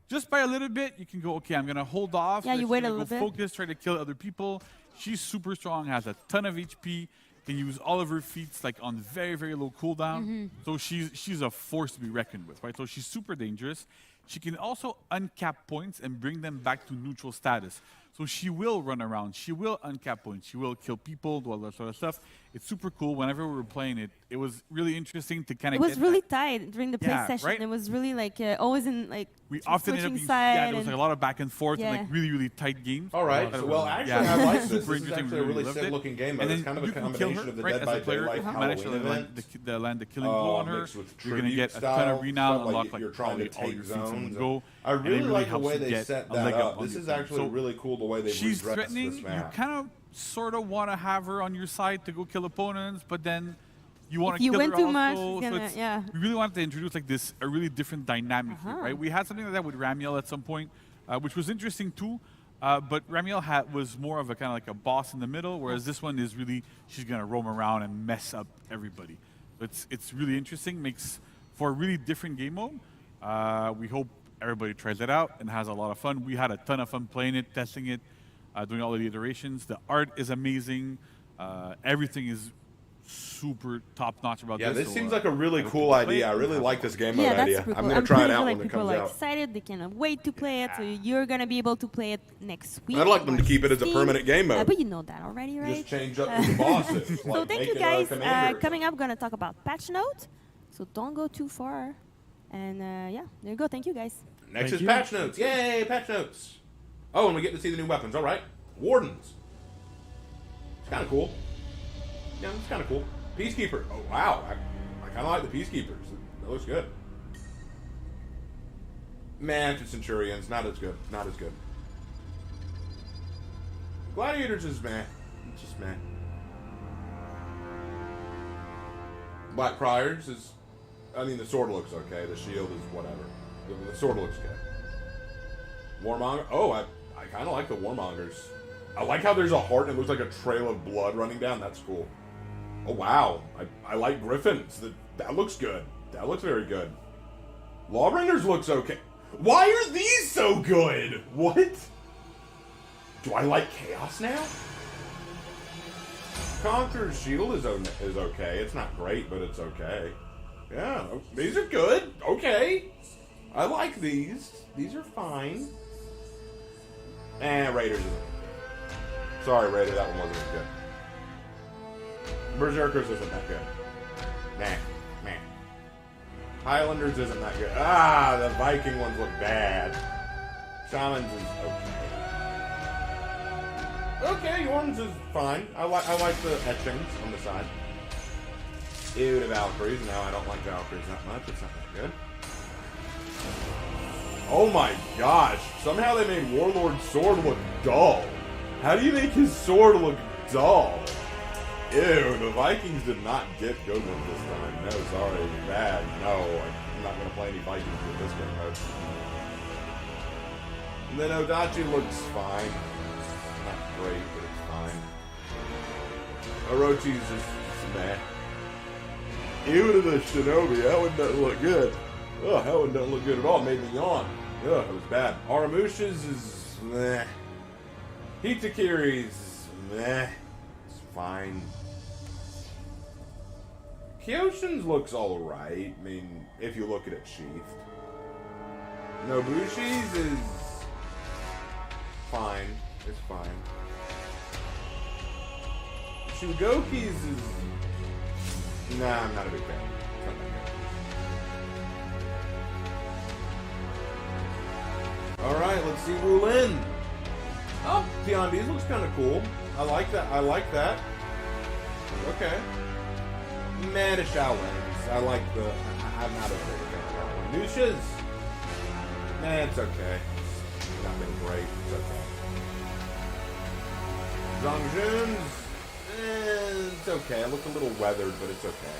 just by a little bit, you can go, okay, I'm going to hold off. Yeah, you wait a little bit. Focus, try to kill other people. She's super strong, has a ton of HP, can use all of her feats like on very, very low cooldown. So she's a force to be reckoned with, right? So she's super dangerous. She can also uncap points and bring them back to neutral status. So she will run around, she will uncap points, she will kill people, do all that sort of stuff. It's super cool. Whenever we were playing it, it was really interesting to kind of get It was really tight during the play session. Right? it was really like always in like we often ended up being, there was like a lot of back and forth and like really, really tight games. All right. So, well, actually, I like this. This is actually a really sick-looking game. But it's kind of a combination of the Dead by Daylight Halloween event. Land the killing blow on her. You're going to get a ton of renown, unlock like you're trying to all your take feats in one zones. go. I really like the way they get set a that leg up. on This your is team. actually really cool the way they've She's redressed threatening. this map. You kind of sort of want to have her on your side to go kill opponents, but then you want to you kill win her too also. much, So we really wanted to introduce like this a really different dynamic here, right? We had something like that with Ramiel at some point, which was interesting too. But Ramiel was more of a kind of like a boss in the middle, whereas this one is really she's gonna roam around and mess up everybody. It's really interesting. Makes for a really different game mode. We hope everybody tries it out and has a lot of fun. We had a ton of fun playing it, testing it, doing all of the iterations. The art is amazing. Everything is super top-notch about this. Yeah, this seems like a really cool idea. I really like this game mode Yeah, that's idea. pretty I'm cool. going to try it pretty out sure, when it people comes are out. excited. They cannot wait to play it. So you're gonna be able to play it next week. I'd like them to on keep it as a 16. permanent game mode. But you know that already, right? Just change up the bosses. So like thank make you it a guys. commander or Coming up, gonna talk about patch notes. So don't go too far. And yeah, there you go. Thank you guys. Next is patch notes. Yay, patch notes. Oh, and we get to see the new weapons. All right. Wardens. It's kind of cool. Yeah, it's kind of cool. Peacekeeper. Oh, wow. I kind of like the Peacekeepers. That looks good. Mantis Centurions. Not as good. Not as good. Gladiators is meh. It's just meh. Black Friars is... I mean, the sword looks okay. The shield is whatever. The sword looks good. Warmonger. Oh, I kind of like the Warmongers. I like how there's a heart and it looks like a trail of blood running down. That's cool. Oh, wow. I like Griffins. That looks good. That looks very good. Lawbringers looks okay. Why are these so good? What? Do I like Chaos now? Conqueror's Shield is okay. It's not great, but it's okay. Yeah, these are good. Okay. I like these. These are fine. Raiders isn't. Sorry, Raider, that one wasn't as good. Berserkers isn't that good. Nah. Highlanders isn't that good. Ah, the Viking ones look bad. Shamans is okay. Okay, Yorns is fine. I like the etchings on the side. Ew, the Valkyries. No, I don't like Valkyries that much. It's not that good. Oh my gosh. Somehow they made Warlord's sword look dull. How do you make his sword look dull? Ew, the Vikings did not get good ones this time. No, sorry. Bad. No, I'm not going to play any Vikings with this game mode. And then Odachi looks fine. Not great, but it's fine. Orochi's just meh. Ew to the Shinobi. That one doesn't look good. Ugh, that one doesn't look good at all. It made me yawn. Ugh, it was bad. Aramusha's is meh. Hitakiri's meh. It's fine. Kyoshin's looks alright. I mean, if you look at it sheathed. Nobushi's is fine. It's fine. Shugoki's is... Nah, I'm not a big fan. It's not that good. Alright, let's see Wulin. Oh, Tiandi's looks kind of cool. I like that. I like that. Okay. Meh to Shaolins. I like the... I'm not a big fan of that one. Nusha's... Nah, it's okay. Nothing great. It's okay. Zhongjun's... it's okay. It looked a little weathered, but it's okay.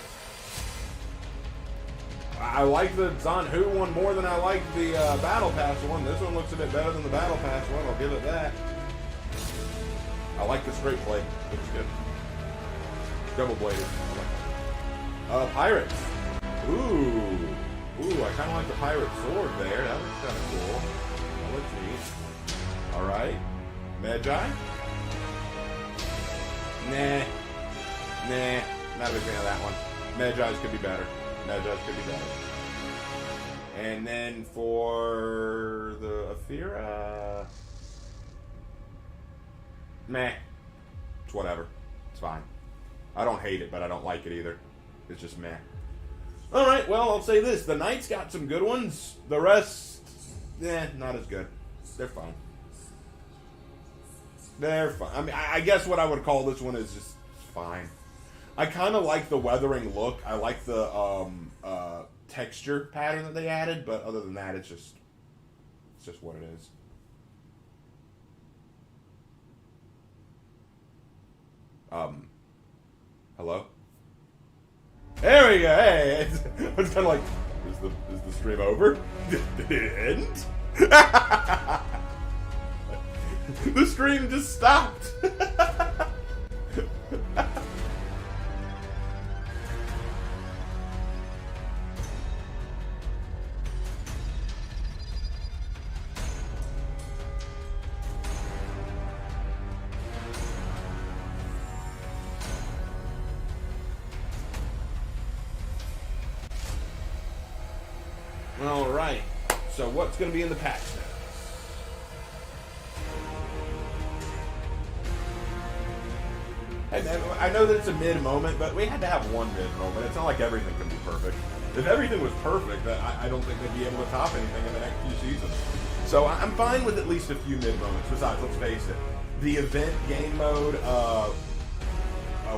I like the Zanhu one more than I like the Battle Pass one. This one looks a bit better than the Battle Pass one. I'll give it that. I like the straight blade. Looks good. Double bladed. Pirates. Ooh, I kind of like the pirate sword there. That looks kind of cool. That looks neat. All right. Magi. Nah. Not a big fan of that one. Magi's could be better. And then for the Aphira, meh. It's whatever. It's fine. I don't hate it, but I don't like it either. It's just meh. Alright, well, I'll say this. The Knights got some good ones. The rest, not as good. They're fine. I mean, I guess what I would call this one is just fine. I kind of like the weathering look. I like the texture pattern that they added, but other than that, it's just what it is. Hello? There we go. Hey, I was kind of like, is the stream over? Did it end? The stream just stopped. All right. So what's going to be in the patch now? Hey man, I know that it's a mid moment, but we had to have one mid moment. It's not like everything can be perfect. If everything was perfect, I don't think they'd be able to top anything in the next few seasons. So I'm fine with at least a few mid moments. Besides, let's face it, the event game mode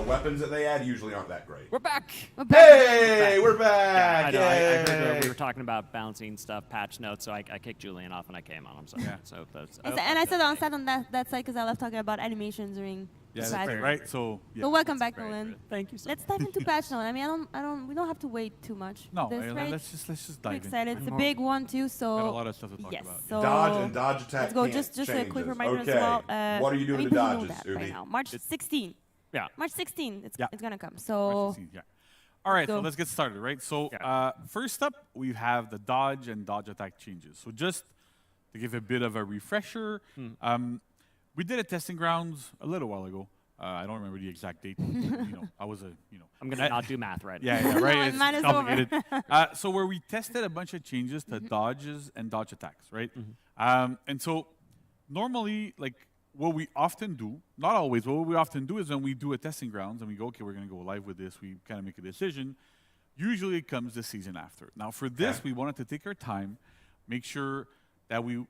weapons that they add usually aren't that great. We're back. Hey, we're back. Yeah, I heard we were talking about bouncing stuff, patch notes, so I kicked Julian off and I came on. I'm sorry. Yeah. So that's. And I said on that side because I love talking about animations during. Yeah, the that's patch. right. So, yeah. So welcome back, Nolan. Thank you. So Let's dive into patch note. I mean, we don't have to wait too much. No, This, right? let's just dive We're in. excited. It's a big one too. So Got a lot of stuff to talk yes. about. So Dodge and dodge attack. Let's go. can't Just a quick changes. reminder Okay. as well. What are you doing I to think we know dodges, that Ubi? right now. March 16. Yeah. March 16. It's gonna come. March So 16th, yeah. All right, so go. let's get started, right? So first up, we have the dodge and dodge attack changes. So just to give a bit of a refresher, we did a testing grounds a little while ago. I don't remember the exact date. I was I'm gonna not do math right now. Yeah, right. It's Mine is complicated. So where we tested a bunch of changes to dodges and dodge attacks, right? And so normally, like what we often do, not always, but what we often do is when we do a testing grounds and we go, okay, we're gonna go live with this. We kind of make a decision. Usually it comes the season after. Now for this, we wanted to take our time, make sure that we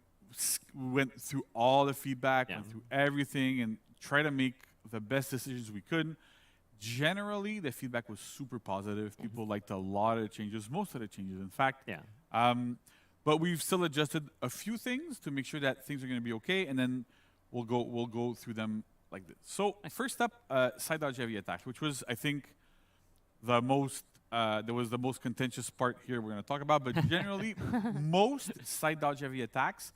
went through all the feedback, went through everything, and try to make the best decisions we could. Generally, the feedback was super positive. People liked a lot of the changes, most of the changes, in fact. Yeah. But we've still adjusted a few things to make sure that things are going to be okay, and then we'll go through them like this. So first up, side dodge heavy attack, which was, I think, the most contentious part here we're going to talk about. But generally, most side dodge heavy attacks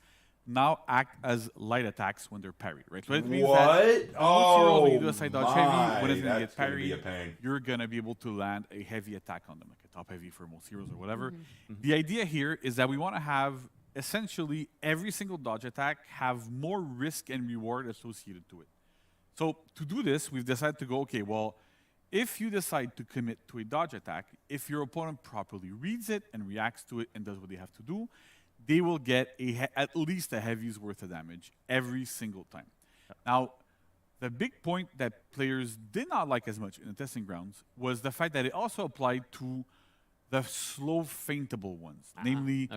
now act as light attacks when they're parried, right? So it means that when you do a side dodge heavy, when it's going to get parried, you're going to be able to land a heavy attack on them, like a top heavy for most heroes or whatever. The idea here is that we want to have essentially every single dodge attack have more risk and reward associated to it. So to do this, we've decided to go, okay, well, if you decide to commit to a dodge attack, if your opponent properly reads it and reacts to it and does what they have to do, they will get at least a heavy's worth of damage every single time. Now, the big point that players did not like as much in the testing grounds was the fact that it also applied to the slow feintable ones, namely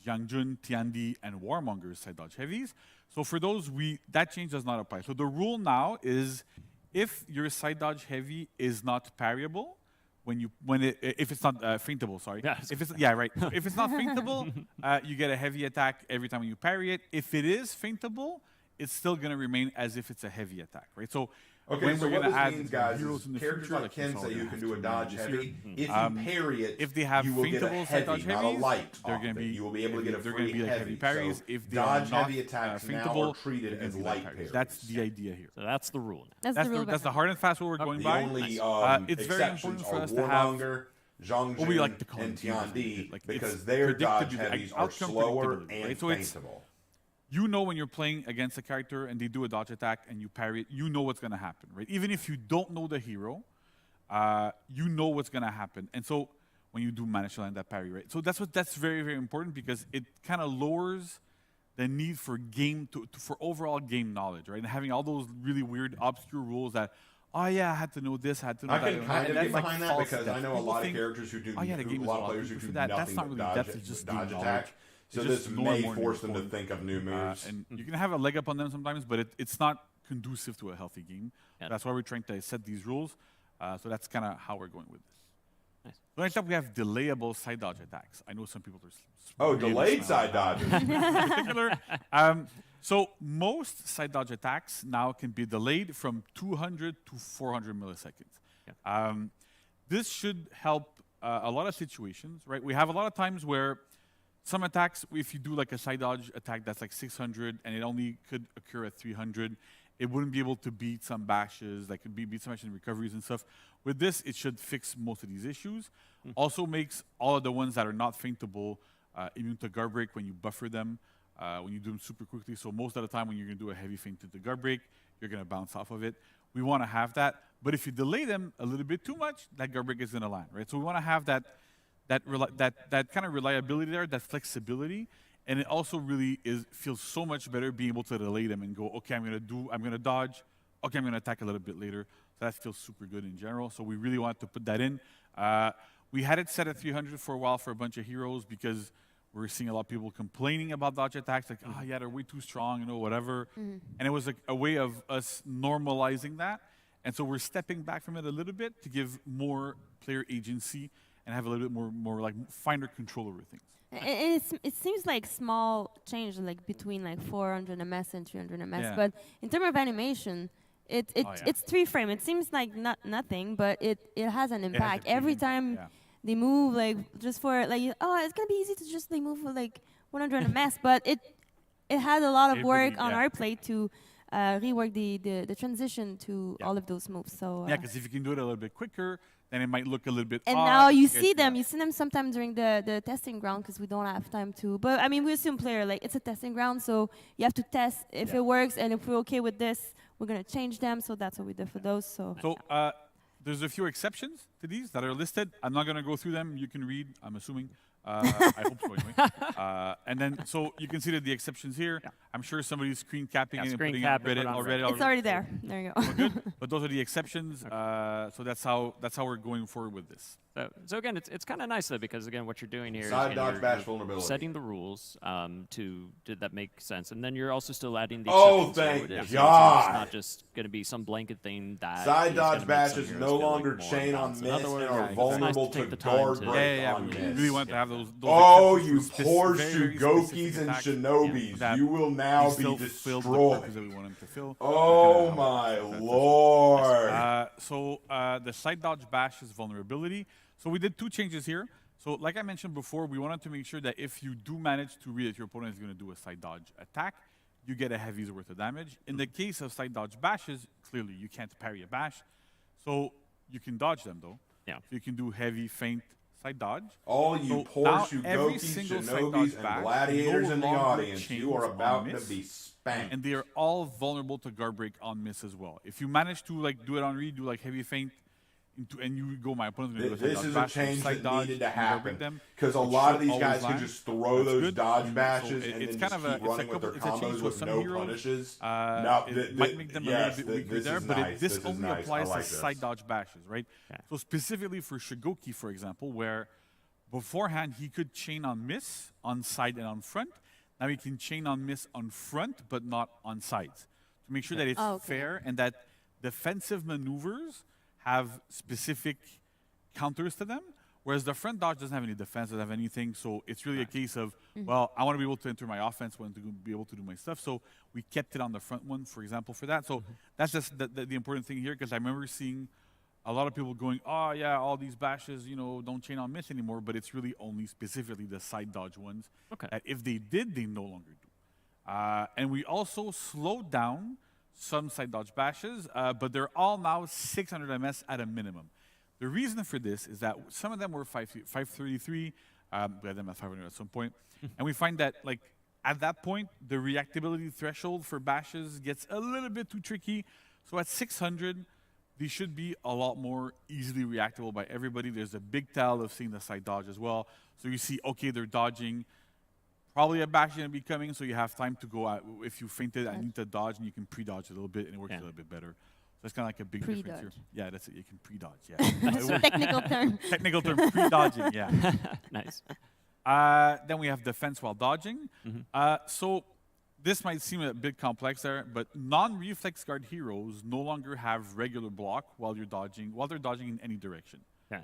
Jiangjun, Tiandi, and Warmonger's side dodge heavies. So for those, that change does not apply. So the rule now is if your side dodge heavy is not parryable, if it's not feintable, sorry. If it's if it's not feintable, you get a heavy attack every time you parry it. If it is feintable, it's still going to remain as if it's a heavy attack, right? So when we're going to add heroes in the characters future, like Ken say you can do a dodge heavy. If you parry it, if they have you will get a feintable side dodge heavy, not a heavies, light. they're going to be you will be able to get a they're going to free be like heavy parries. So if they dodge are not heavy attacks now feintable, are treated as light parries. That's the idea here. So that's the rule. That's the hard and fast rule we're going by. It's very important for us to have. Zhongjun and Tiandi, because their dodge heavies are slower and feintable. You know when you're playing against a character and they do a dodge attack and you parry it, you know what's going to happen, right? Even if you don't know the hero, you know what's going to happen. And so when you do manage to land that parry, right? So that's very, very important because it kind of lowers the need for for overall game knowledge, right? And having all those really weird, obscure rules that, oh yeah, I had to know this, I had to know that. I can kind of get behind that because I know a lot of characters who do, a lot of players who do nothing but dodge attack. So this may force them to think of new moves. And you can have a leg up on them sometimes, but it's not conducive to a healthy game. That's why we're trying to set these rules. So that's kind of how we're going with this. Nice. So next up, we have delayable side dodge attacks. I know some people are... delayed side dodges. In particular. So most side dodge attacks now can be delayed from 200 to 400 milliseconds. This should help a lot of situations, right? We have a lot of times where some attacks, if you do like a side dodge attack that's like 600 and it only could occur at 300, it wouldn't be able to beat some bashes, like could beat some action recoveries and stuff. With this, it should fix most of these issues. Also makes all of the ones that are not feintable immune to guard break when you buffer them, when you do them super quickly. So most of the time when you're going to do a heavy feint into guard break, you're going to bounce off of it. We want to have that. But if you delay them a little bit too much, that guard break is going to land, right? So we want to have that kind of reliability there, that flexibility, and it also really feels so much better being able to delay them and go, okay, I'm gonna dodge, okay, I'm gonna attack a little bit later. So that feels super good in general. So we really wanted to put that in. We had it set at 300 for a while for a bunch of heroes because we were seeing a lot of people complaining about dodge attacks, like, oh yeah, they're way too strong, whatever. And it was like a way of us normalizing that. And so we're stepping back from it a little bit to give more player agency and have a little bit more like finer control over things. And it seems like small change, like between like 400 ms and 300 ms. But in terms of animation, it's 3 frame. It seems like nothing, but it has an impact every time they move. Like just for like it's gonna be easy to just like move for like 100 ms, but it had a lot of work on our plate to rework the transition to all of those moves. So because if you can do it a little bit quicker, then it might look a little bit and odd. now you see them sometimes during the testing ground because we don't have time to. But I mean, we assume player, like it's a testing ground, so you have to test if it works, and if we're okay with this, we're gonna change them. So that's what we did for those. So there's a few exceptions to these that are listed. I'm not gonna go through them. You can read, I'm assuming. I hope so anyway. And then, so you can see that the exceptions here. I'm sure somebody's screen capping it and putting it on Reddit already. It's already there. There you go. Good. But those are the exceptions. So that's how we're going forward with this. So again, it's kind of nice though, because again, what you're doing here is side dodge bash vulnerability. Setting the rules to that make sense, and then you're also still adding the thank God! It's not just going to be some blanket thing that side dodge bashes no longer chain on miss and are vulnerable to guard break on miss. We really want to have those you poor Shugokis and Shinobis, you will now be destroyed. Oh my lord! So the side dodge bash is vulnerability. So we did 2 changes here. So like I mentioned before, we wanted to make sure that if you do manage to read that your opponent is going to do a side dodge attack, you get a heavy's worth of damage. In the case of side dodge bashes, clearly you can't parry a bash. So you can dodge them though. Yeah. So you can do heavy, feint, side dodge. All you poor Shugokis, Shinobis, and gladiators in the audience, you are about to be spanked. And they are all vulnerable to guard break on miss as well. If you manage to like do it on read, do like heavy feint, and you go, my opponent's going to do a this is a bash, change that dodge, needed to happen because a lot of these guys can just throw those dodge bashes and it's then kind just keep running with their combos with no punishes. It might make them a little bit weaker there, but this only applies to side dodge bashes, right? So specifically for Shugoki, for example, where beforehand he could chain on miss on side and on front. Now he can chain on miss on front, but not on sides, to make sure that it's fair and that defensive maneuvers have specific counters to them, whereas the front dodge doesn't have any defense, doesn't have anything. So it's really a case of, well, I want to be able to enter my offense, I want to be able to do my stuff. So we kept it on the front one, for example, for that. So that's just the important thing here, because I remember seeing a lot of people going, oh yeah, all these bashes, don't chain on miss anymore, but it's really only specifically the side dodge ones. That if they did, they no longer do. And we also slowed down some side dodge bashes, but they're all now 600 ms at a minimum. The reason for this is that some of them were 533, we had them at 500 at some point, and we find that like at that point, the reactability threshold for bashes gets a little bit too tricky. So at 600, these should be a lot more easily reactable by everybody. There's a big tell of seeing the side dodge as well. So you see, okay, they're dodging. Probably a bash is going to be coming, so you have time to go out. If you fainted, I need to dodge, and you can pre-dodge a little bit, and it works a little bit better. So it's kind of like a big difference here. Yeah, that's it. You can pre-dodge. Yeah. That's a technical term. Technical term, pre-dodging. Yeah. Nice. Then we have defense while dodging. So this might seem a bit complex there, but non-reflex guard heroes no longer have regular block while they're dodging in any direction. Yeah.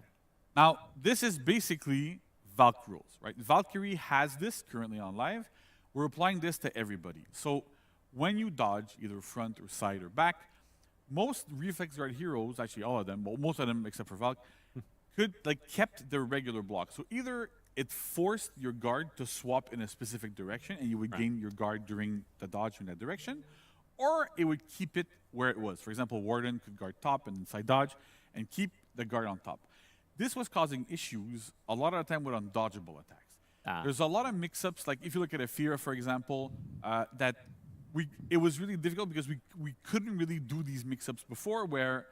Now, this is basically Valk rules, right? Valkyrie has this currently on live. We're applying this to everybody. So when you dodge, either front or side or back, most reflex guard heroes, actually all of them, well, most of them except for Valk, could kept their regular block. So either it forced your guard to swap in a specific direction, and you would gain your guard during the dodge in that direction, or it would keep it where it was. For example, Warden could guard top and inside dodge, and keep the guard on top. This was causing issues a lot of the time with undodgeable attacks. There's a lot of mix-ups, like if you look at Ephira, for example, it was really difficult because we couldn't really do these mix-ups before where,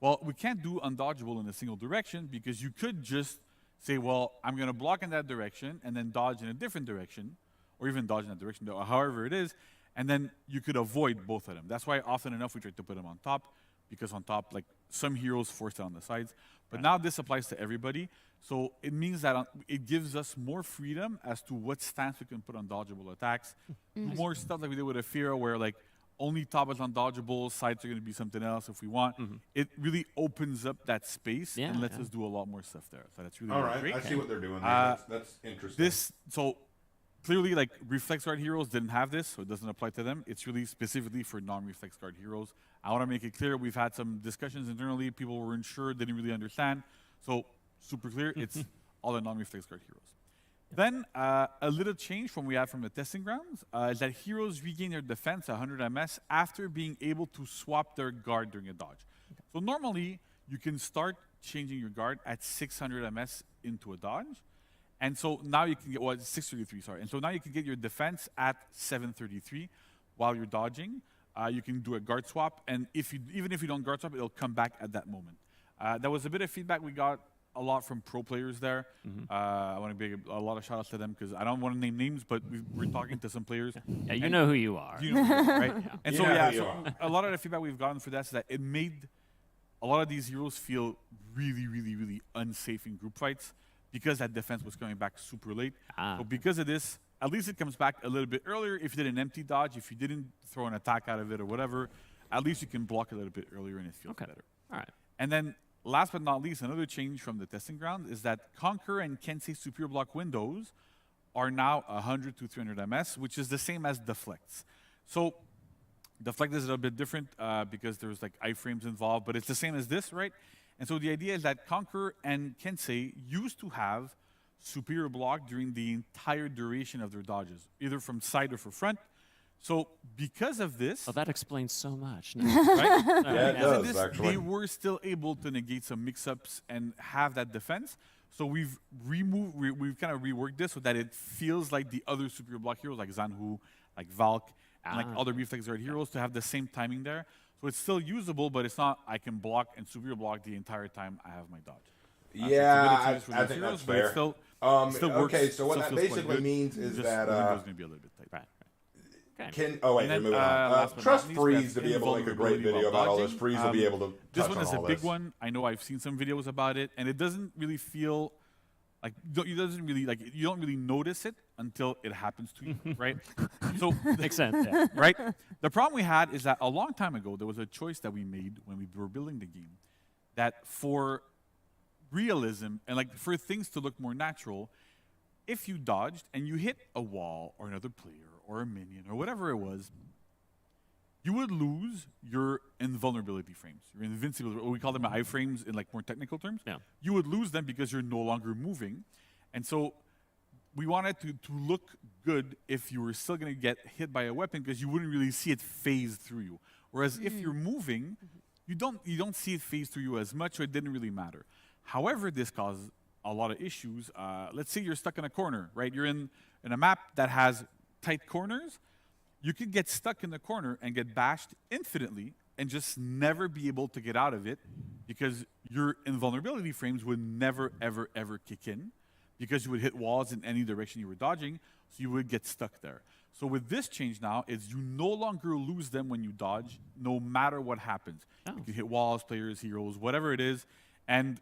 well, we can't do undodgeable in a single direction because you could just say, well, I'm going to block in that direction and then dodge in a different direction, or even dodge in that direction, however it is, and then you could avoid both of them. That's why often enough we try to put them on top, because on top, like some heroes force it on the sides. But now this applies to everybody, so it means that it gives us more freedom as to what stance we can put on dodgeable attacks. More stuff like we did with Ephira, where like only top is undodgeable, sides are going to be something else if we want. It really opens up that space and lets us do a lot more stuff there. So that's really, really great. I see what they're doing there. That's interesting. So clearly, like reflex guard heroes didn't have this, so it doesn't apply to them. It's really specifically for non-reflex guard heroes. I want to make it clear, we've had some discussions internally, people were unsure, didn't really understand. So super clear, it's all the non-reflex guard heroes. Then a little change from we had from the testing grounds is that heroes regain their defense 100 MS after being able to swap their guard during a dodge. So normally, you can start changing your guard at 600 MS into a dodge. And so now you can get, 633, sorry. And so now you can get your defense at 733 while you're dodging. You can do a guard swap, and even if you don't guard swap, it'll come back at that moment. That was a bit of feedback we got a lot from pro players there. I want to give a lot of shout outs to them because I don't want to name names, but we're talking to some players. Yeah, you know who you are. You know who you are, right? And so a lot of the feedback we've gotten for that is that it made a lot of these heroes feel really, really, really unsafe in group fights because that defense was coming back super late. So because of this, at least it comes back a little bit earlier. If you did an empty dodge, if you didn't throw an attack out of it or whatever, at least you can block a little bit earlier and it feels better. All right. And then last but not least, another change from the testing ground is that Conquer and Kensei Superior Block windows are now 100 to 300 MS, which is the same as Deflects. So Deflect is a little bit different because there's like iframes involved, but it's the same as this, right? And so the idea is that Conquer and Kensei used to have superior block during the entire duration of their dodges, either from side or from front. So because of this... Oh, that explains so much. Right? Yeah, it does, actually. They were still able to negate some mix-ups and have that defense. So we've kind of reworked this so that it feels like the other superior block heroes, like Zanhu, like Valk, and like other reflex guard heroes, to have the same timing there. So it's still usable, but it's not I can block and superior block the entire time I have my dodge. Yeah, I think heroes, that's but fair. it still works, okay, so what that feels quite basically good. means is Just that... the window's going to be a little bit tight. Right. They're moving on. Trust Freeze to be able to make a great video about all this. Freeze will be able to This touch one is on a all big this. one. I know I've seen some videos about it, and it doesn't really feel like you don't really notice it until it happens to you, right? So Makes sense. Yeah. right? The problem we had is that a long time ago there was a choice that we made when we were building the game that for realism and like for things to look more natural, if you dodged and you hit a wall or another player or a minion or whatever it was, you would lose your invulnerability frames, your invincibility, or we call them iframes in like more technical terms. Yeah. You would lose them because you're no longer moving. And so we wanted to look good if you were still going to get hit by a weapon because you wouldn't really see it phase through you. Whereas if you're moving, you don't see it phase through you as much, so it didn't really matter. However, this caused a lot of issues. Let's say you're stuck in a corner, right? You're in a map that has tight corners. You could get stuck in the corner and get bashed infinitely and just never be able to get out of it because your invulnerability frames would never, ever, ever kick in because you would hit walls in any direction you were dodging, so you would get stuck there. So with this change now, is you no longer lose them when you dodge, no matter what happens. You can hit walls, players, heroes, whatever it is, and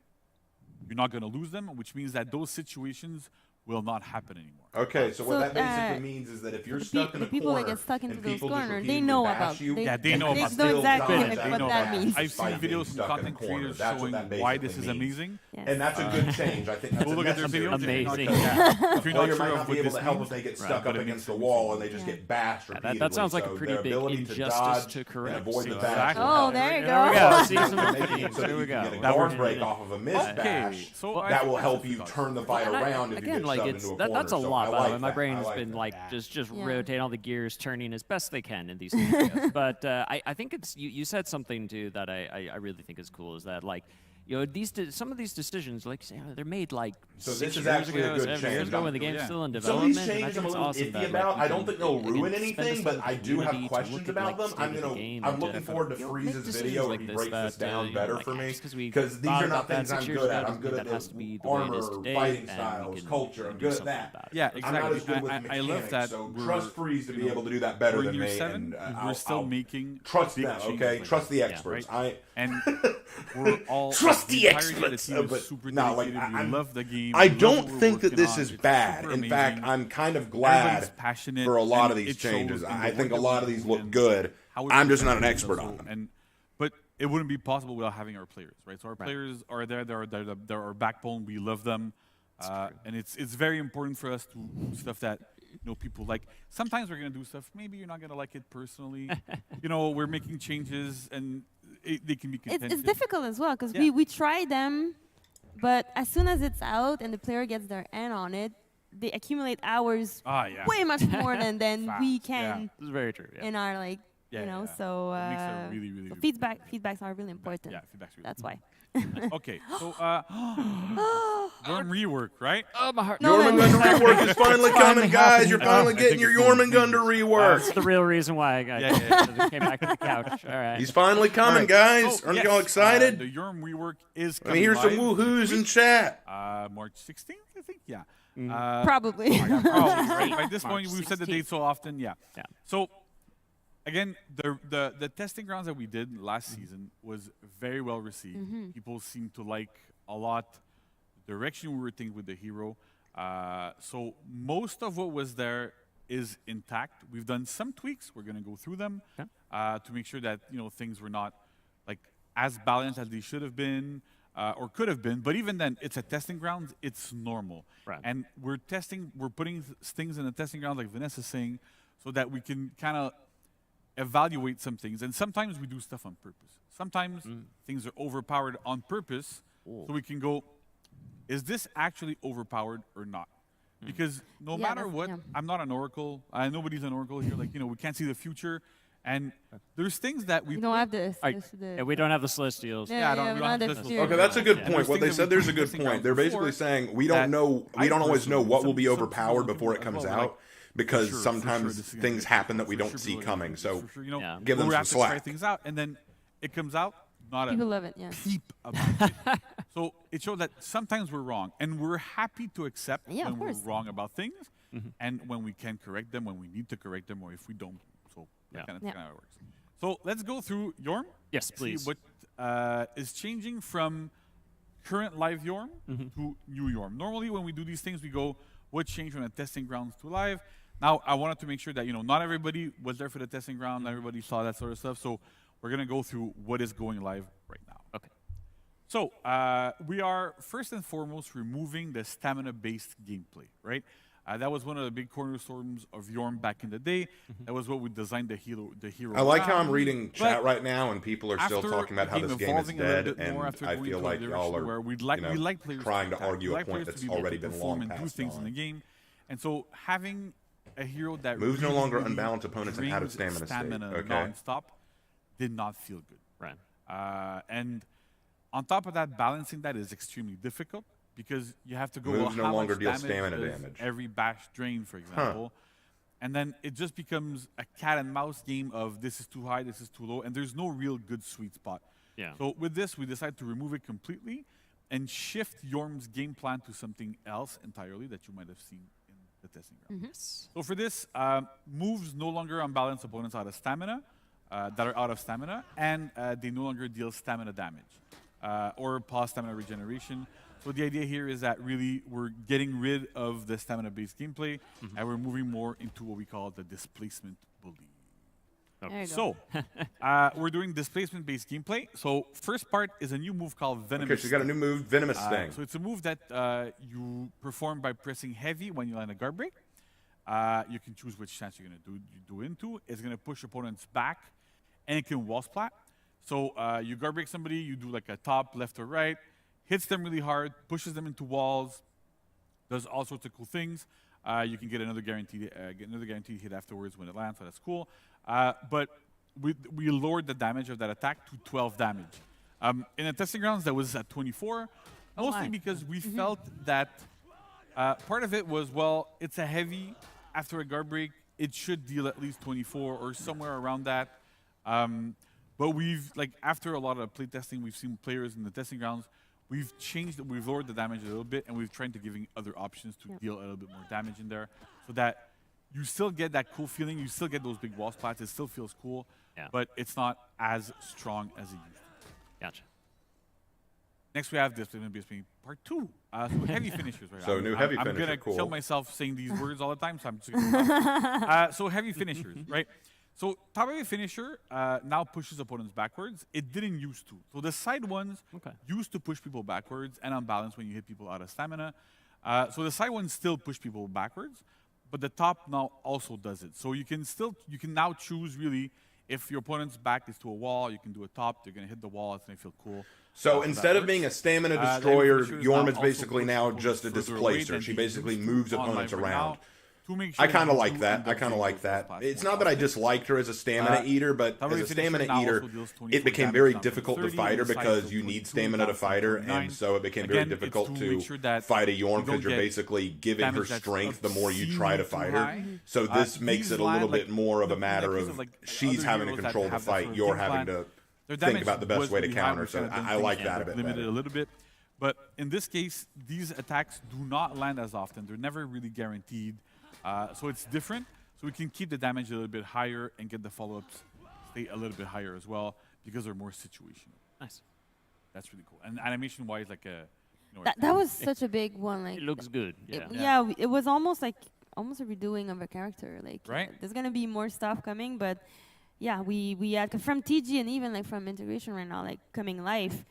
you're not going to lose them, which means that those situations will not happen anymore. Okay, so what that basically means is that if you're stuck in a corner, people that get stuck into and those people just corners, repeatedly they know bash about. you, they know about They know exactly still what dodge that means. I've seen by being videos from stuck in a content corner. creators That's what showing that why this basically is means. amazing. Yes. And that's a good change. I think that's We'll a look at the necessary video. change. Amazing. If you're Well, not you sure might of not what be able this to help means, if they get right, stuck but up it against makes the wall and they just get bashed Yeah, repeatedly. that sounds like a So pretty their big ability injustice dodge to correct. and avoid the So bash. exactly. Oh, there you There we go. go. See, some Making it so that there we you can go. get a That guard works. break off of a miss Okay, bash. so that will help you turn the fight And around if again, you like shoved it's into a that's corner, a so lot. I By the way, like my that. brain I has like been that. like just Yeah. rotating all the gears, turning as best they can in these scenarios. But I think it's you said something too that I really think is cool. Is that like. Some of these decisions, like they're made like So 6 this is years actually ago, a good 7 years change. ago when the game's still in Some of development. these and I changes think I'm a it's little awesome iffy that, about. like, I don't think they'll ruin spend this anything, time but I with do have community to questions look at, about like, them. state of the game I'm and looking to, forward to make Freeze's decisions video where like he this breaks that, this down better for me. just 'cause we Because these thought are not about that things 6 I'm years good ago at. I'm doesn't good mean at that has to be the the way it is armor, today, fighting and we styles, can culture. I'm do good at something that. about it. Yeah, I'm not exactly. as good with I mechanics, love that. so we're, trust Freeze to you be know, able to do that better we're than in year me. 7, And we're still making trust big them, changes okay? like Trust that. the Yeah, experts. right? And we're all Trust the entirety of the experts. team is But super no, like dedicated. We love the game. I we love don't what we're think that working this on. is It's bad. super In fact, amazing. I'm kind of Everybody's glad passionate, for a lot and of these it shows changes. in the I work think a that lot we of these do look and good. how we I'm just not an present expert ourselves. on them. But it wouldn't be possible without having our players, right? So our players are there. They're our backbone. We love them, and it's very important for us to do stuff that people like. Sometimes we're gonna do stuff. Maybe you're not gonna like it personally. We're making changes, and they can be contentious. It's difficult as well because Yeah. we try them, but as soon as it's out and the player gets their hand on it, they accumulate hours Yeah. way much more than we can This is very true. Yeah. in our like so It makes it really, really, so really feedbacks are really important. Yeah, feedback's really That's why. Okay, so Yorm rework, right? Oh, my heart. Jormungandr rework is finally coming, guys. You're finally I getting think your it's gonna be Jormungandr rework. That's the real reason why I came back to the couch. All right. He's finally coming, Right. guys. So, Aren't yes, y'all excited? The Yorm rework is Let me coming hear some live woohoos in this chat. week. March 16th, I think. Yeah. Probably. Yeah, probably. Right? By this March point, we've said the 16th. date so often. Yeah. Yeah. So, again, the testing grounds that we did last season was very well received. People seemed to like a lot the direction we were taking with the hero. So most of what was there is intact. We've done some tweaks. We're going to go through them to make sure that things were not like as balanced as they should have been or could have been. But even then, it's a testing ground. It's normal. Right. And we're putting things in the testing ground, like Vanessa's saying, so that we can kind of evaluate some things. And sometimes we do stuff on purpose. Sometimes things are overpowered on purpose, so we can go, is this actually overpowered or not? Because no matter what, I'm not an oracle. Nobody's an oracle here. Like, we can't see the future. And there's things that we don't have this. Yeah, we don't have the celestials. we don't have the this. fear. Okay, that's a good Yeah, point. there's What they things said that we there's a put good testing point. grounds They're basically before saying we that don't I always know personally- what will be some overpowered people before it as comes well, out like, because for sure, sometimes this is gonna things be happen that we for don't sure see people are coming. gonna So for sure, give them we some have to try slack. things out, and then it comes out. Not People a love it. Yeah. peep about it. So it showed that sometimes we're wrong, and we're happy to accept Yeah, when of we're course. wrong about things, and when we can correct them, when we need to correct them, or if we don't. So that's kind of how it works. So let's go through Yorm. Yes, See please. what is changing from current live Yorm to new Yorm. Normally, when we do these things, we go, what changed from the testing grounds to live? Now, I wanted to make sure that not everybody was there for the testing ground, not everybody saw that sort of stuff. So we're gonna go through what is going live right now. Okay. So we are first and foremost removing the stamina-based gameplay, right? That was one of the big cornerstones of Yorm back in the day. That was what we designed the hero. I like how I'm around. reading But chat right now, and people are still after talking about the how game this game is evolving a little dead, bit more, and after I going feel into a like y'all direction are where we like players trying to attack. argue We a like point players to that's be able already to been perform long and do passed things in on. the game. And so having a hero that Moves no really, longer really unbalance opponents and out of drains stamina state. Okay. non-stop did not feel good. Right. And on top of that, balancing that is extremely difficult because you have to go, Moves well, no how longer much deal damage stamina does damage. every bash drain, for example. And then it just becomes a cat and mouse game of this is too high, this is too low, and there's no real good sweet spot. Yeah. So with this, we decided to remove it completely and shift Yorm's game plan to something else entirely that you might have seen in the testing ground. So for this, moves no longer unbalance opponents out of stamina, that are out of stamina, and they no longer deal stamina damage or pause stamina regeneration. So the idea here is that really we're getting rid of the stamina-based gameplay, and we're moving more into what we call the displacement bully. There you So we're doing displacement-based gameplay. So first part is a new move called Venomous. Okay, so you got a new move, Venomous Sting. So it's a move that you perform by pressing heavy when you land a guard break. You can choose which stance you're going to do into. It's going to push opponents back, and it can wall splat. So you guard break somebody, you do like a top, left, or right, hits them really hard, pushes them into walls. Does all sorts of cool things. You can get another guaranteed hit afterwards when it lands, so that's cool. But we lowered the damage of that attack to 12 damage. In the testing grounds, that was at 24, mostly because we felt that part of it was, well, it's a heavy. After a guard break, it should deal at least 24 or somewhere around that. But after a lot of playtesting, we've seen players in the testing grounds, we've lowered the damage a little bit, and we've tried to giving other options to deal a little bit more damage in there, so that you still get that cool feeling, you still get those big wall splats, it still feels cool, but it's not as strong as it used to be. Gotcha. Next we have this part 2. So heavy finishers. Right? So new heavy finisher, I'm gonna cool. kill myself saying these words all the time, so I'm just gonna so heavy finishers, right? So top heavy finisher now pushes opponents backwards. It didn't used to. So the side ones used to push people backwards and unbalance when you hit people out of stamina. So the side ones still push people backwards, but the top now also does it. So you can now choose really if your opponent's back is to a wall, you can do a top. They're gonna hit the wall. It's gonna feel cool. So instead of being a stamina destroyer, Yorm is basically now just a displacer. She basically moves opponents around. I kind of like that. It's not that I disliked her as a stamina eater, but as a stamina eater, it became very difficult to fight her because you need stamina to fight her, and so it became very difficult to fight a Yorm because you're basically giving her strength the more you try to fight her. So this makes it a little bit more of a matter of she's having to control the fight, you're having to think about the best way to counter. So I like that a bit limited better. a little bit. But in this case, these attacks do not land as often. They're never really guaranteed. So it's different. So we can keep the damage a little bit higher and get the follow-ups stay a little bit higher as well because they're more situational. Nice. That's really cool. And animation-wise, like a... That was such a big one. Like it looks good. It was almost a redoing of a character. Like there's gonna be more stuff coming, but yeah, we had from TG and even like from integration right now, like coming live.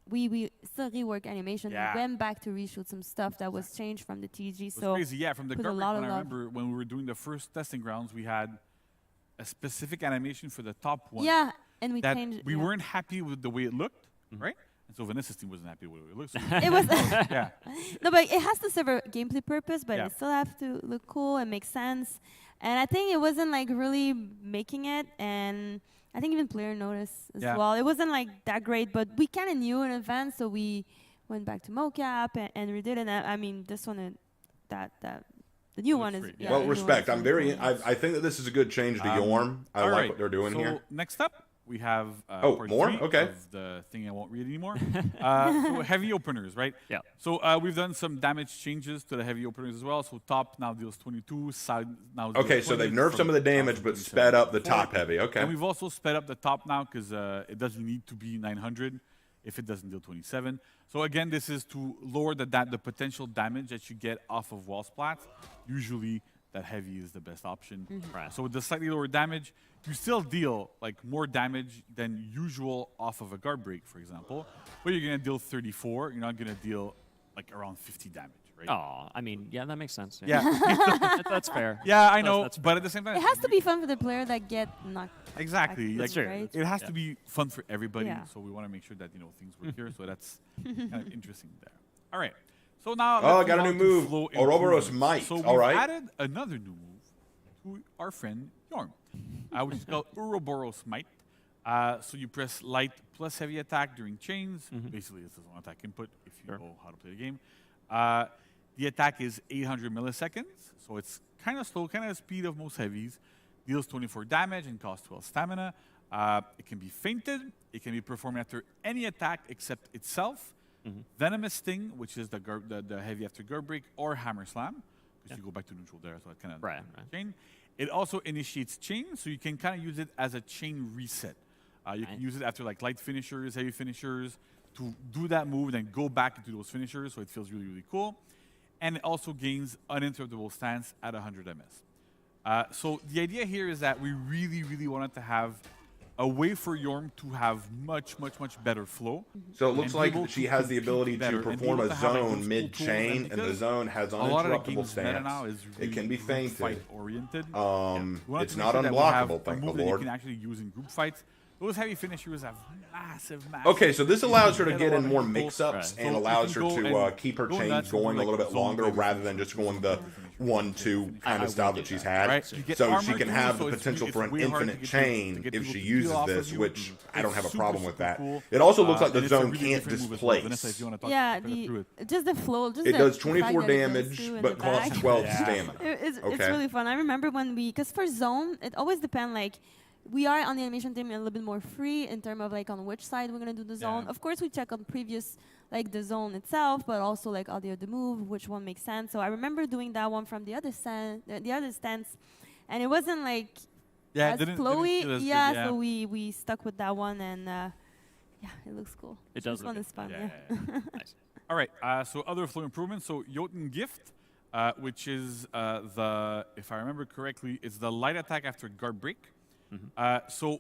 We still rework animation. We went back to reshoot some stuff that was changed from the TG. It's so crazy. Yeah, from the garbage, I remember when we were doing the first testing grounds, we had a specific animation for the top one. Yeah, and we changed. We weren't happy with the way it looked, right? And so Vanessa's team wasn't happy with the way it looked. So it was. Yeah. No, but it has to serve a gameplay purpose, but it still has to look cool and make sense. And I think it wasn't like really making it, and I think even player noticed as well. It wasn't like that great, but we kind of knew in advance, so we went back to mocap and redid it. I mean, this one, the new one is. Yeah, well, respect. I think that this is a good change to Yorm. I like what they're doing here. Next up, we have part more? Okay. Of the thing I won't read anymore. So heavy openers, right? Yeah. So we've done some damage changes to the heavy openers as well. So top now deals 22, side now deals 20. So they've nerfed some of the damage, but sped up the top heavy. Okay. And we've also sped up the top now because it doesn't need to be 900 if it doesn't deal 27. So again, this is to lower the potential damage that you get off of wall splats. Usually, that heavy is the best option. Right. So with the slightly lower damage, you still deal like more damage than usual off of a guard break, for example. But you're gonna deal 34. You're not gonna deal like around 50 damage, right? Oh, I mean, yeah, that makes sense. Yeah, that's fair. Yeah, I know. But at the same time, it has to be fun for the player that get knocked. Exactly. That's true. Right? It has to be fun for everybody. Yeah. So we want to make sure that things work here. So that's kind of interesting there. All right. So now I got a new move. Ouroboros Might. So we've all right. added another new move to our friend Yorm, which is called Ouroboros Might. So you press light plus heavy attack during chains. Basically, this is one attack input if you know how to play the game. The attack is 800 milliseconds, so it's kind of slow, kind of the speed of most heavies. Deals 24 damage and costs 12 stamina. It can be feinted. It can be performed after any attack except itself. Venomous Sting, which is the heavy after guard break, or Hammer Slam, because you go back to neutral there, so it kind of chain. It also initiates chain, so you can kind of use it as a chain reset. You can use it after like light finishers, heavy finishers, to do that move, then go back into those finishers, so it feels really, really cool. And it also gains uninterruptible stance at 100 ms. So the idea here is that we really, really wanted to have a way for Yorm to have much, much, much better flow. So it looks like she has the ability to perform a zone mid-chain, and the zone has uninterruptible stance. It can be feinted. Oriented. It's not unblockable, thank the Lord. You can actually use in group fights. those heavy finishers have massive. Okay, so this allows her to get in more people. mix-ups Right. and So allows her you can go to and keep her go chains nuts and going a like little bit zone longer damage. rather than just going the 1-2 kind of style that she's had. Right. You get So armor she can too, have so the it's potential for an way hard to infinite get chain people if to she peel uses off this, of you. which I don't have a It's problem super, with that. super cool. It also looks like And the it's a zone really can't different move as well. Vanessa, displace. if you wanna talk Yeah, through it. just the flow. Just It the does fact 24 that it goes damage, through in but the costs back. 12 Yeah. stamina. It's Okay. really fun. I remember when because for zone, it always depends. Like, we are on the animation team a little bit more free in terms of like on which side we're gonna do the zone. Yeah. Of course, we check on previous like the zone itself, but also like all the other move, which one makes sense. So I remember doing that one from the other stance, and it wasn't like Yeah, it as didn't flowy. feel as good, Yeah, yeah. so we stuck with that one, and yeah, it looks cool. It does This look one good. is fun. Yeah, Yeah. Nice. All right. So other flow improvements. So Jotun Gift, which is the, if I remember correctly, it's the light attack after guard break. So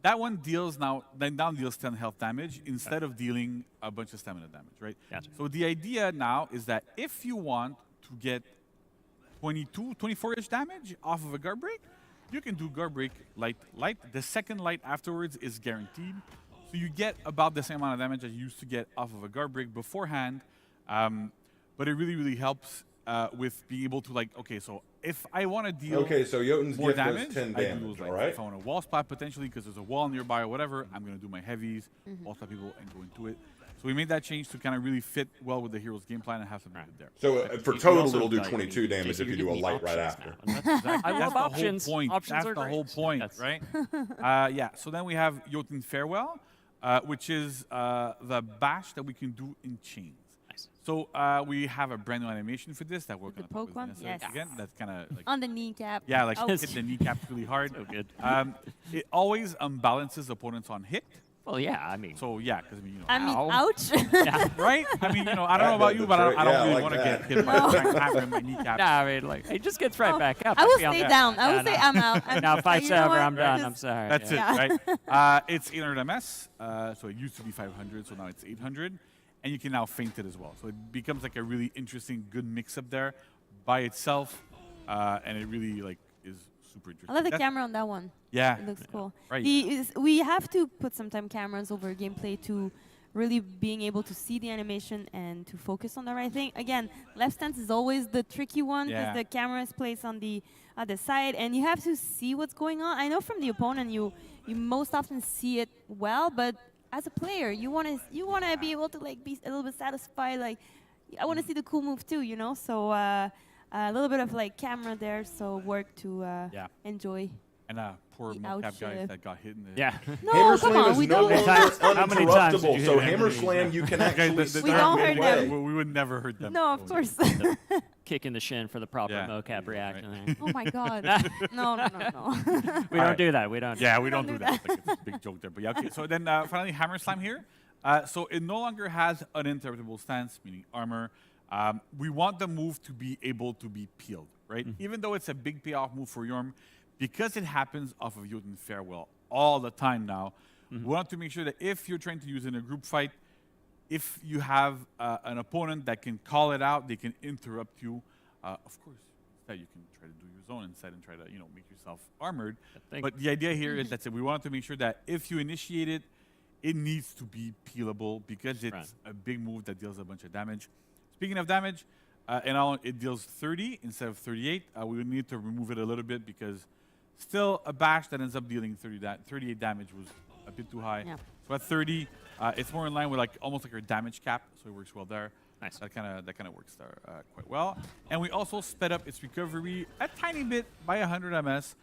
that one deals now deals 10 health damage instead of dealing a bunch of stamina damage, right? Gotcha. So the idea now is that if you want to get 24-ish damage off of a guard break, you can do guard break light. The second light afterwards is guaranteed. So you get about the same amount of damage as you used to get off of a guard break beforehand. But it really, really helps with being able to, like, okay, so if I want to deal Okay, so Jotun's more Gift does damage, 10 I damage, do, like, all right? if I want a wall spot potentially because there's a wall nearby or whatever, I'm going to do my heavies, wall spot people, and go into it. So we made that change to kind of really fit well with the hero's game plan and have some good there. So for You total, also it'll do got- 22 damage Jason, if you you're do a giving me light right options after. now. That's exactly- I That's love the options. whole point. Options That's are the great. whole point, That's- right? Yeah. So then we have Jotun Farewell, which is the bash that we can do in chains. Nice. So we have a brand new animation for this that we're going to poke one? Yes. again. That's kind of like On the kneecap. yeah, like Oh. hit the kneecaps really hard. So good. It always unbalances opponents on hit. Well, yeah, I mean. So yeah, because I mean, you know, I mean, Ow. ouch. Yeah. right? I mean, you know, I don't know about you, but I don't Yeah, really like want to that. get hit by a giant hammer in my kneecap. Nah, I mean, like, he just gets right Oh, back up. I will I'd be on stay there. down. I will Yeah, say no. I'm out. Now, fight's You know over. what? I'm done. Just- I'm sorry. That's Yeah. it, right? It's 800 MS, so it used to be 500, so now it's 800, and you can now feint it as well. So it becomes like a really interesting, good mix-up there by itself, and it really like is super interesting. I love the That's- camera on that one. Yeah. It looks cool. Right. We have to put sometime cameras over gameplay to really being able to see the animation and to focus on the right thing. Again, left stance is always the tricky one because Yeah. the camera is placed on the other side and you have to see what's going on. I know from the opponent you most often see it well, but as a player you want to be able to like be a little bit satisfied. Like I want to see the cool move too, you know. So a little bit of like camera there, so work to enjoy. And poor The mocap ouch, guys that got hit in the Yeah. No, Hammer come Slam on, is we no don't. longer How many times did uninterruptible, you so hit him? Hammer Slam you can actually the- start We don't hurt midway. them. we would never hurt them. No, of course. Kick in the shin for the proper Yeah. mocap reaction there. Oh my god. No. We don't do that. We don't. Yeah, we don't do that. Like, it's a big joke there. But yeah, okay. So then finally, Hammer Slam here. So it no longer has uninterruptible stance, meaning armor. We want the move to be able to be peeled, right? Even though it's a big payoff move for Yorm, because it happens off of Jotun Farewell all the time now, we want to make sure that if you're trying to use it in a group fight, if you have an opponent that can call it out, they can interrupt you. Of course, that you can try to do your zone instead and try to make yourself armored. But the idea here is that we want to make sure that if you initiate it, it needs to be peelable because it's a big move that deals a bunch of damage. Speaking of damage, it deals 30 instead of 38. We would need to remove it a little bit because still a bash that ends up dealing 38 damage was a bit too high. Yeah. So at 30, it's more in line with like almost like our damage cap, so it works well there. Nice. That kind of works there quite well. And we also sped up its recovery a tiny bit by 100 MS,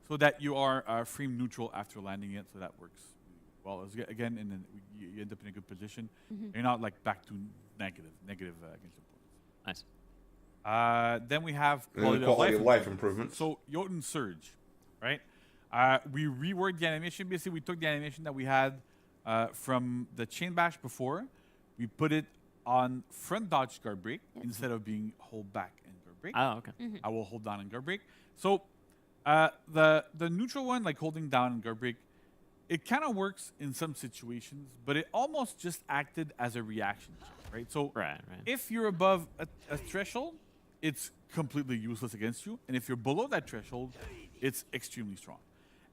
so that you are frame neutral after landing it. So that works well. Again, and then you end up in a good position. You're not like back to negative against opponents. Nice. Then we have And quality of life improvements. So Jotun Surge, right? We reworked the animation. Basically, we took the animation that we had from the chain bash before. We put it on front dodge guard break instead of being hold back and guard break. Oh, okay. I will hold down and guard break. So the neutral one, like holding down and guard break, it kind of works in some situations, but it almost just acted as a reaction check, right? So if you're above a threshold, it's completely useless against you. And if you're below that threshold, it's extremely strong.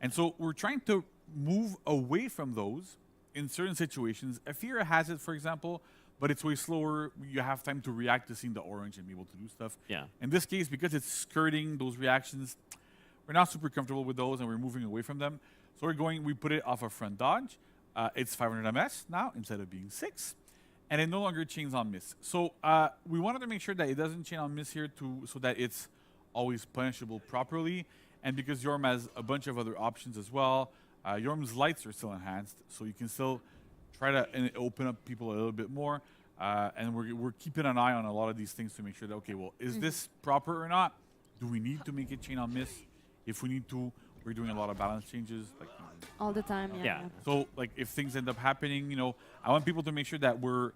And so we're trying to move away from those in certain situations. Afira has it, for example, but it's way slower. You have time to react to seeing the orange and be able to do stuff. Yeah. In this case, because it's skirting those reactions, we're not super comfortable with those, and we're moving away from them. So we put it off a front dodge. It's 500 ms now instead of being 6, and it no longer chains on miss. So we wanted to make sure that it doesn't chain on miss here so that it's always punishable properly. And because Yorm has a bunch of other options as well, Yorm's lights are still enhanced, so you can still try to open up people a little bit more. And we're keeping an eye on a lot of these things to make sure that, okay, well, is this proper or not? Do we need to make it chain on miss? If we need to, we're doing a lot of balance changes. Like, all the time, yeah. So, like, if things end up happening, I want people to make sure that we're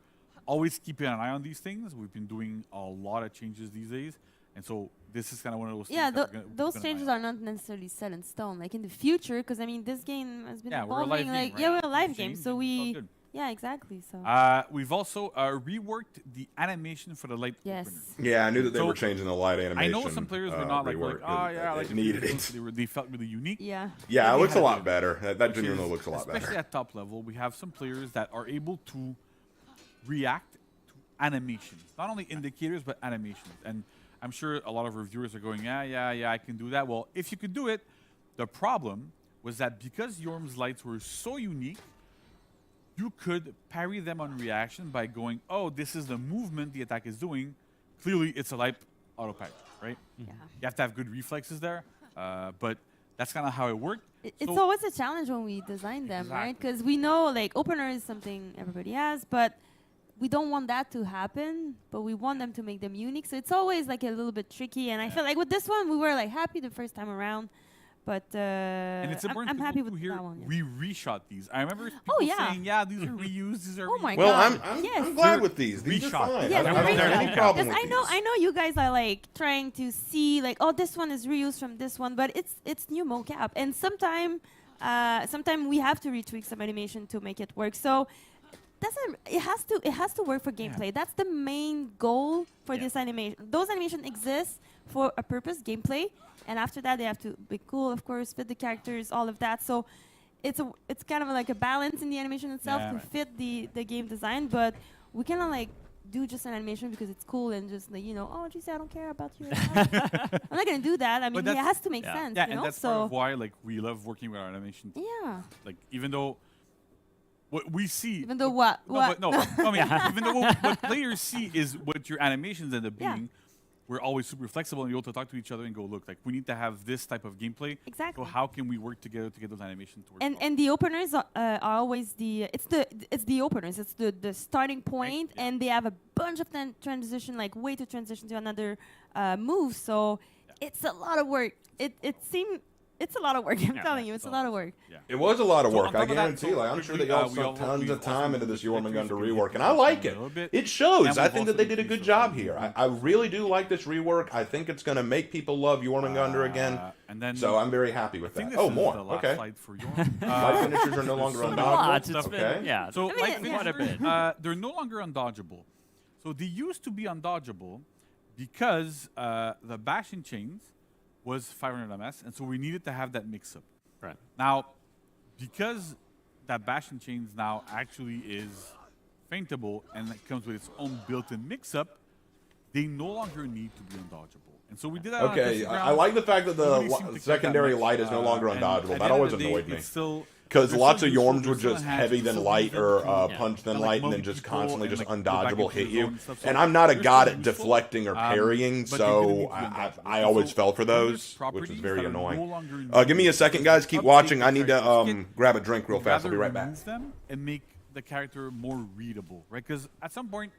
always keeping an eye on these things. We've been doing a lot of changes these days. And so this is kind of one of those things. Yeah, those changes are not necessarily set in stone. Like in the future, because I mean, this game has been evolving. We're a live game, so we. Yeah, exactly. So we've also reworked the animation for the light opener. Yeah, I knew that they were changing the light animation. I know some players were not like, oh yeah, they needed it. They felt really unique. Yeah. Yeah, it looks a lot better. That genuinely looks a lot better. Especially at top level, we have some players that are able to react to animations, not only indicators but animations. And I'm sure a lot of reviewers are going, yeah, I can do that. Well, if you could do it, the problem was that because Yorm's lights were so unique, you could parry them on reaction by going, oh, this is the movement the attack is doing. Clearly, it's a light auto parry, right? Yeah. You have to have good reflexes there, but that's kind of how it worked. It's always a challenge when we design them, right? Because we know like opener is something everybody has, but we don't want that to happen, but we want them to make them unique. So it's always like a little bit tricky. And I feel like with this one, we were like happy the first time around. But and it's important I'm happy with that one. We reshot these. I remember people saying, "Yeah, these are reused. These are." Oh my God! Yes. I'm glad with these. These are fine. Yes, I don't have any problem with these. I know you guys are like trying to see like, oh, this one is reused from this one, but it's new mocap, and sometime we have to retweak some animation to make it work. So it has to work for gameplay. That's the main goal for this animation. Those animations exist for a purpose, gameplay. And after that, they have to be cool, of course, fit the characters, all of that. So it's kind of like a balance in the animation itself to fit the game design. But we cannot like do just an animation because it's cool and just like, oh, geez, I don't care about you. I'm not gonna do that. I mean, it has to make sense. Yeah, and that's part of why like we love working with our animation team. Yeah. Like even though what we see. Even though what? No, I mean, even though what players see is what your animations end up being. We're always super flexible and able to talk to each other and go, look, like we need to have this type of gameplay. Exactly. So how can we work together to get those animations to work? And the openers are always it's the openers. It's the starting point, and they have a bunch of transition, like way to transition to another move. So it's a lot of work. It's a lot of work. I'm telling you, it's a lot of work. Yeah. It was a lot of work. I guarantee. I'm sure that y'all sunk tons of time into this Jormungandr rework, and I like it. It shows. I think that they did a good job here. I really do like this rework. I think it's going to make people love Jormungandr again. So I'm very happy with that. Oh, more. Okay. Light finishers are no longer undodgeable. Okay. Yeah. So light finishers, they're no longer undodgeable. So they used to be undodgeable because the bashing chains was 500 ms, and so we needed to have that mix-up. Right. Now, because that bashing chains now actually is feintable and it comes with its own built-in mix-up, they no longer need to be undodgeable. And so we did that. Okay, I like the fact that the secondary light is no longer undodgeable. That always annoyed me. Because lots of Yorms would just heavy than light or punch than light and then just constantly just undodgeable hit you. And I'm not a god at deflecting or parrying, so I always fell for those, which was very annoying. Give me a second, guys. Keep watching. I need to grab a drink real fast. I'll be right back. And make the character more readable, right? Because at some point,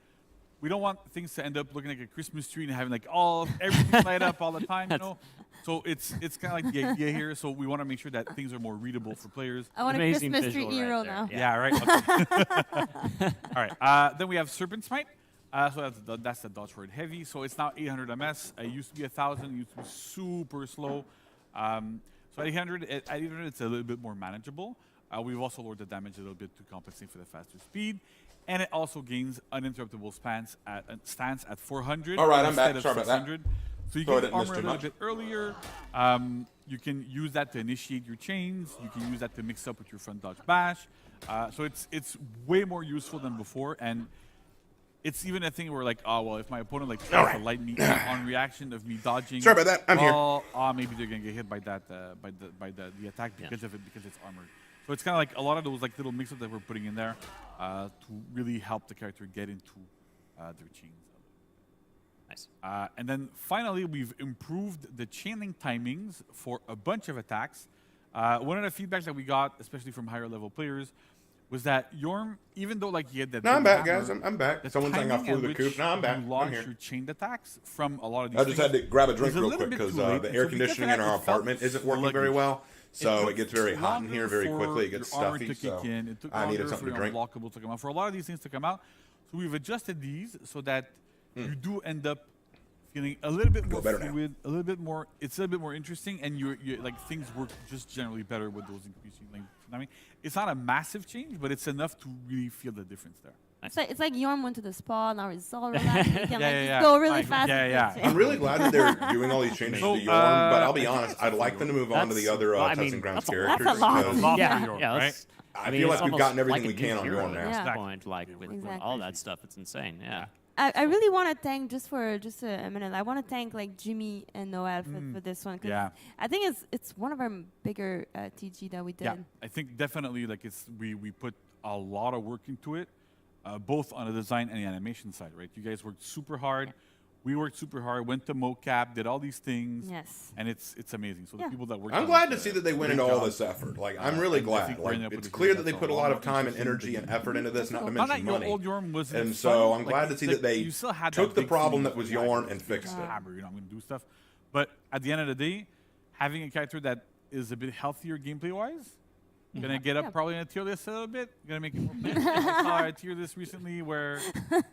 we don't want things to end up looking like a Christmas tree and having like everything light up all the time, you know? So it's kind of like the idea here. So we want to make sure that things are more readable for players. I want a Christmas tree hero now. Yeah, right. Okay. All right. Then we have Serpent Smite. So that's the dodge for it heavy. So it's now 800 ms. It used to be 1,000. It used to be super slow. So at 800, it's a little bit more manageable. We've also lowered the damage a little bit to compensate for the faster speed. And it also gains uninterruptible stance at 400. All right, I'm back. Sorry about that. So you So I get didn't miss armor a too little much. bit earlier. You can use that to initiate your chains. You can use that to mix up with your front dodge bash. So it's way more useful than before. And it's even a thing where like, oh well, if my opponent like tries to light me on reaction of me dodging, Sorry about that. I'm here. Maybe they're gonna get hit by that by the attack because of it because it's armored. So it's kind of like a lot of those like little mix-ups that we're putting in there to really help the character get into their chains. Nice. And then finally, we've improved the chaining timings for a bunch of attacks. One of the feedbacks that we got, especially from higher level players, was that Yorm, even though like he had that. No, I'm big back, hammer, guys. I'm back. the Someone's saying I timing flew at the which coop. No, I'm back. You I'm launch here. your chained attacks from a lot of these. I just had to grab a drink is a real little quick bit because too late. the And air so because of conditioning that, in our it felt apartment isn't working very sluggish. well. So it gets very hot in longer here very for quickly. It gets your armor stuffy. to kick So in. It took I needed longer something for to your drink. unlockables to come out. For a lot of these things to come out, so we've adjusted these so that you do end up feeling a little bit more fluid, a little bit more. It's a little bit more interesting, and you're like things work just generally better with those increasing length. I mean, it's not a massive change, but it's enough to really feel the difference there. It's like Yorm went to the spa, now it's all relaxed. You can Yeah, go really Like, fast. I'm really glad that they're doing all these changes to Yorm, but I'll be honest, I'd like them to move on to the other Testing Grounds characters. That's a lot. because Right? I feel like we've gotten everything we can on hero Yorm now. at Yeah. this point, like with all that stuff, it's insane. Yeah. I really want to thank just a minute. I want to thank like Jimmy and Noel for this one. 'Cause Yeah. I think it's one of our bigger TG that we did. Yeah, I think definitely like we put a lot of work into it, both on the design and the animation side, right? You guys worked super hard. Yeah. We worked super hard. Went to mocap, did all these things. Yes. And it's amazing. So the people that worked. I'm on glad it, to see that they went great into all job. this effort. Like, I'm really And I glad. think we're Like, gonna put it's it clear together that they that's put a lot lot more of time and interesting energy than and effort into this, not to Not mention that your money. old Yorm wasn't And fun, so I'm like, glad to see like, that they you still had took that the big problem thing that of, was yeah, Yorm it's and a fixed it. hammer, I'm going to do stuff. But at the end of the day, having a character that is a bit healthier gameplay-wise, gonna get up probably in a tier list a little bit. Gonna make it more playable. I saw a tier list recently where,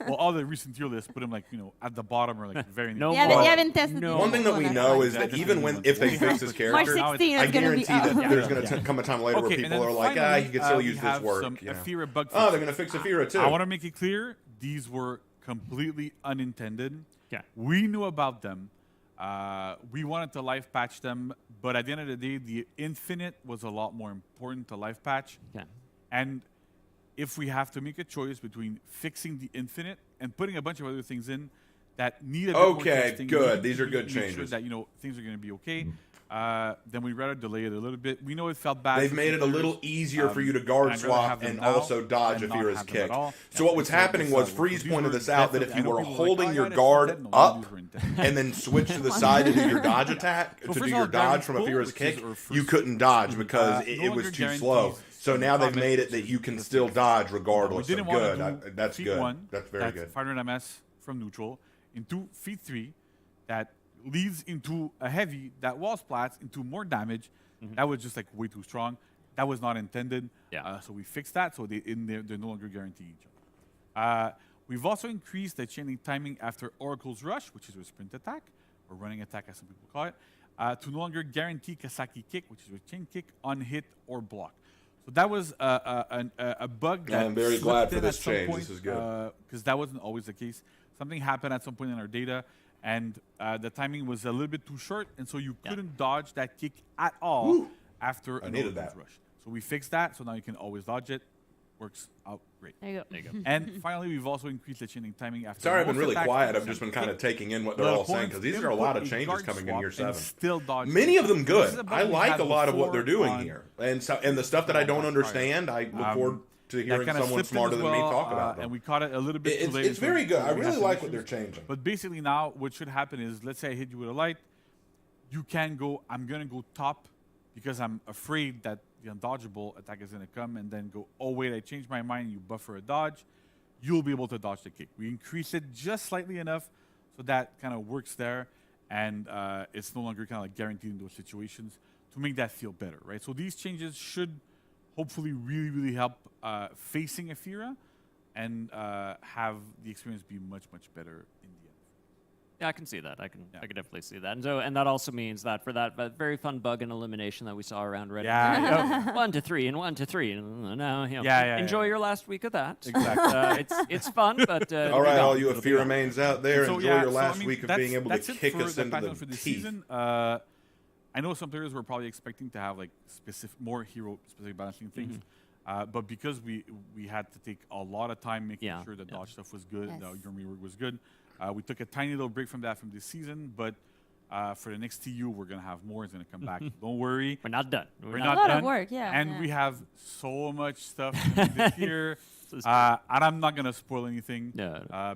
well, all the recent tier lists put him like at the bottom or like very. No You haven't tested no. the One thing that we one, know right? is that even when if they fix his March character, 16 is I gonna be guarantee that out. there's going to come a time later where Okay, and people then are like, finally, he could still we use this have work. some You know. Aphira bug Oh, they're fixes. going to fix Aphira too. I want to make it clear these were completely unintended. Yeah. We knew about them. We wanted to life patch them, but at the end of the day, the infinite was a lot more important to life patch. Yeah. And if we have to make a choice between fixing the infinite and putting a bunch of other things in that need a bit more Okay, testing, good. we need These to are good make sure changes. that things are going to be okay. Then we'd rather delay it a little bit. We know it felt bad. They've for made it a players. little easier for you to guard I'd rather have swap them and now also dodge than not Aphira's have them kick. at all. So what was So happening was these Freeze were pointed this out that if you definitely- were I know people were like, holding "Oh, your yeah, that's guard intended." No, up these were intended. and then switch to the side to do your dodge attack, So to first do of all, your dodge from guarantee Aphira's which is kick, our you first- couldn't dodge because no it longer was too slow. guarantees So now they've comment, made it that you can still dodge we regardless. So didn't want good. to do That's feat good. one, That's very good. 500 MS from neutral into feat 3 that leads into a heavy that wall splats into more damage. That was just like way too strong. That was not intended. Yeah. So we fixed that. So they're no longer guaranteed each other. We've also increased the chaining timing after Oracle's Rush, which is a sprint attack or running attack, as some people call it, to no longer guarantee Kasaki kick, which is a chain kick on hit or block. So that was a bug that I'm very glad slipped for in this at some change. point, This is good. because that wasn't always the case. Something happened at some point in our data, and the timing was a little bit too short, and so you couldn't dodge that kick at all after I an needed Oracle's that. Rush. So we fixed that, so now you can always dodge it. Works out great. There you go. There you go. And finally, we've also increased the chaining timing after. Sorry, I've been most really attacks quiet. to I've just been kick. kind of taking in what they're The all saying opponents because these can are a lot put of a changes guard coming in swap year and 7. Still dodge Many kick. of them This is good. a bug I we like had a lot of what they're before doing on- here, and the stuff that I don't understand, I look forward to that hearing kinda someone slipped in smarter as than me well, talk about them. And we caught it a little bit too late. It's very good. I we had really some like what they're issues. changing. But basically now, what should happen is, let's say I hit you with a light, you can go, I'm going to go top because I'm afraid that the undodgeable attack is going to come, and then go, oh wait, I changed my mind, you buffer a dodge, you'll be able to dodge the kick. We increase it just slightly enough so that kind of works there, and it's no longer kind of like guaranteed in those situations to make that feel better, right? So these changes should hopefully really, really help facing Aphira and have the experience be much, much better in the end. Yeah, I can see that. I can definitely see that. And that also means that for that very fun bug and elimination that we saw around Reddit. Yeah. 1 to 3 and 1 to 3. And now, enjoy your last week of that. Exactly. It's fun, but all right, all you Afira mains out there, So, enjoy your last week of being able to kick us into the for this teeth. season. I know some players were probably expecting to have like more hero-specific balancing things. But because we had to take a lot of time making sure the dodge stuff was good, the your rework was good, we took a tiny little break from that from this season. But for the next TU, we're going to have more. It's going to come back. Don't worry. We're not done. We're a not lot done. of work, And we have so much stuff this year. And I'm not going to spoil anything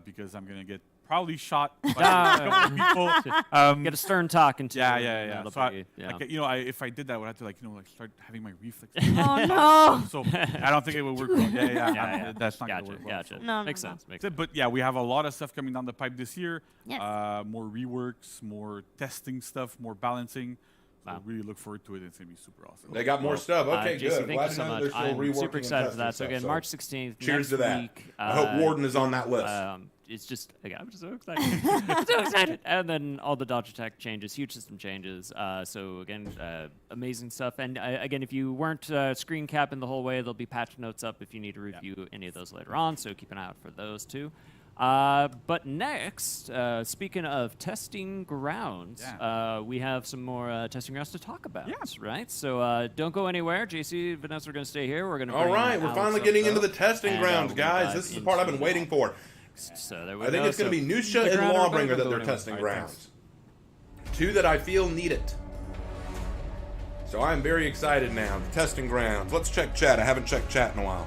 because I'm going to get probably shot by a couple of people. Get a stern talk into Yeah. So if I did that, I would have to start having my reflexes. Oh no! So I don't think it would work. Well. That's not going to work. Gotcha. Well, No, Makes sense. Makes sense. But yeah, we have a lot of stuff coming down the pipe this year. Yes. More reworks, more testing stuff, more balancing. So really look forward to it. It's going to be super awesome. They got more stuff. Okay, JC, good. thank Glad you to so know much. they're still I'm reworking super excited and for that. testing So again, stuff, March 16th. Cheers next to that. Week, I hope Warden is on that list. It's just, I'm so excited. I'm so excited. And then all the dodge attack changes, huge system changes. So again, amazing stuff. And again, if you weren't screen capping the whole way, there'll be patch notes up if you need to review any of those later on. So keep an eye out for those too. But next, speaking of testing grounds, we have some more testing grounds to talk about, right? So don't go anywhere. JC, Vanessa are going to stay here. We're going to. All right, we're finally getting into the testing grounds, guys. This is the part I've been waiting for. So there we I think go. it's going to be Nusha and Lawbringer that they're testing grounds. Two that I feel need it. So I'm very excited now. The testing grounds. Let's check chat. I haven't checked chat in a while.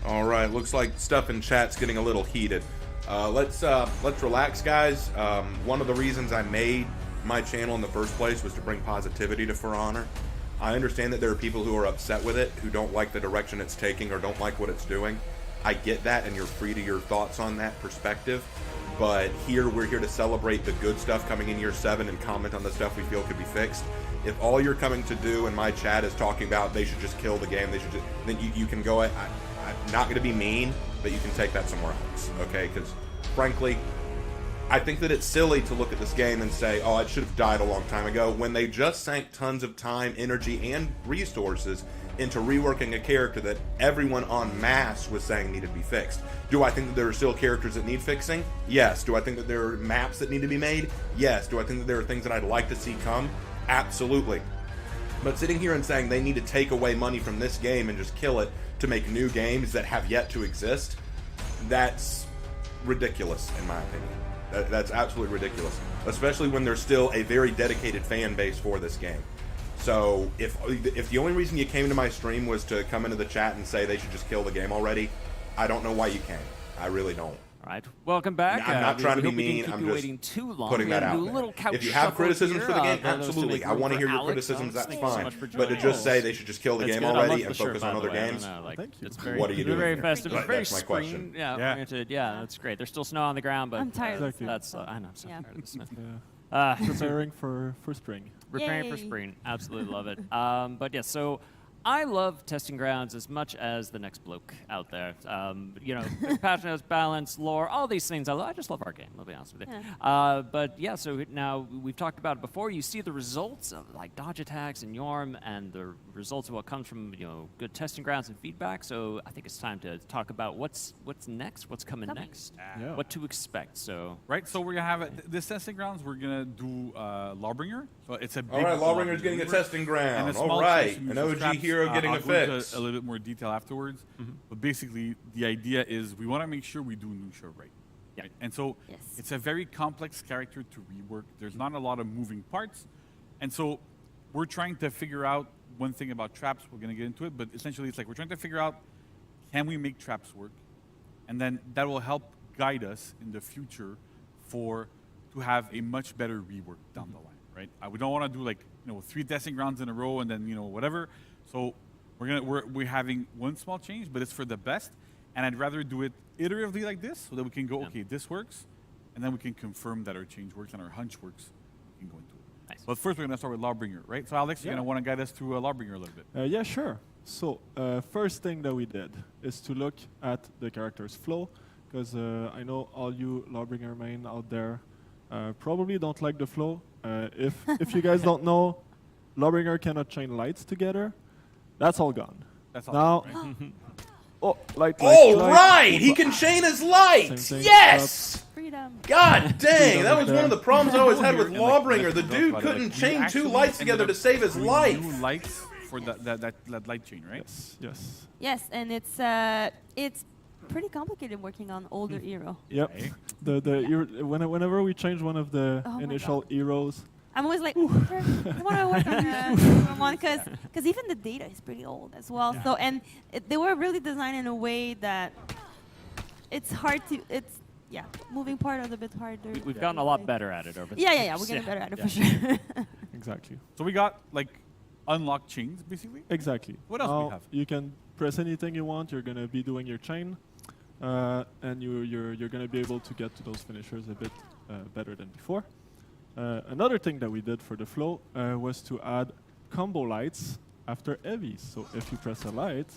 All right, looks like stuff in chat's getting a little heated. Let's relax, guys. One of the reasons I made my channel in the first place was to bring positivity to For Honor. I understand that there are people who are upset with it, who don't like the direction it's taking or don't like what it's doing. I get that, and you're free to your thoughts on that perspective. But we're here to celebrate the good stuff coming in year 7 and comment on the stuff we feel could be fixed. If all you're coming to do in my chat is talking about they should just kill the game, then you can go. I'm not going to be mean, but you can take that somewhere else, okay? Because, frankly, I think that it's silly to look at this game and say, oh, it should have died a long time ago, when they just sank tons of time, energy, and resources into reworking a character that everyone en masse was saying needed to be fixed. Do I think that there are still characters that need fixing? Yes. Do I think that there are maps that need to be made? Yes. Do I think that there are things that I'd like to see come? Absolutely. But sitting here and saying they need to take away money from this game and just kill it to make new games that have yet to exist, that's ridiculous, in my opinion. That's absolutely ridiculous, especially when there's still a very dedicated fan base for this game. So if the only reason you came to my stream was to come into the chat and say they should just kill the game already, I don't know why you came. I really don't. All right, welcome back. I'm not trying to be mean. I'm just waiting too long. putting that out there. If you have criticisms for the game, absolutely. I want to hear your criticisms. That's fine. But to just say they should just kill the game already and focus on other games, what are you doing? Very festive. Very That's my question. Oriented. Yeah, that's great. There's still snow on the ground, but I'm tired. That's I know. I'm so tired of the snow. Preparing for spring. Preparing for spring. Absolutely love it. But yeah, so I love testing grounds as much as the next bloke out there. Patch notes, balance, lore, all these things. I just love our game, I'll be honest with you. Yeah. But yeah, so now we've talked about it before. You see the results of like dodge attacks and Yorm and the results of what comes from good testing grounds and feedback. So I think it's time to talk about what's next, what's coming next, what to expect. So so we're gonna have this testing grounds. We're gonna do Lawbringer. So it's a big all right. Lawbringer's getting a testing ground. All right, an OG hero getting I'll a go fix. into a little bit more detail afterwards. But basically, the idea is we want to make sure we do Nusha right. Right? And so it's a very complex character to rework. There's not a lot of moving parts. And so we're trying to figure out one thing about traps. We're going to get into it. But essentially, it's like we're trying to figure out, can we make traps work? And then that will help guide us in the future to have a much better rework down the line. Right? We don't want to do 3 testing grounds in a row and then whatever. So we're having one small change, but it's for the best. And I'd rather do it iteratively like this, so that we can go, okay, this works, and then we can confirm that our change works and our hunch works. We can go into it. Nice. But first, we're going to start with Lawbringer, right? So, Alex, you're going to want to guide us through Lawbringer a little bit. Yeah, sure. So, first thing that we did is to look at the character's flow, because I know all you Lawbringer main out there probably don't like the flow. If you guys don't know, Lawbringer cannot chain lights together. That's all gone. That's all now. gone, right? Oh, light. Right! He can chain his lights! Yes! Freedom. God dang! Freedom That was one of the problems I always had with And, Lawbringer. let's The talk dude about it. couldn't We chain two actually lights ended together up to save his doing life. New lights for that light chain, right? Yes. Yes, and it's pretty complicated working on older hero. Yep. Whenever we change one of the initial heroes, I'm always like, I want to work on one because even the data is pretty old as well. Yeah. So they were really designed in a way that it's hard to moving part is a bit harder. We've gotten a lot better at it over the Yeah, years. we're getting better at it for sure. Exactly. So we got like unlocked chains, basically. Exactly. What else do we have? You can press anything you want. You're gonna be doing your chain, and you're gonna be able to get to those finishers a bit better than before. Another thing that we did for the flow was to add combo lights after heavies. So if you press a light,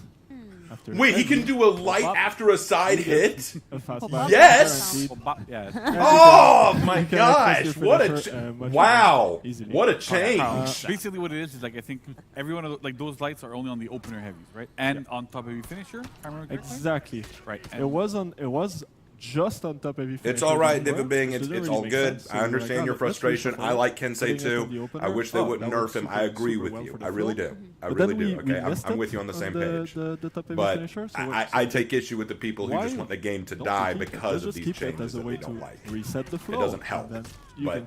after Wait, he can do a light after a side hit? A fast Yes! Oh my gosh! What a wow! What a change! Basically, what it is like I think every one of those lights are only on the opener heavies, right? And on top heavy finisher. If I remember correctly? Exactly. Right. It was just on top heavy. It's all right, David Bing. It's all good. I understand your frustration. I like Kensei too. I wish they wouldn't nerf him. I agree with you. I really do. I really do. Okay, I'm with you on the same page. But I take issue with the people who just want the game to die because of these changes that they don't like. Reset the flow. It doesn't help. But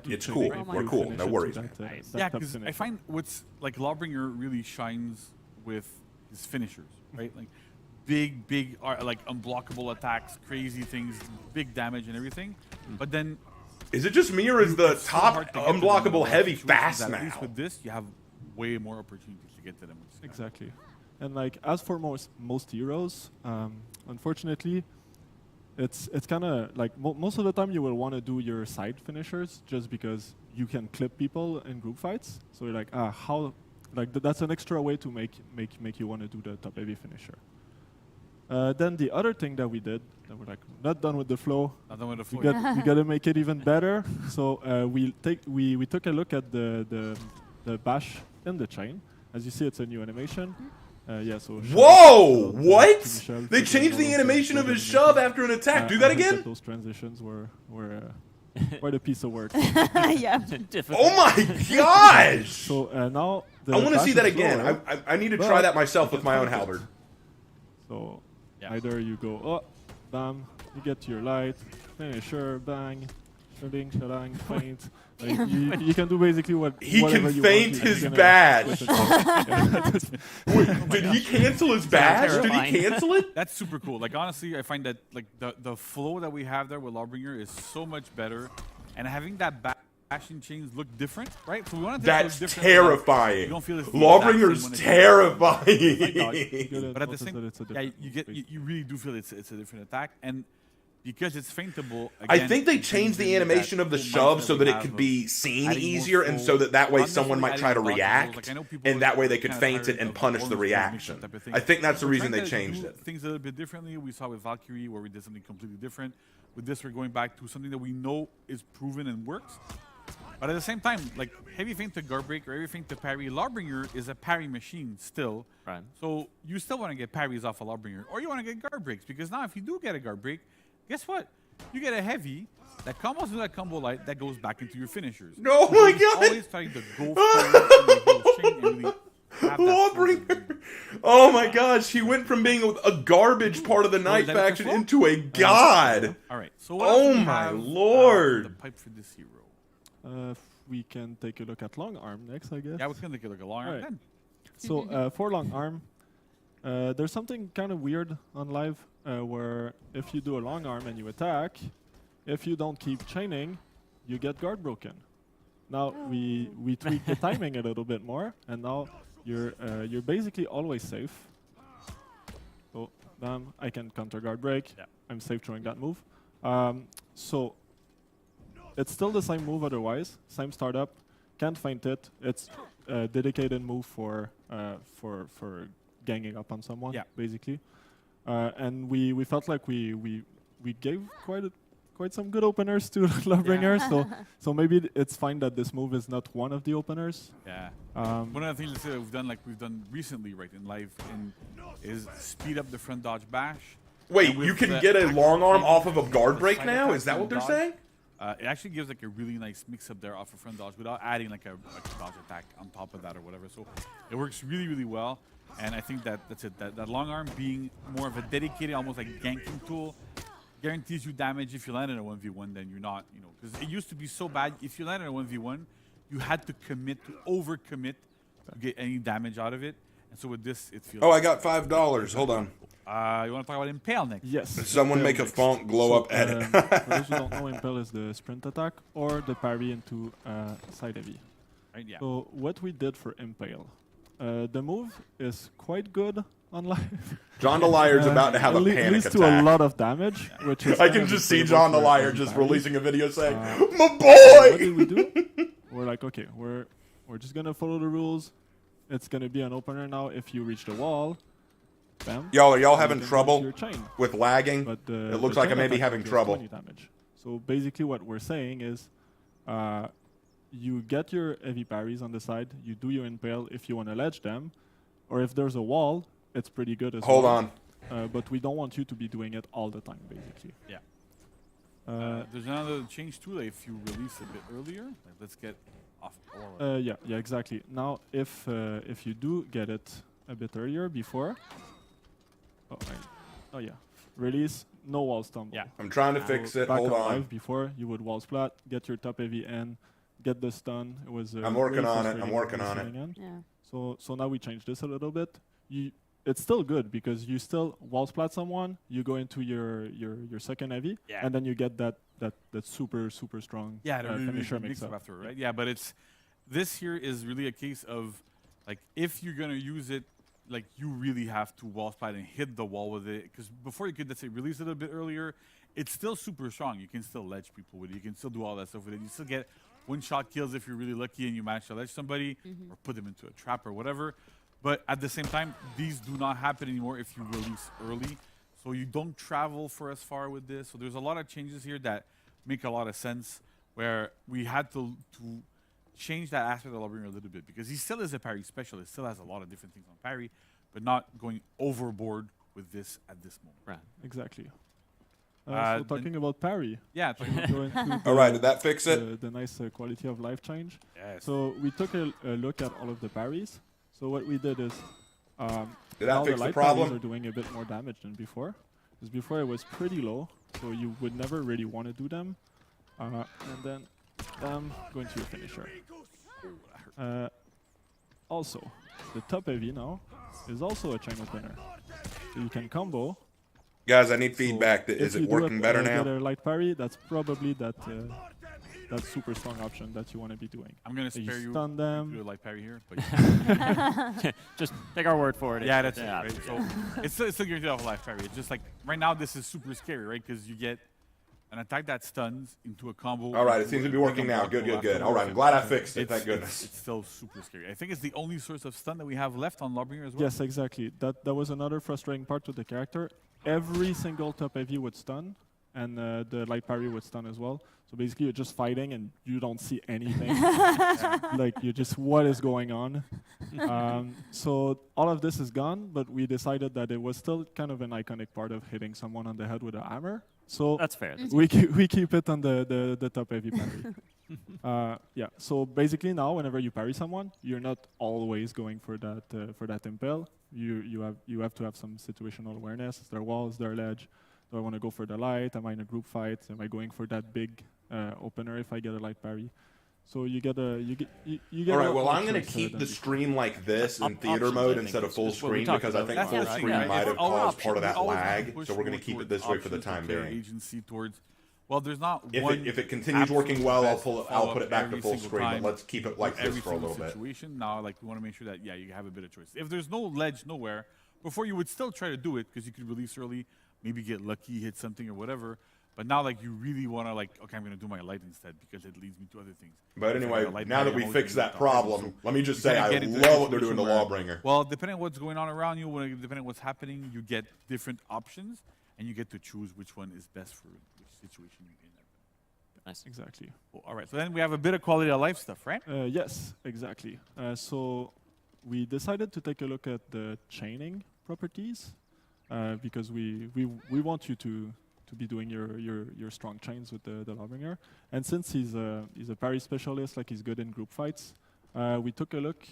it's cool. We're cool. No worries. Yeah, because I find what's like Lawbringer really shines with his finishers, right? Like big, like unblockable attacks, crazy things, big damage and everything. But then, is it just me or is the top unblockable heavy fast now? At least with this, you have way more opportunities to get to them. Exactly. And like as for most heroes, unfortunately, it's kind of like most of the time you will want to do your side finishers just because you can clip people in group fights. So you're like, how, like that's an extra way to make you want to do the top heavy finisher. Then the other thing that we did, that we're like not done with the flow. Not done with the flow. We got to make it even better. So we took a look at the bash in the chain. As you see, it's a new animation. Yeah. So. Whoa! What? They changed the animation of his shove after an attack. Do that again? Those transitions were quite a piece of work. Yeah. Oh my gosh! So now I want to see that again. I need to try that myself with my own halberd. So either you go, bam, you get to your light, finisher, bang, shalang, feint. Like you can do basically whatever you want. He can feint his bash. Wait, did he cancel his bash? Did he cancel it? That's super cool. Like honestly, I find that like the flow that we have there with Lawbringer is so much better, and having that bashing chains look different, right? So we want to. That's terrifying. You don't feel Lawbringer's terrifying. But at the same, you really do feel it's a different attack, and because it's feintable. Again, I think they changed the animation of the shove so that it could be seen easier, and so that way someone might try to react, and that way they could feint it and punish the reaction. I think that's the reason they changed it. Things a little bit differently. We saw with Valkyrie where we did something completely different. With this, we're going back to something that we know is proven and works. But at the same time, like heavy feint to guard break or heavy feint to parry, Lawbringer is a parry machine still. Right. So you still want to get parries off a Lawbringer, or you want to get guard breaks, because now if you do get a guard break, guess what? You get a heavy that combos with that combo light that goes back into your finishers. Oh my god! Always trying to go for it. Lawbringer. Oh my gosh, he went from being a garbage part of the night faction into a god. All right. So oh my lord. The pipe for this hero. We can take a look at long arm next, I guess. Yeah, we can take a look at long arm then. So for long arm, there's something kind of weird on live where if you do a long arm and you attack, if you don't keep chaining, you get guard broken. Now we tweak the timing a little bit more, and now you're basically always safe. So bam, I can counter guard break. Yeah. I'm safe throwing that move. So it's still the same move otherwise, same startup. can't feint it. It's a dedicated move for ganging up on someone, basically. And we felt like we gave quite some good openers to Lawbringers, so maybe it's fine that this move is not one of the openers. Yeah. One of the things that we've done recently, right, in live, is speed up the front dodge bash. Wait, you can get a long arm off of a guard break now? Is that what they're saying? It actually gives like a really nice mix-up there off of front dodge without adding like a dodge attack on top of that or whatever. So it works really, really well. And I think that's it. That long arm being more of a dedicated, almost like ganking tool, guarantees you damage if you land in a 1v1, then you're not, because it used to be so bad. If you land in a 1v1, you had to overcommit to get any damage out of it. And so with this, it feels... Oh, I got $5. Hold on. You want to talk about Impale next? Yes. Someone make a font glow up edit. For those who don't know, Impale is the sprint attack or the parry into side heavy. Right, yeah. So what we did for Impale, the move is quite good on live. John the Liar's about to have a panic attack. It leads to a lot of damage, which is... I can just see John the Liar just releasing a video saying, "My boy!" What did we do? We're like, okay, we're just gonna follow the rules. It's gonna be an opener now. If you reach the wall, bam. Y'all, are y'all having trouble with lagging? But it looks like I may be having trouble. Damage. So basically what we're saying is you get your heavy parries on the side, you do your impale if you want to ledge them, or if there's a wall, it's pretty good as well. Hold on. But we don't want you to be doing it all the time, basically. Yeah. There's another change too, like if you release a bit earlier. Like let's get off all yeah, exactly. Now, if you do get it a bit earlier, before... Oh yeah. Release, no wall stumble. Yeah. I'm trying to fix it. Hold on. Live before, you would wall splat, get your top heavy in, get the stun. It was. I'm working on it. I'm working on it. Yeah. So now we changed this a little bit. It's still good because you still wall splat someone. You go into your second heavy, and then you get that super strong finisher mix up after, right? Yeah, but this here is really a case of like if you're gonna use it, like you really have to wall splat and hit the wall with it, because before you could, let's say, release it a bit earlier, it's still super strong. You can still ledge people with it. You can still do all that stuff with it. You still get one-shot kills if you're really lucky and you manage to ledge somebody or put them into a trap or whatever. But at the same time, these do not happen anymore if you release early. So you don't travel for as far with this. So there's a lot of changes here that make a lot of sense, where we had to change that aspect of Lawbringer a little bit, because he still is a parry specialist, still has a lot of different things on parry, but not going overboard with this at this moment. Right. Exactly. So talking about parry. Yeah. All right, did that fix it? The nice quality of life change. Yes. So we took a look at all of the parries. So what we did is did now that fix the the problem? Parries are doing a bit more damage than before. Because before it was pretty low, so you would never really want to do them. And then going to your finisher. Also, the top heavy now is also a chain opener. So you can combo. Guys, I need feedback. Is it working better now? If you do a light parry, that's probably that super strong option that you want to be doing. I'm going to spare you stun them. Do a light parry here. But just take our word for it. Yeah, that's it. Right? So it's still guaranteed off a light parry. It's just like right now this is super scary, right? Because you get an attack that stuns into a combo. All right, it seems to be working now. Good. All right, I'm glad I fixed it. Thank goodness. It's still super scary. I think it's the only source of stun that we have left on Lawbringer as well. Yes, exactly. That was another frustrating part with the character. Every single top heavy would stun, and the light parry would stun as well. So basically, you're just fighting and you don't see anything. Like, you just, what is going on? So all of this is gone, but we decided that it was still kind of an iconic part of hitting someone on the head with a hammer. So that's fair. We keep it on the top heavy parry. Yeah. So basically now, whenever you parry someone, you're not always going for that impale. You have to have some situational awareness. Is there walls? Is there ledge? Do I want to go for the light? Am I in a group fight? Am I going for that big opener if I get a light parry? So you get a you get. All right. Well, I'm going to keep the stream like this in theater mode instead of full screen, because I think full screen might have caused part of that lag. So we're going to keep it this way for the time being. Agency towards. Well, there's not if it continues working well, I'll put it back to full screen. But let's keep it like this for a little bit. Now, like, we want to make sure that you have a bit of choice. If there's no ledge nowhere, before you would still try to do it because you could release early, maybe get lucky, hit something or whatever. But now, like, you really want to, like, okay, I'm going to do my light instead because it leads me to other things. But If I anyway, got a light now that parry, we I'm always fixed gonna that use the opposite. problem, So let me just you say kinda I get into a love what they're doing to situation where, Lawbringer. Well, depending on what's going on around you, depending on what's happening, you get different options, and you get to choose which one is best for which situation you're in. Nice. Exactly. Cool. All right, so then we have a bit of quality of life stuff, right? Yes, exactly. So we decided to take a look at the chaining properties because we want you to be doing your strong chains with the Lawbringer. And since he's a parry specialist, like he's good in group fights, we took a look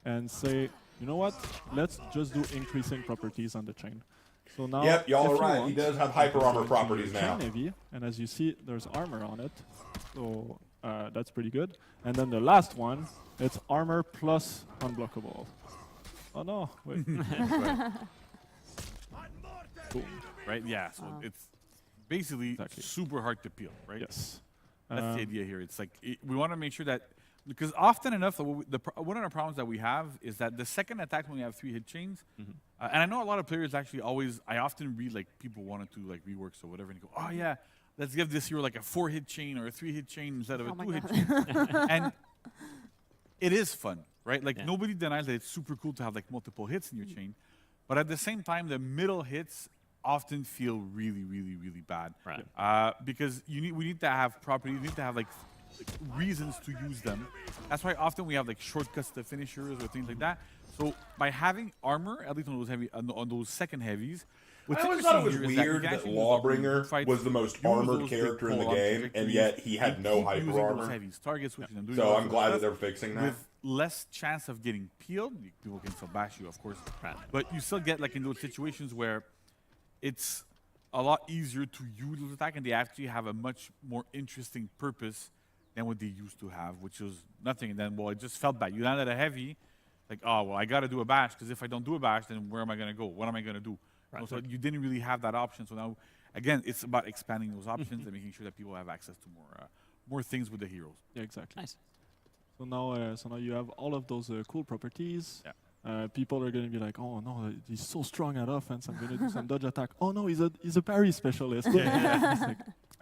and say, you know what? Let's just do increasing properties on the chain. So now, Yep, y'all are if you right. want, He does have you hyper can armor go into properties your now. chain heavy, and as you see, there's armor on it. So that's pretty good. And then the last one, it's armor plus unblockable. Oh no, wait. Right. Boom. Right? Yeah. So it's basically super hard to peel, right? Yes. That's the idea here. It's like we want to make sure that because often enough, one of the problems that we have is that the second attack when we have 3 hit chains, and I know a lot of players actually I often read like people wanted to like reworks or whatever, and you go, oh yeah, let's give this hero like a 4-hit chain or a 3-hit chain instead of a 2-hit chain, and it is fun, right? Like nobody denies that it's super cool to have like multiple hits in your chain, but at the same time, the middle hits often feel really, really, really bad, right? Because we need to have properties, we need to have like reasons to use them. That's why often we have like shortcuts to finishers or things like that. So by having armor, at least on those on those second heavies, I always thought it was weird that Lawbringer was the most armored character in the game, and yet he had no hyper armor. So I'm glad that they're fixing that. With less chance of getting peeled, people can still bash you, of course, but you still get like in those situations where it's a lot easier to use those attack, and they actually have a much more interesting purpose than what they used to have, which was nothing. And then, well, it just felt bad. You landed a heavy, like, oh, well, I got to do a bash, because if I don't do a bash, then where am I going to go? What am I going to do? Right. So you didn't really have that option. So now, again, it's about expanding those options and making sure that people have access to more things with the heroes. Yeah, exactly. Nice. So now you have all of those cool properties. Yeah. People are going to be like, oh no, he's so strong at offense. I'm going to do some dodge attack. Oh no, he's a parry specialist. Yeah.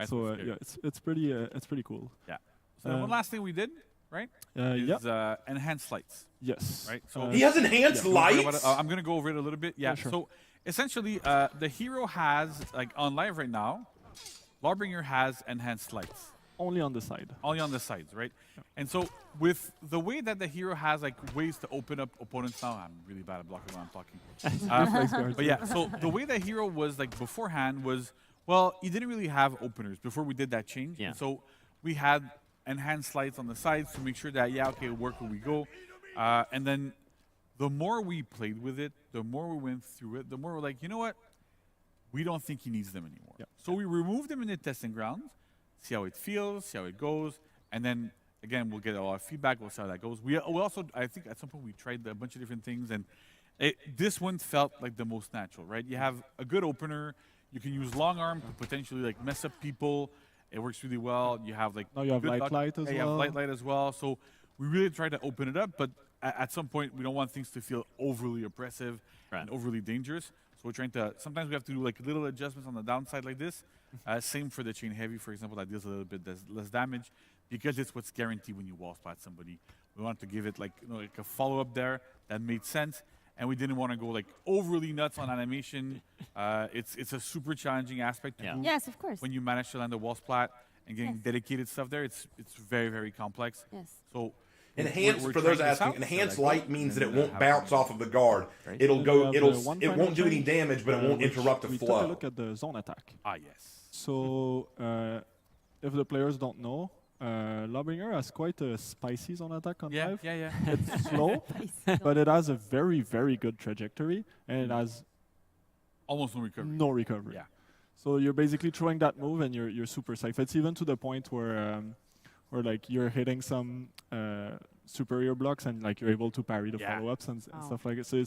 So yeah, it's pretty cool. Yeah. So one last thing we did, right? Is enhanced lights. Yes. Right. So he has enhanced lights. I'm going to go over it a little bit. Yeah. Sure. So essentially, the hero has like on live right now, Lawbringer has enhanced lights. Only on the side. Only on the sides, right? Yeah. And so with the way that the hero has like ways to open up opponents now, I'm really bad at blocking when I'm talking. But yeah, so the way the hero was like beforehand was, well, he didn't really have openers before we did that change. Yeah. And so we had enhanced lights on the sides to make sure that, yeah, okay, where can we go? And then the more we played with it, the more we went through it, the more we're like, you know what? We don't think he needs them anymore. Yeah. So we removed them in the testing grounds, see how it feels, see how it goes, and then again we'll get a lot of feedback. We'll see how that goes. We also, I think, at some point we tried a bunch of different things, and this one felt like the most natural, right? You have a good opener. You can use long arm to potentially like mess up people. It works really well. You have like now you have light as well. You have light as well. So we really try to open it up, but at some point we don't want things to feel overly oppressive and overly dangerous. So we're trying to, sometimes we have to do like little adjustments on the downside like this. Same for the chain heavy, for example, that deals a little bit less damage because it's what's guaranteed when you wall splat somebody. We wanted to give it like, like a follow-up there that made sense. And we didn't want to go like overly nuts on animation. It's a super challenging aspect to do. Yes, of course. When you manage to land a wall splat and getting dedicated stuff there, it's very, very complex. Yes. So enhanced, for those asking, enhanced light means that it won't bounce off of the guard. It'll go. It won't do any damage, but it won't interrupt the flow. We took a look at the zone attack. Ah, yes. So if the players don't know, Lawbringer has quite a spicy zone attack on live. Yeah. It's slow, but it has a very, very good trajectory, and it has almost no recovery. No recovery. Yeah. So you're basically throwing that move, and you're super safe. It's even to the point where like you're hitting some superior blocks, and like you're able to parry the follow-ups and stuff like it. So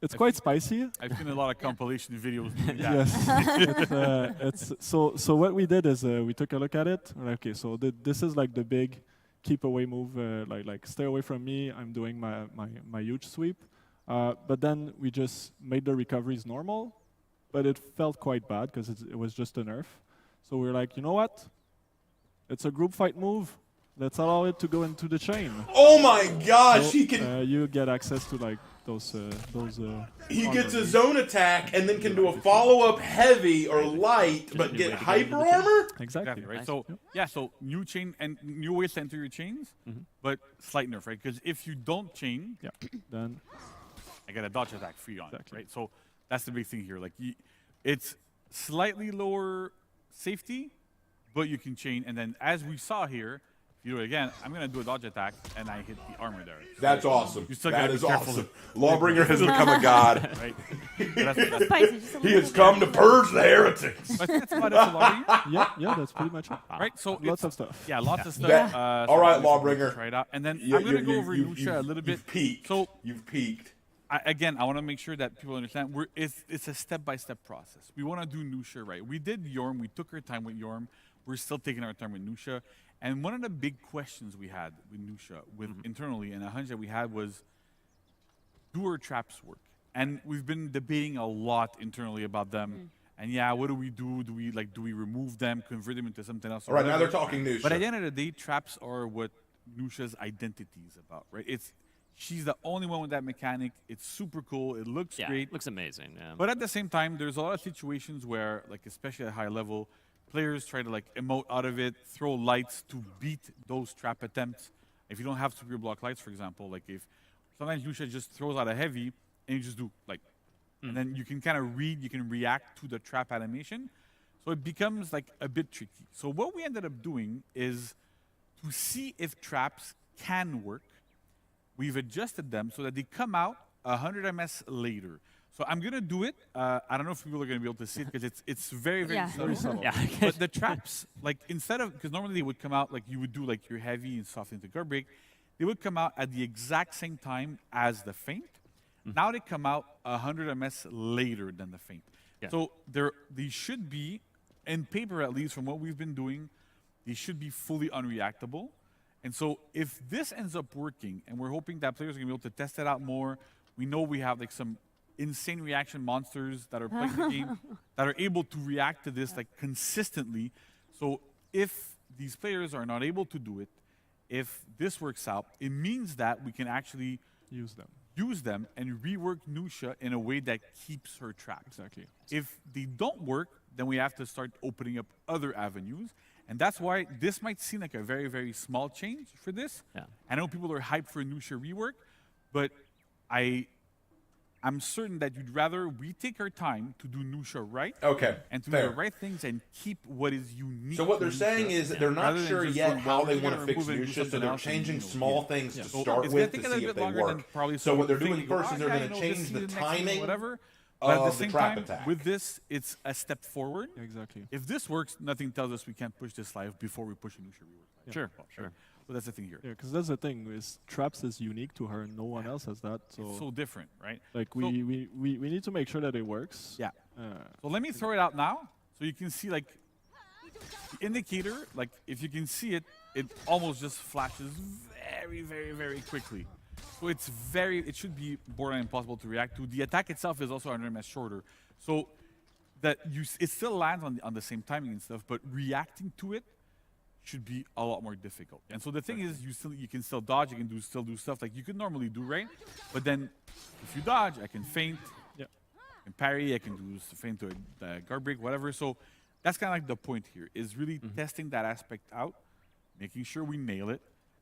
it's quite spicy. I've seen a lot of compilation videos. Yes. So what we did is we took a look at it. Okay, so this is like the big keep away move. Like stay away from me. I'm doing my huge sweep. But then we just made the recoveries normal, but it felt quite bad because it was just a nerf. So we were like, you know what? It's a group fight move. Let's allow it to go into the chain. Oh my gosh, so, he can. You get access to like those. He gets a zone attack and then can do a follow-up heavy or light, but get hyper armor. Exactly. Right. So yeah. So new chain and new ways to enter your chains, but slight nerf, right? Because if you don't chain, then I get a dodge attack free on it, right? So that's the big thing here. Like it's slightly lower safety, but you can chain, and then as we saw here. You do it again, I'm going to do a dodge attack, and I hit the armor there. So that's awesome. You still that be is careful. awesome. Lawbringer has become a god. Right? He has come to purge the heretics. That's about it for Lawbringer. Yeah, that's pretty much it. Right, so lots of stuff. Yeah, lots of stuff. Yeah. All right, Lawbringer. Try it out. And then I'm going to go over Nusha a little bit. You've peaked. So you've peaked. I want to make sure that people understand it's a step-by-step process. We want to do Nusha right. We did Yorm. We took our time with Yorm. We're still taking our time with Nusha. And one of the big questions we had with Nusha, internally, and a hunch that we had was, do our traps work? And we've been debating a lot internally about them. And yeah, what do we do? Do we remove them, convert them into something else? All right, now they're talking Nusha. But at the end of the day, traps are what Nusha's identity is about, right? She's the only one with that mechanic. It's super cool. It looks great. It looks amazing. Yeah. But at the same time, there's a lot of situations where, like especially at high level, players try to like emote out of it, throw lights to beat those trap attempts. If you don't have superior block lights, for example, like if sometimes Lucia just throws out a heavy and you just do like, and then you can kind of read, you can react to the trap animation. So it becomes like a bit tricky. So what we ended up doing is to see if traps can work. We've adjusted them so that they come out 100 ms later. So I'm going to do it. I don't know if people are going to be able to see it because it's very, very subtle. But the traps, like instead of, because normally they would come out like you would do like your heavy and soft into guard break, they would come out at the exact same time as the feint. Now they come out 100 ms later than the feint. So they should be, in paper at least from what we've been doing, they should be fully unreactable. And so if this ends up working, and we're hoping that players are going to be able to test it out more, we know we have like some insane reaction monsters that are playing the game that are able to react to this like consistently. So if these players are not able to do it, if this works out, it means that we can actually use them and rework Nusha in a way that keeps her trapped. Exactly. If they don't work, then we have to start opening up other avenues. And that's why this might seem like a very, very small change for this. Yeah. I know people are hyped for a Nusha rework, but I'm certain that you'd rather we take our time to do Nusha right. Okay. And to fair. do the right things and keep what is unique. So what they're to saying Nusha, is that they're not rather than sure just yet going, how well, they we're want gonna to fix remove it and do Nusha, so something they're else and, changing small things to So start it's with gonna to take a see little if bit they longer than work. probably So what they're doing thinking, first is they're going to change the timing whatever. But at the of the same trap time, attack. with this, it's a step forward. Exactly. If this works, nothing tells us we can't push this live before we push a Nusha rework. Sure. So that's the thing here. Yeah, because that's the thing is traps is unique to her. No one else has that. So It's so different, right? like we need to make sure that it works. Yeah. So let me throw it out now, so you can see like the indicator. Like if you can see it, it almost just flashes very, very, very quickly. So it should be borderline impossible to react to. The attack itself is also 100 ms shorter, so that it still lands on the same timing and stuff, but reacting to it should be a lot more difficult. And so the thing is, you can still dodge, you can still do stuff like you could normally do, right? But then if you dodge, I can feint, I can parry, I can do feint to a guard break, whatever. So that's kind of like the point here, is really testing that aspect out, making sure we nail it.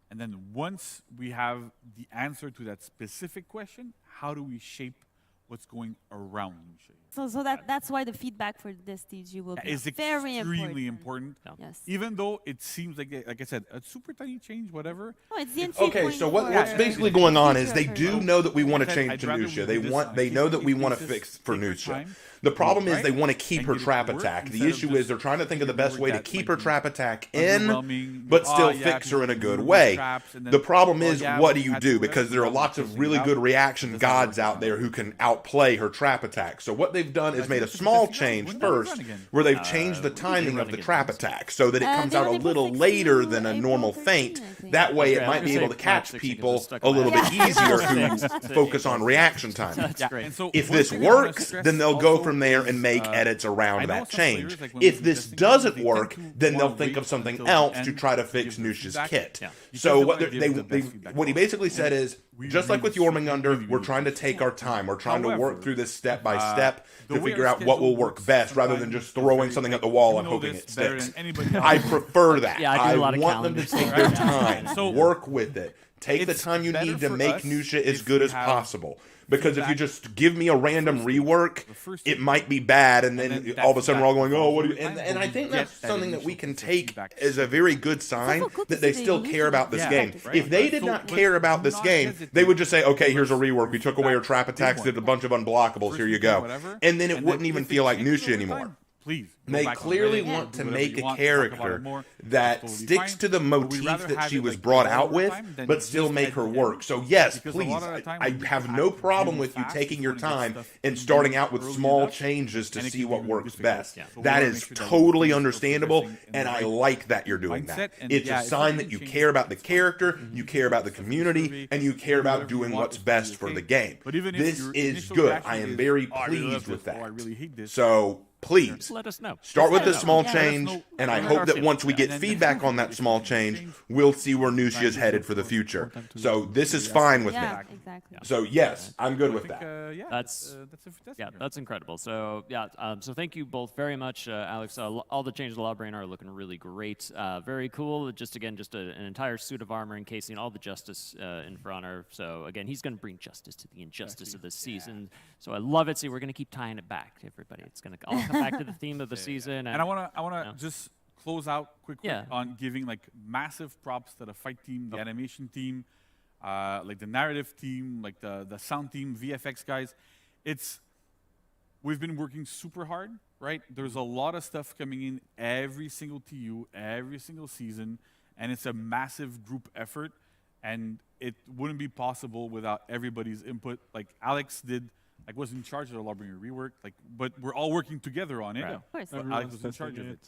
And then once we have the answer to that specific question, how do we shape what's going around Nusha? So that's why the feedback for this TG will be is very extremely important. Yes. Even though it seems like I said, a super tiny change, whatever. Oh, it's the entry Okay, point so for- what's basically going on is they Feature do know that we want to I'd change to rather Nusha. we do this They know that we keep want to this fix for take our Nusha. time, The problem is right, they want to keep and her get it to trap work attack. The instead of issue just is they're trying to think of the best rework way to that, keep like, her trap attack in, underwhelming, but still yeah, fix her in a people good remove way. traps, and then, The problem oh, is, yeah, what we do you had to do? do Because whatever, there are well, lots we're of testing really it good out. reaction Doesn't work gods out there who can outplay her trap attack. So what they've they've done is made a small change first, where they've changed the timing of the trap attack so that it comes out a little later than a normal feint. That way, it might be able to catch people a little bit easier who focus on reaction time. That's great. If this works, then they'll go from there and make edits around that change. If this doesn't work, then they'll think of something else to try to fix Nush's kit. So what he basically said is, just like with Jormungandr, we're trying to take our time. We're trying to work through this step by step to figure out what will work best, rather than just throwing something at the wall and hoping it sticks. I prefer that. I want them to take their time, work with it. Take the time you need to make Nusha as good as possible. Because if you just give me a random rework, it might be bad, and then all of a sudden we're all going, oh, what do you... And I think that's something that we can take as a very good sign that they still care about this game. If they did not care about this game, they would just say, okay, here's a rework. We took away your trap attacks, did a bunch of unblockables, here you go. And then it wouldn't even feel like Nusha anymore. They clearly want to make a character that sticks to the motif that she was brought out with, but still make her work. So yes, please, I have no problem with you taking your time and starting out with small changes to see what works best. That is totally understandable, and I like that you're doing that. It's a sign that you care about the character, you care about the community, and you care about doing what's best for the game. This is good. I am very pleased with that. So please, let us know. Start with a small change, and I hope that once we get feedback on that small change, we'll see where Nusha is headed for the future. So this is fine with me. Exactly. So yes, I'm good with that. That's incredible. So so thank you both very much, Alex. All the changes to Lawbringer are looking really great. Very cool. Just an entire suit of armor encasing all the justice in For Honor. So again, he's going to bring justice to the injustice of this season. So I love it. See, we're going to keep tying it back to everybody. It's going to all come back to the theme of the season. And I want to just close out quickly on giving like massive props to the fight team, the animation team, like the narrative team, like the sound team, VFX guys. We've been working super hard, right? There's a lot of stuff coming in every single TU, every single season, and it's a massive group effort, and it wouldn't be possible without everybody's input. Like Alex was in charge of the Lawbringer rework, but we're all working together on it. Right. Of course. Alex was in charge of it.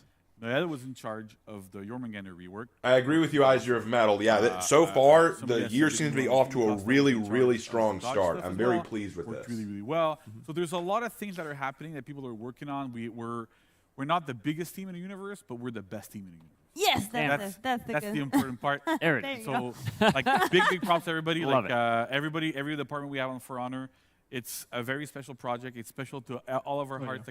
Noelle was in charge of the Jormungandr rework. I agree with you, Eisier of Metal. Yeah, so far, the year seems to be off to a really, really strong start. I'm very pleased with this. Really, really well. So there's a lot of things that are happening that people are working on. We're not the biggest team in the universe, but we're the best team in the universe. Yes, that's the important part. There you go. Big props to everybody. Love it. Every department we have on For Honor. It's a very special project. It's special to all of our hearts.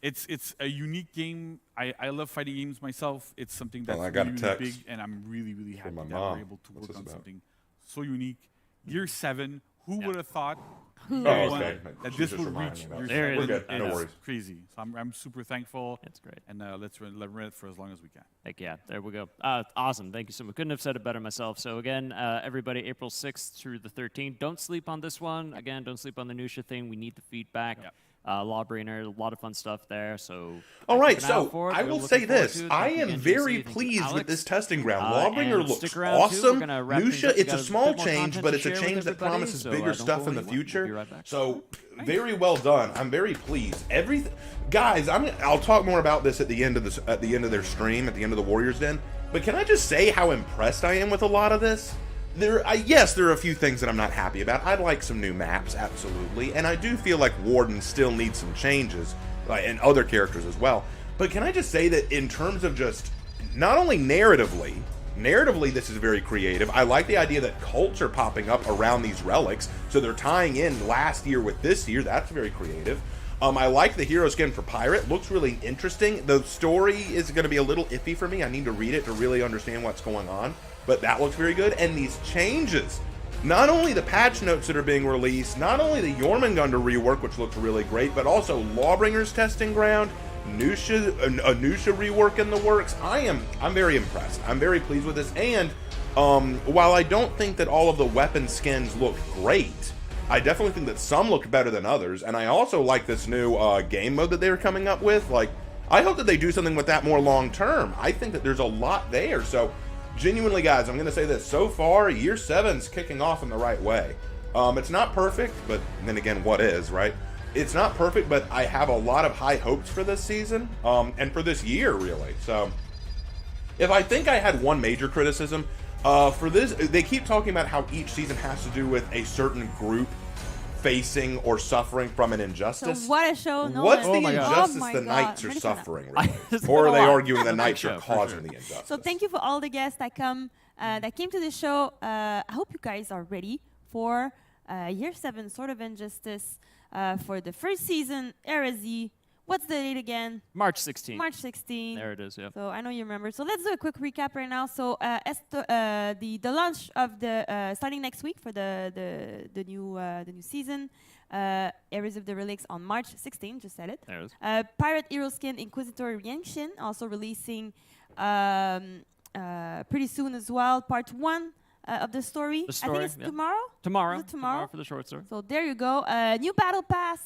It's a unique game. I love fighting games myself. It's something that's really big, and I'm really, really happy that we're able to work on something so unique. Year 7, who would have thought that this would reach year 7? We're good. No worries. Crazy. So I'm super thankful. That's great. And let's run it for as long as we can. Heck yeah, there we go. Awesome. Thank you so much. Couldn't have said it better myself. So again, everybody, April 6th through the 13th. Don't sleep on this one. Again, don't sleep on the Nusha thing. We need the feedback. Yeah. Lawbringer, a lot of fun stuff there. So, all right. So I will say this: I am very pleased with this testing ground. Lawbringer looks awesome. Nusha, it's a small change, but it's a change that promises bigger stuff in the future. So very well done. I'm very pleased. Guys, I'll talk more about this at the end of their stream, at the end of the Warriors Den. But can I just say how impressed I am with a lot of this? Yes, there are a few things that I'm not happy about. I'd like some new maps, absolutely. And I do feel like Warden still needs some changes, and other characters as well. But can I just say that in terms of just, not only narratively this is very creative. I like the idea that cults are popping up around these relics, so they're tying in last year with this year. That's very creative. I like the hero skin for Pirate. Looks really interesting. The story is going to be a little iffy for me. I need to read it to really understand what's going on. But that looks very good. And these changes, not only the patch notes that are being released, not only the Jormungandr rework, which looks really great, but also Lawbringer's testing ground, a Nusha rework in the works. I'm very impressed. I'm very pleased with this. And while I don't think that all of the weapon skins look great, I definitely think that some look better than others. And I also like this new game mode that they're coming up with. I hope that they do something with that more long term. I think that there's a lot there. So genuinely, guys, I'm going to say this. So far, year 7's kicking off in the right way. It's not perfect, but then again, what is, right? it's not perfect, but I have a lot of high hopes for this season, and for this year, really. So, if I think I had one major criticism for this, they keep talking about how each season has to do with a certain group facing or suffering from an injustice. So what a show! What's the injustice the Knights are suffering, really? Or are they arguing the Knights are causing the injustice? So thank you for all the guests that came to the show. I hope you guys are ready for Year 7 Sword of Injustice for the first season, Heresy. What's the date again? March 16th. March 16th. There it is, yeah. So I know you remember. So let's do a quick recap right now. So the launch of the starting next week for the new season, Areas of the Relics on March 16th. Just said it. There it is. Pirate Hero Skin Inquisitor Reaction also releasing pretty soon as well. Part 1 of the story. I think it's tomorrow. Tomorrow. Is it tomorrow For the short story. So there you go. New Battle Pass.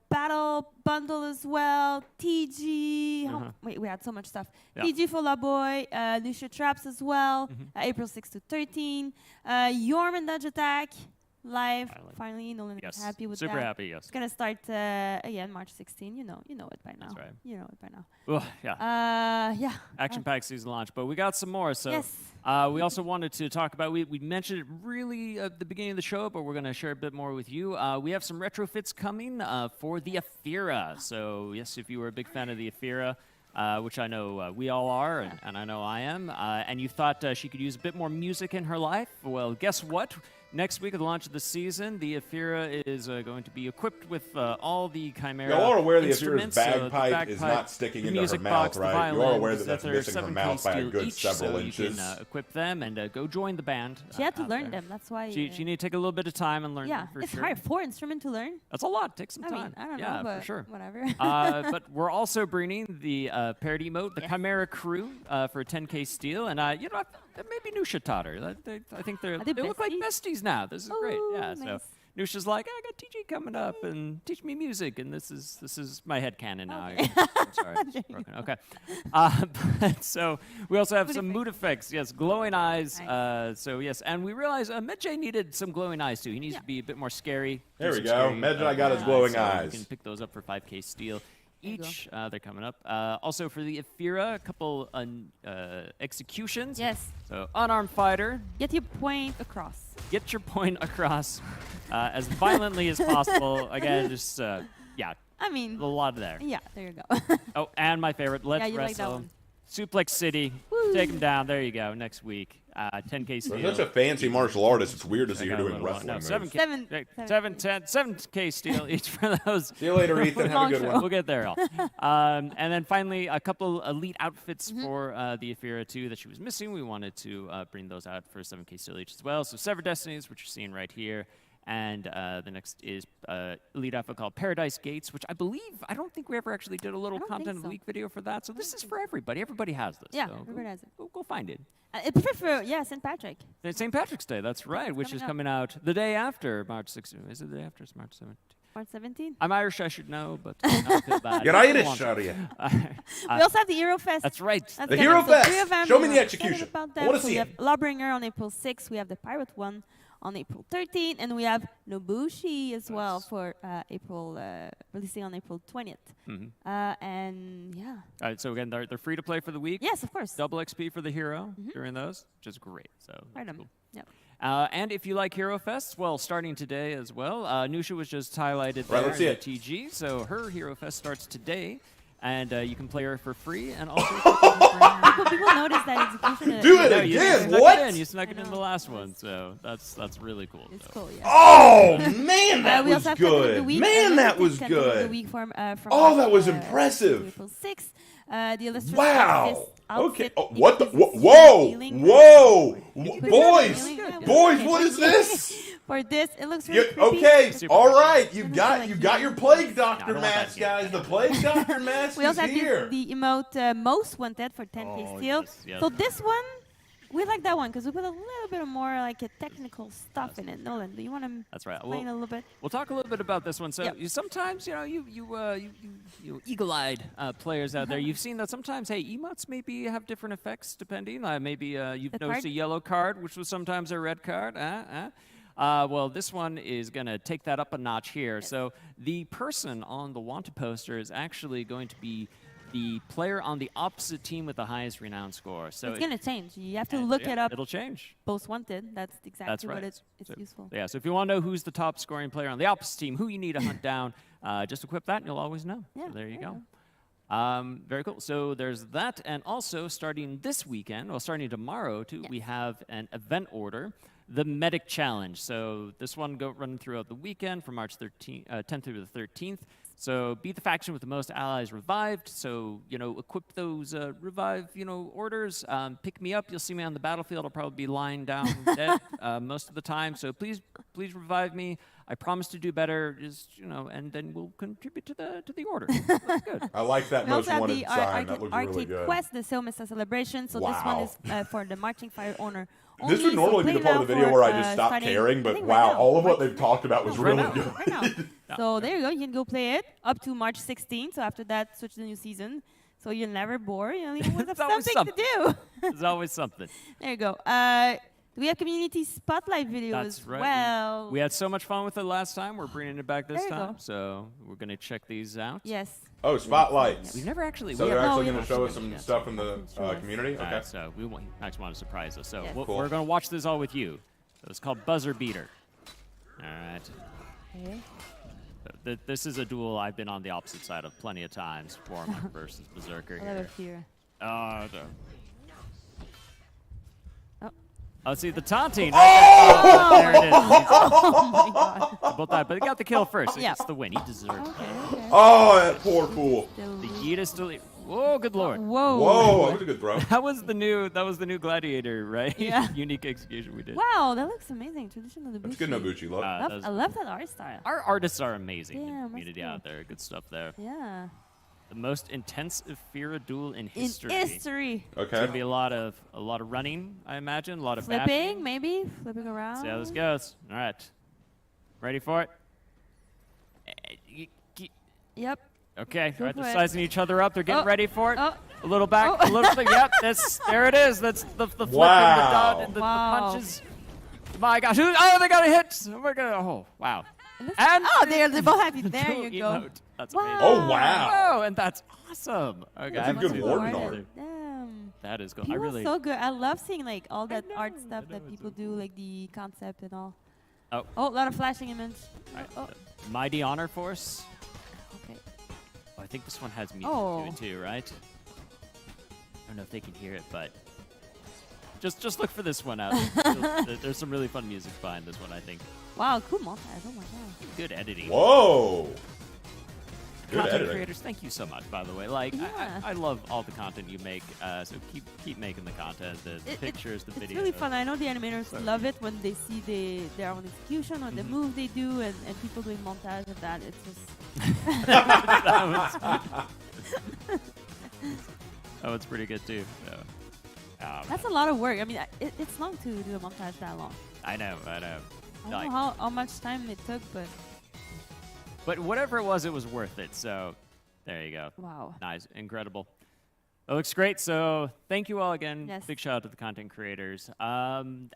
Battle bundle as well. TG. Wait, we had so much stuff. Yeah. TG for La Boy. Lucia Traps as well. April 6 to 13. Yorm and Dodge Attack. Live. Finally, Nolan is happy with that. Super happy, yes. It's going to start again March 16. You know it by now. That's right. You know it by now. Oh, yeah. Yeah. Action-packed season launch. But we got some more. So yes. We also wanted to talk about, we mentioned it really at the beginning of the show, but we're going to share a bit more with you. We have some retrofits coming for the Aphira. So, yes, if you were a big fan of the Aphira, which I know we all are, and I know I am, and you thought she could use a bit more music in her life, well, guess what? Next week at the launch of the season, the Aphira is going to be equipped with all the Chimera Y'all are aware the instruments. Aphira's bagpipe is not sticking into her mouth, right? You're aware that that's missing her mouth by a good several inches. You can equip them and go join the band. She had to learn them. That's why. She need to take a little bit of time and learn them for it's sure. hard. 4 instruments to learn. That's a lot. Take some time. Mean, I don't know, but for sure. Whatever. But we're also bringing the parody mode, the Chimera Crew, for 10K Steel. And, maybe Nusha taught her. I think they look like besties now. This is great. Yeah, nice. so Nusha's like, I got TG coming up and teach me music, and this is my headcanon now. Okay. I'm sorry, it's broken. Okay. But so we also have some mood effects. Yes, glowing eyes. Nice. So yes, and we realized Medjay needed some glowing eyes too. He needs to be a bit more scary. There we go. Medjay got his glowing eyes. You can pick those up for 5K Steel. Each, they're coming up. Also for the Aphira, a couple executions. Yes. So unarmed fighter. Get your point across. Get your point across as violently as possible. Again, just I mean, a lot there. Yeah, there you go. Oh, and my favorite, Let's you Wrestle. like that one. Suplex City. Woo. Take him down. There you go. Next week. 10K Steel. For such a fancy martial artist, it's weird to see her doing No, wrestling moves. 7K Steel each for those. See you later, Ethan. Have a good one. We'll get there. And then finally, a couple elite outfits for the Aphira 2 that she was missing. We wanted to bring those out for 7K Steel each as well. So Severed Destinies, which you're seeing right here. And the next is elite outfit called Paradise Gates, which I don't think we ever actually did a little content of the week video for that. So this is for everybody. Everybody has this. Yeah, so everybody has it. Go find it. I prefer St. Patrick. St. Patrick's Day, that's right, which is coming out the day after March 16th. Is it the day after? It's March 17th. March 17th? I'm Irish, I should know, but I don't feel bad. You're Irish, are you? We also have the Hero Fest. That's right. The Hero Fest. Show me the execution. I want to see we it. have Lawbringer on April 6th. We have the Pirate one on April 13th, and we have Nobushi as well for releasing on April 20th. And yeah. All right, so again, they're free to play for the week. Yes, of course. Double XP for the hero during those, which is great. So Right cool. Yep. And if you like Hero Fest, well, starting today as well. Nusha was just highlighted Right, there let's see in it. the TG, so her Hero Fest starts today. And you can play her for free, and also people notice that execution. Do it again! What? You snuck it in the last one, so that's really cool. It's cool, yeah. Oh man, that we was also have good. Man, that was good. Oh, that was impressive. April 6th. The illustrator Wow. outfit Okay. Oh, what the? Whoa! Boys, what is this? For this, it looks really creepy. Okay, Super all creepy. right. You got your Plague Doctor mask, guys. The Plague Doctor mask We also is have here. the emote Most Wanted for 10K Steel. yes. So this one, we like that one because we put a little bit more like a technical stuff in it. Nolan, do you want to That's right. explain a little bit? We'll talk a little bit about this one. So you sometimes, you eagle-eyed players out there, you've seen that sometimes, hey, emotes maybe have different effects depending. Maybe you've noticed a yellow card, which was sometimes a red card. Well, this one is going to take that up a notch here. So the person on the wanted poster is actually going to be the player on the opposite team with the highest renown score. So it's going to change. You have to look it up. It'll change. Most wanted. That's exactly what it's useful. Yeah, so if you want to know who's the top scoring player on the opposite team, who you need to hunt down, just equip that and you'll always know. Yeah, so there you go. Very cool. So there's that. And also starting this weekend, well, starting tomorrow too, we have an event order, the Medic Challenge. So this one running throughout the weekend from March 10th through the 13th. So beat the faction with the most allies revived. So, equip those revive, orders. Pick me up. You'll see me on the battlefield. I'll probably be lying down dead most of the time. So please revive me. I promise to do better. Just, and then we'll contribute to the order. That's good. I like that we most also wanted have the sign. That looks really Arcade good. Quest, the Silmissa celebration. So this one is for the Marching Fire owner. This would normally be the part of the video where I just stop caring, but wow, all of what they've talked about was really good. Right now. So there you go. You can go play it up to March 16th. So after that, switch to the new season. So you're never bored. You always have something to do. There's always something. There you go. We have community spotlight video That's as right. well. We had so much fun with it last time. We're bringing it back this There you time. go. So we're going to check these out. Yes. Oh, spotlights. We've never actually. So we they're have- actually no, going we to show haven't us some yet. stuff from the community? Okay. So we actually want to surprise us. So Yes. Cool. we're going to watch this all with you. So it's called Buzzer Beater. All right. Okay. This is a duel I've been on the opposite side of plenty of times. Warmark versus Berserker I have a here. fear. Oh, see the taunting. Oh! There it is. Oh my God. Both died, but he got the kill first. Yeah. It's the win. He deserved it. Oh, that poor fool. The yeet is still. Whoa, good lord. Whoa. Whoa, that was a good throw. That was the new gladiator, right? Yeah. Unique execution we did. Wow, that looks amazing. Traditional Nobushi. That's good Nobushi look. I love that art style. Our artists are amazing. Yeah, in the that's community cool. out there. Good stuff there. Yeah. The most intense Ephira duel in history. In history. Okay. It's gonna be a lot of running, I imagine. A lot of Flipping, bashing. maybe? Flipping around. See how this goes. All right. Ready for it? Yep. Okay. Go All right. for They're it. sizing each other up. They're getting Oh. ready for it. Oh. A little back. Oh. A little thing. Yep. There it is. That's the flip Wow. and the dot and the punches. My gosh. Oh, they got a hit. Oh my god. Oh, wow. And they both have you. There you go. emote. That's Wow. amazing. Oh, wow. Oh, and that's awesome. Okay. That's a good Warden art. Damn. That is cool. He I was really. so good. I love seeing like all that art stuff that people do, like the concept and all. Oh. Oh, a lot of flashing image. All right, Oh. the Mighty Honor Force. Okay. Oh, I think this one has music Oh. to it too, right? I don't know if they can hear it, but just look for this one out. There's some really fun music behind this one, I think. Wow, cool montage. Oh my god. Good editing. Whoa. Good Content editing. creators, thank you so much, by the way. Like, Yeah. I love all the content you make, so keep making the content, the pictures, the videos. It's really fun. I know the animators love it when they see their own execution or the move they do, and people doing montage of that. It's just. That one's pretty good too. So, That's a lot of work. I mean, it's long to do a montage that long. I know. I don't know how much time it took, But whatever it was worth it. So there you go. Wow. Nice. Incredible. It looks great. So thank you all again. Yes. Big shout out to the content creators. And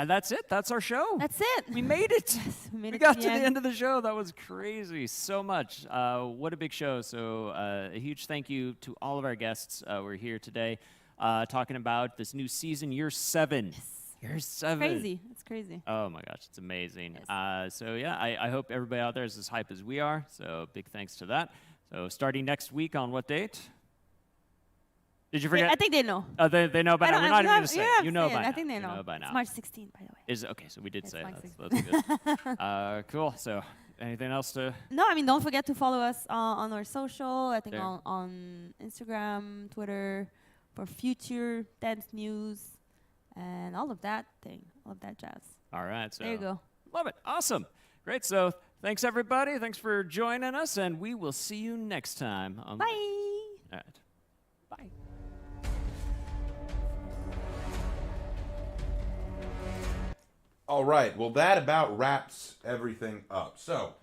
that's it. That's our show. That's it. We made it. Yes, we made We it got to to the the end. end of the show. That was crazy. So much. What a big show. So a huge thank you to all of our guests. We're here today talking about this new season, year 7. Yes. Year 7. Crazy. It's crazy. Oh my gosh, it's amazing. So yeah, I hope everybody out there is as hype as we are. So big thanks to that. So starting next week on what date? Did you forget? I think they know. Oh, they know by now. We're not even going to say it. You know by now. I think they You know. by now. It's March 16th, by the way. Is okay. So we did It's say March that. That's good. Cool. So anything else to? No, I mean, don't forget to follow us on our social. I think There. on Instagram, Twitter, for future dance news and all of that jazz. All right. So There you go. Love it. Awesome. Great. So thanks everybody. Thanks for joining us, and we will see you next time. Bye. All right. Bye. All right. Well, that about wraps everything up. So,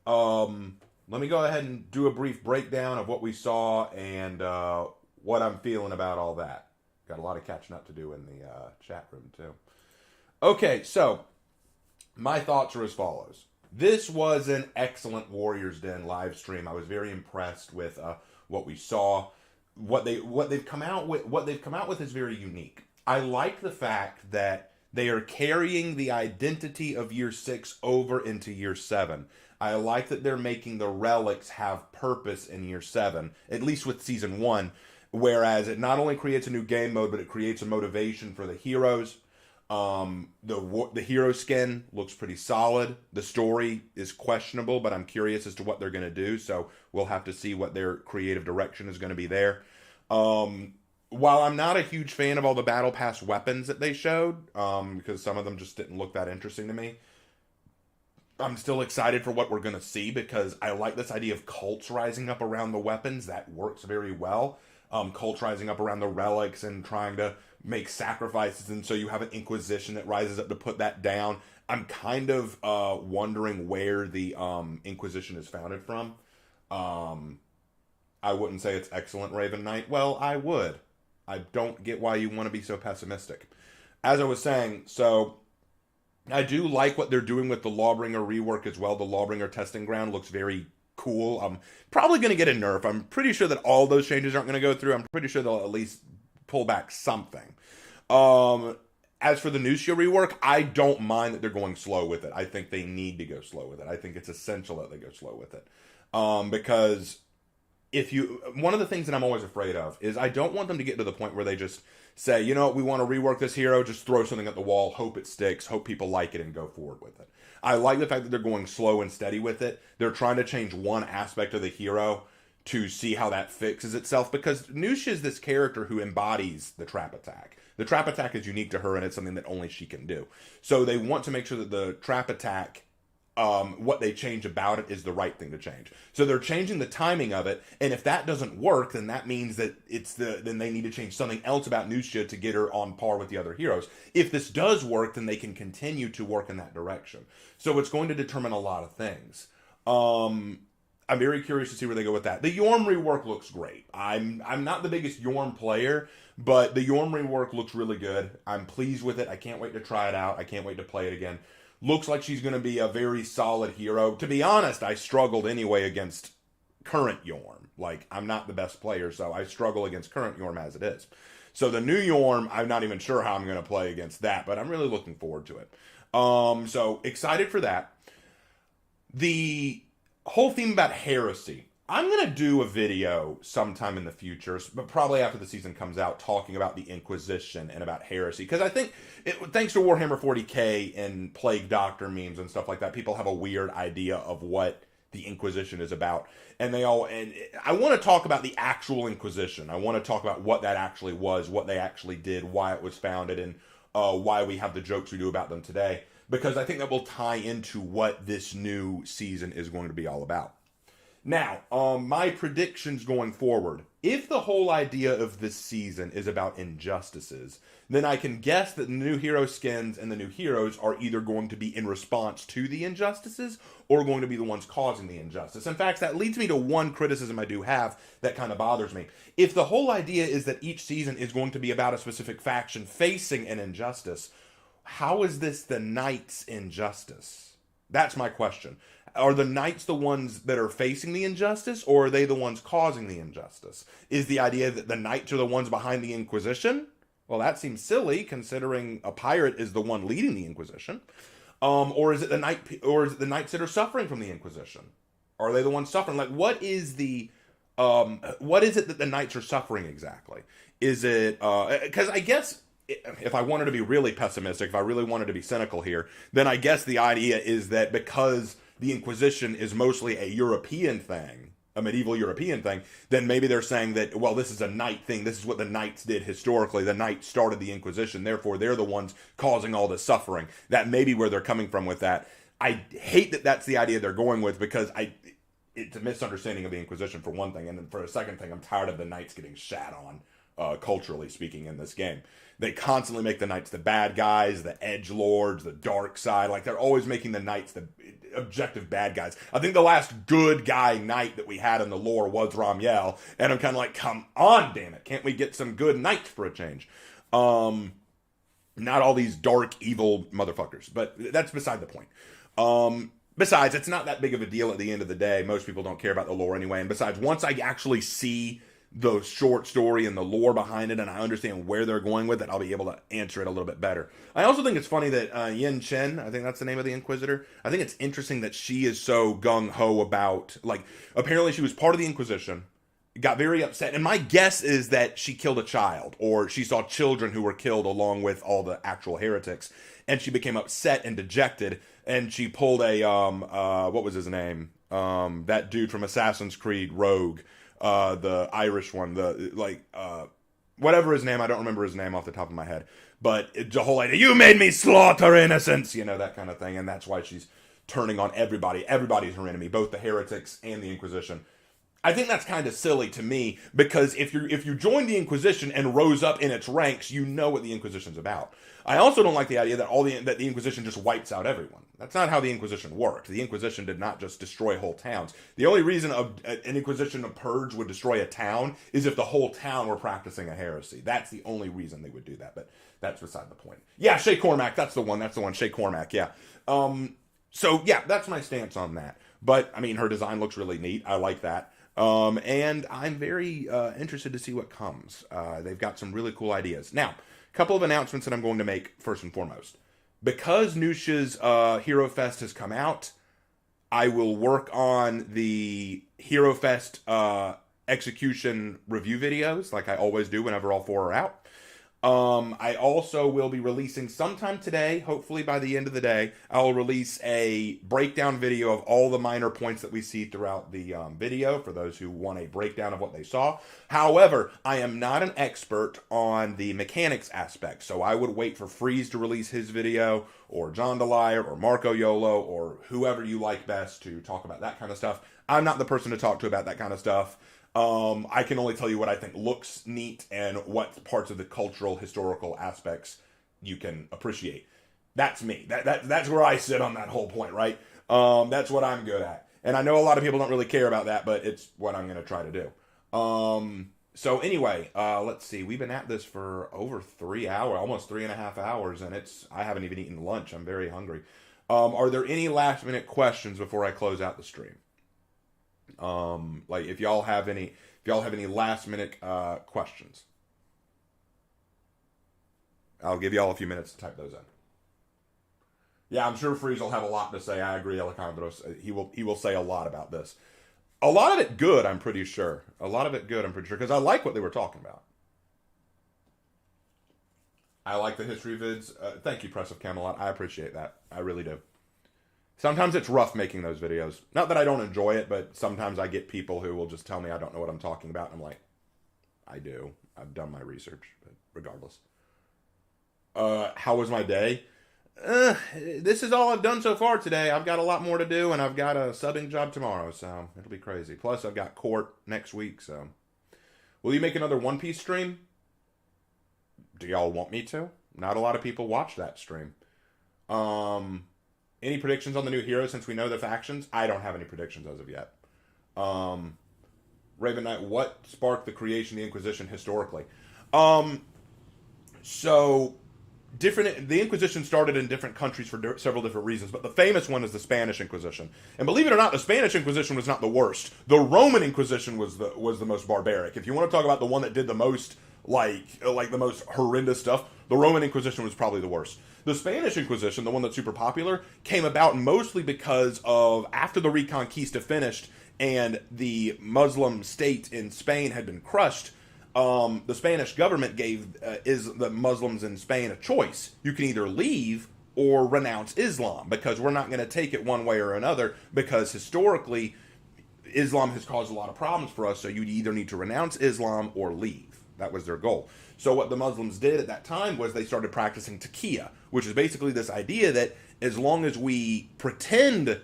let me go ahead and do a brief breakdown of what we saw and what I'm feeling about all that. Got a lot of catching up to do in the chat room, too. Okay, so My thoughts are as follows. This was an excellent Warriors Den live stream. I was very impressed with what we saw. What they've come out with is very unique. I like the fact that they are carrying the identity of Year 6 over into Year 7. I like that they're making the relics have purpose in Year 7, at least with Season 1, whereas it not only creates a new game mode, but it creates a motivation for the heroes. The hero skin looks pretty solid. The story is questionable, but I'm curious as to what they're going to do, so we'll have to see what their creative direction is going to be there. While I'm not a huge fan of all the Battle Pass weapons that they showed, because some of them just didn't look that interesting to me, I'm still excited for what we're going to see, because I like this idea of cults rising up around the weapons. That works very well. Cults rising up around the relics and trying to make sacrifices, and so you have an Inquisition that rises up to put that down. I'm kind of wondering where the Inquisition is founded from. I wouldn't say it's excellent, Raven Knight. Well, I would. I don't get why you want to be so pessimistic. As I was saying, so I do like what they're doing with the Lawbringer rework as well. The Lawbringer testing ground looks very cool. I'm probably going to get a nerf. I'm pretty sure that all those changes aren't going to go through. I'm pretty sure they'll at least pull back something. As for the Nucia rework, I don't mind that they're going slow with it. I think they need to go slow with it. I think it's essential that they go slow with it. Because one of the things that I'm always afraid of is I don't want them to get to the point where they just say, you know what, we want to rework this hero, just throw something at the wall, hope it sticks, hope people like it, and go forward with it. I like the fact that they're going slow and steady with it. They're trying to change one aspect of the hero to see how that fixes itself, because Nucia is this character who embodies the trap attack. The trap attack is unique to her, and it's something that only she can do. So they want to make sure that the trap attack, what they change about it is the right thing to change. So they're changing the timing of it, and if that doesn't work, then that means that then they need to change something else about Nucia to get her on par with the other heroes. If this does work, then they can continue to work in that direction. So it's going to determine a lot of things. I'm very curious to see where they go with that. The Yorm rework looks great. I'm not the biggest Yorm player, but the Yorm rework looks really good. I'm pleased with it. I can't wait to try it out. I can't wait to play it again. Looks like she's going to be a very solid hero. To be honest, I struggled anyway against current Yorm. Like, I'm not the best player, so I struggle against current Yorm as it is. So the new Yorm, I'm not even sure how I'm going to play against that, but I'm really looking forward to it. So excited for that. The whole theme about heresy. I'm going to do a video sometime in the future, but probably after the season comes out, talking about the Inquisition and about heresy. Because I think, thanks to Warhammer 40k and Plague Doctor memes and stuff like that, people have a weird idea of what the Inquisition is about. And I want to talk about the actual Inquisition. I want to talk about what that actually was, what they actually did, why it was founded, and why we have the jokes we do about them today. Because I think that will tie into what this new season is going to be all about. Now, my predictions going forward. If the whole idea of this season is about injustices, then I can guess that the new hero skins and the new heroes are either going to be in response to the injustices or going to be the ones causing the injustice. In fact, that leads me to one criticism I do have that kind of bothers me. If the whole idea is that each season is going to be about a specific faction facing an injustice, how is this the Knights' injustice? That's my question. Are the Knights the ones that are facing the injustice, or are they the ones causing the injustice? Is the idea that the Knights are the ones behind the Inquisition? Well, that seems silly, considering a pirate is the one leading the Inquisition. Or is it the Knights that are suffering from the Inquisition? Are they the ones suffering? Like, what is it that the Knights are suffering exactly? Is it because I guess, if I wanted to be really pessimistic, if I really wanted to be cynical here, then I guess the idea is that because the Inquisition is mostly a European thing, a medieval European thing, then maybe they're saying that, well, this is a knight thing. This is what the knights did historically. The knights started the Inquisition. Therefore, they're the ones causing all this suffering. That may be where they're coming from with that. I hate that that's the idea they're going with, because it's a misunderstanding of the Inquisition for one thing. And then for a second thing, I'm tired of the knights getting shat on, culturally speaking, in this game. They constantly make the knights the bad guys, the edgelords, the dark side. Like, they're always making the knights the objective bad guys. I think the last good guy knight that we had in the lore was Ramiel, and I'm kind of like, come on, damn it, can't we get some good knights for a change? Not all these dark, evil motherfuckers. But that's beside the point. Besides, it's not that big of a deal at the end of the day. Most people don't care about the lore anyway. And besides, once I actually see the short story and the lore behind it and I understand where they're going with it, I'll be able to answer it a little bit better. I also think it's funny that Yin Chen, I think that's the name of the Inquisitor, I think it's interesting that she is so gung-ho about, like, apparently she was part of the Inquisition, got very upset, and my guess is that she killed a child, or she saw children who were killed along with all the actual heretics, and she became upset and dejected, and she pulled a, what was his name? That dude from Assassin's Creed, Rogue, the Irish one, whatever his name, I don't remember his name off the top of my head, but the whole idea, you made me slaughter innocents, that kind of thing, and that's why she's turning on everybody. Everybody's her enemy, both the heretics and the Inquisition. I think that's kind of silly to me, because if you join the Inquisition and rose up in its ranks, you know what the Inquisition's about. I also don't like the idea that that the Inquisition just wipes out everyone. That's not how the Inquisition worked. The Inquisition did not just destroy whole towns. The only reason an Inquisition of purge would destroy a town is if the whole town were practicing a heresy. That's the only reason they would do that, but that's beside the point. Yeah, Shay Cormac, that's the one, Shay Cormac, yeah. So yeah, that's my stance on that. But, I mean, her design looks really neat. I like that. And I'm very interested to see what comes. They've got some really cool ideas. Now, a couple of announcements that I'm going to make first and foremost. Because Nusha's Hero Fest has come out, I will work on the Hero Fest execution review videos, like I always do whenever all 4 are out. I also will be releasing sometime today, hopefully by the end of the day, I'll release a breakdown video of all the minor points that we see throughout the video for those who want a breakdown of what they saw. However, I am not an expert on the mechanics aspect, so I would wait for Freeze to release his video, or John DeLire, or Marco Yolo, or whoever you like best to talk about that kind of stuff. I'm not the person to talk to about that kind of stuff. I can only tell you what I think looks neat and what parts of the cultural, historical aspects you can appreciate. That's me. That's where I sit on that whole point, right? That's what I'm good at. And I know a lot of people don't really care about that, but it's what I'm going to try to do. So anyway, let's see. We've been at this for over 3 hours, almost 3.5 hours, and I haven't even eaten lunch. I'm very hungry. Are there any last minute questions before I close out the stream? Like if y'all have any last minute questions, I'll give y'all a few minutes to type those in. Yeah, I'm sure Freeze will have a lot to say. I agree, Alejandros. He will say a lot about this. A lot of it good, I'm pretty sure. Because I like what they were talking about. I like the history vids. Thank you, Press of Camelot. I appreciate that. I really do. Sometimes it's rough making those videos. Not that I don't enjoy it, but sometimes I get people who will just tell me I don't know what I'm talking about. And I'm like, I do. I've done my research, but regardless. How was my day? This is all I've done so far today. I've got a lot more to do, and I've got a subbing job tomorrow, so it'll be crazy. Plus, I've got court next week, so. Will you make another One Piece stream? Do y'all want me to? Not a lot of people watch that stream. Any predictions on the new hero since we know the factions? I don't have any predictions as of yet. Raven Knight, what sparked the creation of the Inquisition historically? So, the Inquisition started in different countries for several different reasons, but the famous one is the Spanish Inquisition. And believe it or not, the Spanish Inquisition was not the worst. The Roman Inquisition was the most barbaric. If you want to talk about the one that did the most, like the most horrendous stuff, the Roman Inquisition was probably the worst. The Spanish Inquisition, the one that's super popular, came about mostly because of after the Reconquista finished and the Muslim state in Spain had been crushed, the Spanish government gave the Muslims in Spain a choice. You can either leave or renounce Islam, because we're not going to take it one way or another, because historically Islam has caused a lot of problems for us, so you either need to renounce Islam or leave. That was their goal. So what the Muslims did at that time was they started practicing taqiyya, which is basically this idea that as long as we pretend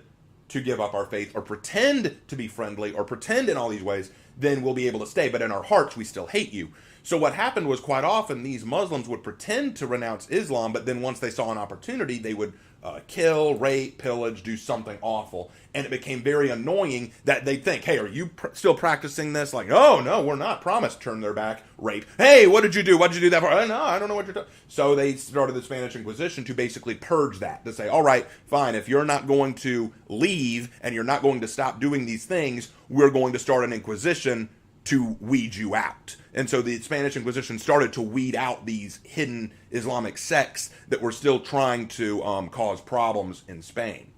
to give up our faith, or pretend to be friendly, or pretend in all these ways, then we'll be able to stay. But in our hearts, we still hate you. So what happened was quite often these Muslims would pretend to renounce Islam, but then once they saw an opportunity, they would kill, rape, pillage, do something awful. And it became very annoying that they'd think, hey, are you still practicing this? Like, oh, no, we're not. Promise. Turn their back, rape. Hey, what did you do? What did you do that for? Oh, no, I don't know what you're doing. So they started the Spanish Inquisition to basically purge that, to say, all right, fine, if you're not going to leave and you're not going to stop doing these things, we're going to start an Inquisition to weed you out. And so the Spanish Inquisition started to weed out these hidden Islamic sects that were still trying to cause problems in Spain.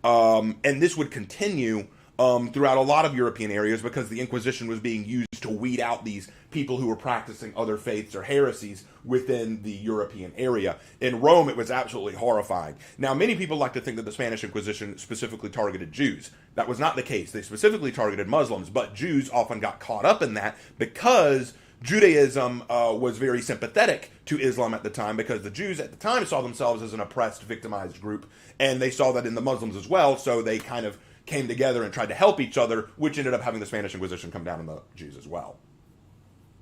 And this would continue throughout a lot of European areas because the Inquisition was being used to weed out these people who were practicing other faiths or heresies within the European area. In Rome, it was absolutely horrifying. Now, many people like to think that the Spanish Inquisition specifically targeted Jews. That was not the case. They specifically targeted Muslims, but Jews often got caught up in that because Judaism was very sympathetic to Islam at the time, because the Jews at the time saw themselves as an oppressed, victimized group, and they saw that in the Muslims as well, so they kind of came together and tried to help each other, which ended up having the Spanish Inquisition come down on the Jews as well.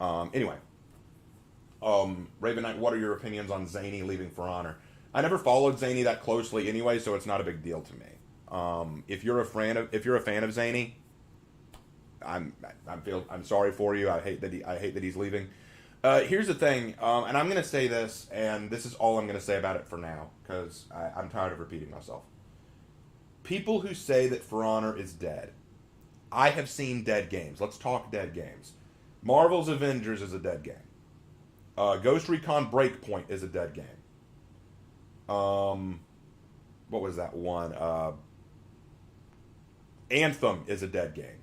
Anyway, Raven Knight, what are your opinions on Zany leaving For Honor? I never followed Zany that closely anyway, so it's not a big deal to me. If you're a fan of Zany, I'm sorry for you. I hate that he's leaving. Here's the thing, and I'm going to say this, and this is all I'm going to say about it for now, because I'm tired of repeating myself. People who say that For Honor is dead, I have seen dead games. Let's talk dead games. Marvel's Avengers is a dead game. Ghost Recon Breakpoint is a dead game. What was that one? Anthem is a dead game.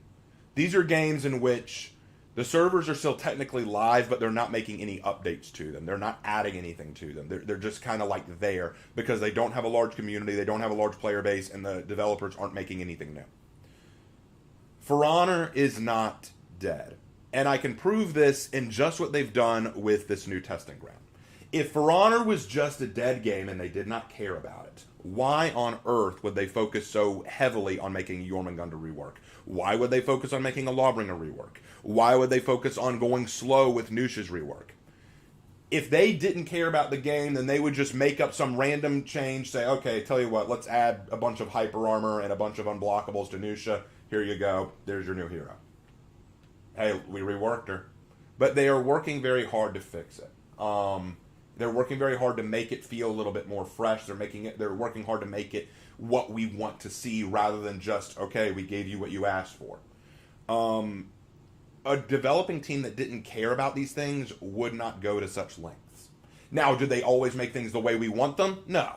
These are games in which the servers are still technically live, but they're not making any updates to them. They're not adding anything to them. They're just kind of like there because they don't have a large community, they don't have a large player base, and the developers aren't making anything new. For Honor is not dead. And I can prove this in just what they've done with this new testing ground. If For Honor was just a dead game and they did not care about it, why on earth would they focus so heavily on making Jormungandr rework? Why would they focus on making a Lawbringer rework? Why would they focus on going slow with Nusha's rework? If they didn't care about the game, then they would just make up some random change, say, okay, tell you what, let's add a bunch of hyper armor and a bunch of unblockables to Nusha. Here you go. There's your new hero. Hey, we reworked her. But they are working very hard to fix it. They're working very hard to make it feel a little bit more fresh. They're working hard to make it what we want to see rather than just, okay, we gave you what you asked for. A developing team that didn't care about these things would not go to such lengths. Now, do they always make things the way we want them? No.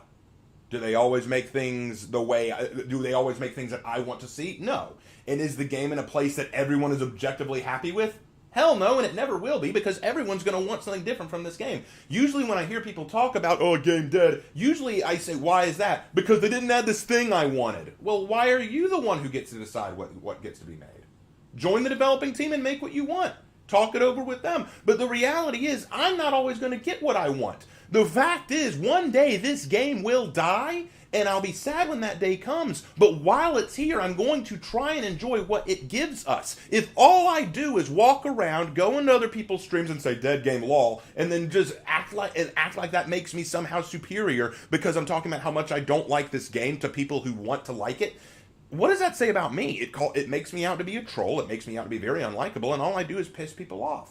Do they always make things do they always make things that I want to see? No. And is the game in a place that everyone is objectively happy with? Hell no, and it never will be, because everyone's going to want something different from this game. Usually when I hear people talk about, oh, a game dead, usually I say, why is that? Because they didn't add this thing I wanted. Well, why are you the one who gets to decide what gets to be made? Join the developing team and make what you want. Talk it over with them. But the reality is, I'm not always going to get what I want. The fact is, one day this game will die, and I'll be sad when that day comes. But while it's here, I'm going to try and enjoy what it gives us. If all I do is walk around, go into other people's streams and say, dead game lol, and then just act like that makes me somehow superior because I'm talking about how much I don't like this game to people who want to like it, what does that say about me? It makes me out to be a troll. It makes me out to be very unlikable, and all I do is piss people off.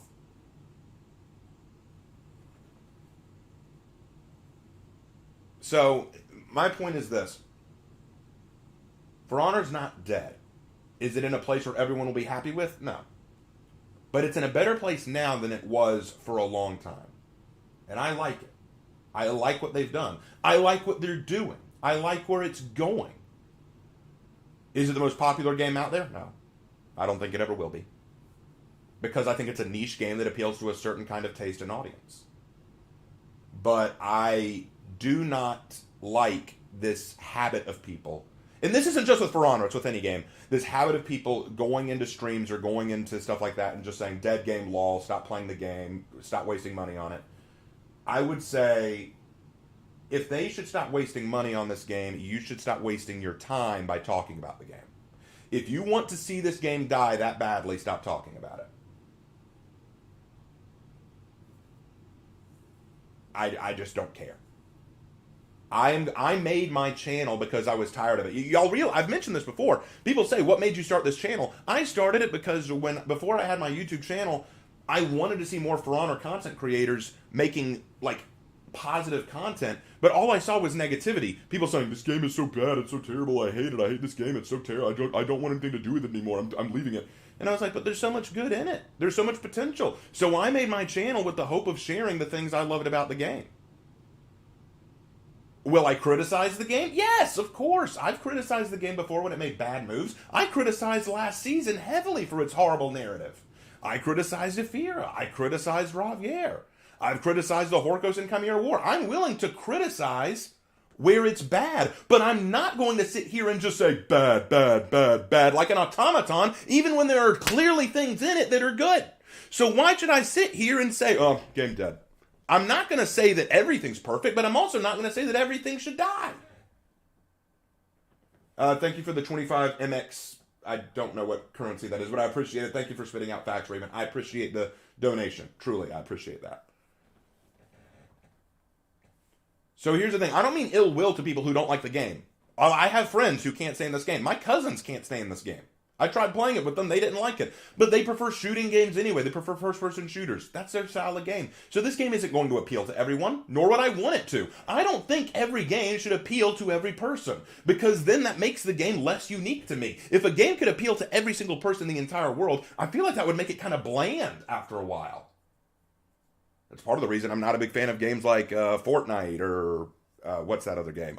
So, my point is this. For Honor's not dead. Is it in a place where everyone will be happy with? No. But it's in a better place now than it was for a long time. And I like it. I like what they've done. I like what they're doing. I like where it's going. Is it the most popular game out there? No. I don't think it ever will be. Because I think it's a niche game that appeals to a certain kind of taste and audience. But I do not like this habit of people, and this isn't just with For Honor, it's with any game, this habit of people going into streams or going into stuff like that and just saying, dead game lol, stop playing the game, stop wasting money on it. I would say, if they should stop wasting money on this game, you should stop wasting your time by talking about the game. If you want to see this game die that badly, stop talking about it. I just don't care. I made my channel because I was tired of it. Y'all I've mentioned this before. People say, what made you start this channel? I started it because before I had my YouTube channel, I wanted to see more For Honor content creators making, like, positive content, but all I saw was negativity. People saying, this game is so bad, it's so terrible, I hate it, I hate this game, it's so terrible, I don't want anything to do with it anymore, I'm leaving it. And I was like, but there's so much good in it. There's so much potential. So I made my channel with the hope of sharing the things I loved about the game. Will I criticize the game? Yes, of course. I've criticized the game before when it made bad moves. I criticized last season heavily for its horrible narrative. I criticized Ephira. I criticized Ravier. I've criticized the Horkos and Chimera War. I'm willing to criticize where it's bad, but I'm not going to sit here and just say bad, bad, bad, bad, like an automaton, even when there are clearly things in it that are good. So why should I sit here and say, oh, game dead? I'm not going to say that everything's perfect, but I'm also not going to say that everything should die. Thank you for the 25 MX. I don't know what currency that is, but I appreciate it. Thank you for spitting out facts, Raven. I appreciate the donation. Truly, I appreciate that. So here's the thing. I don't mean ill will to people who don't like the game. I have friends who can't stay in this game. My cousins can't stay in this game. I tried playing it with them. They didn't like it. But they prefer shooting games anyway. They prefer first-person shooters. That's their style of game. So this game isn't going to appeal to everyone, nor would I want it to. I don't think every game should appeal to every person, because then that makes the game less unique to me. If a game could appeal to every single person in the entire world, I feel like that would make it kind of bland after a while. That's part of the reason I'm not a big fan of games like Fortnite or what's that other game?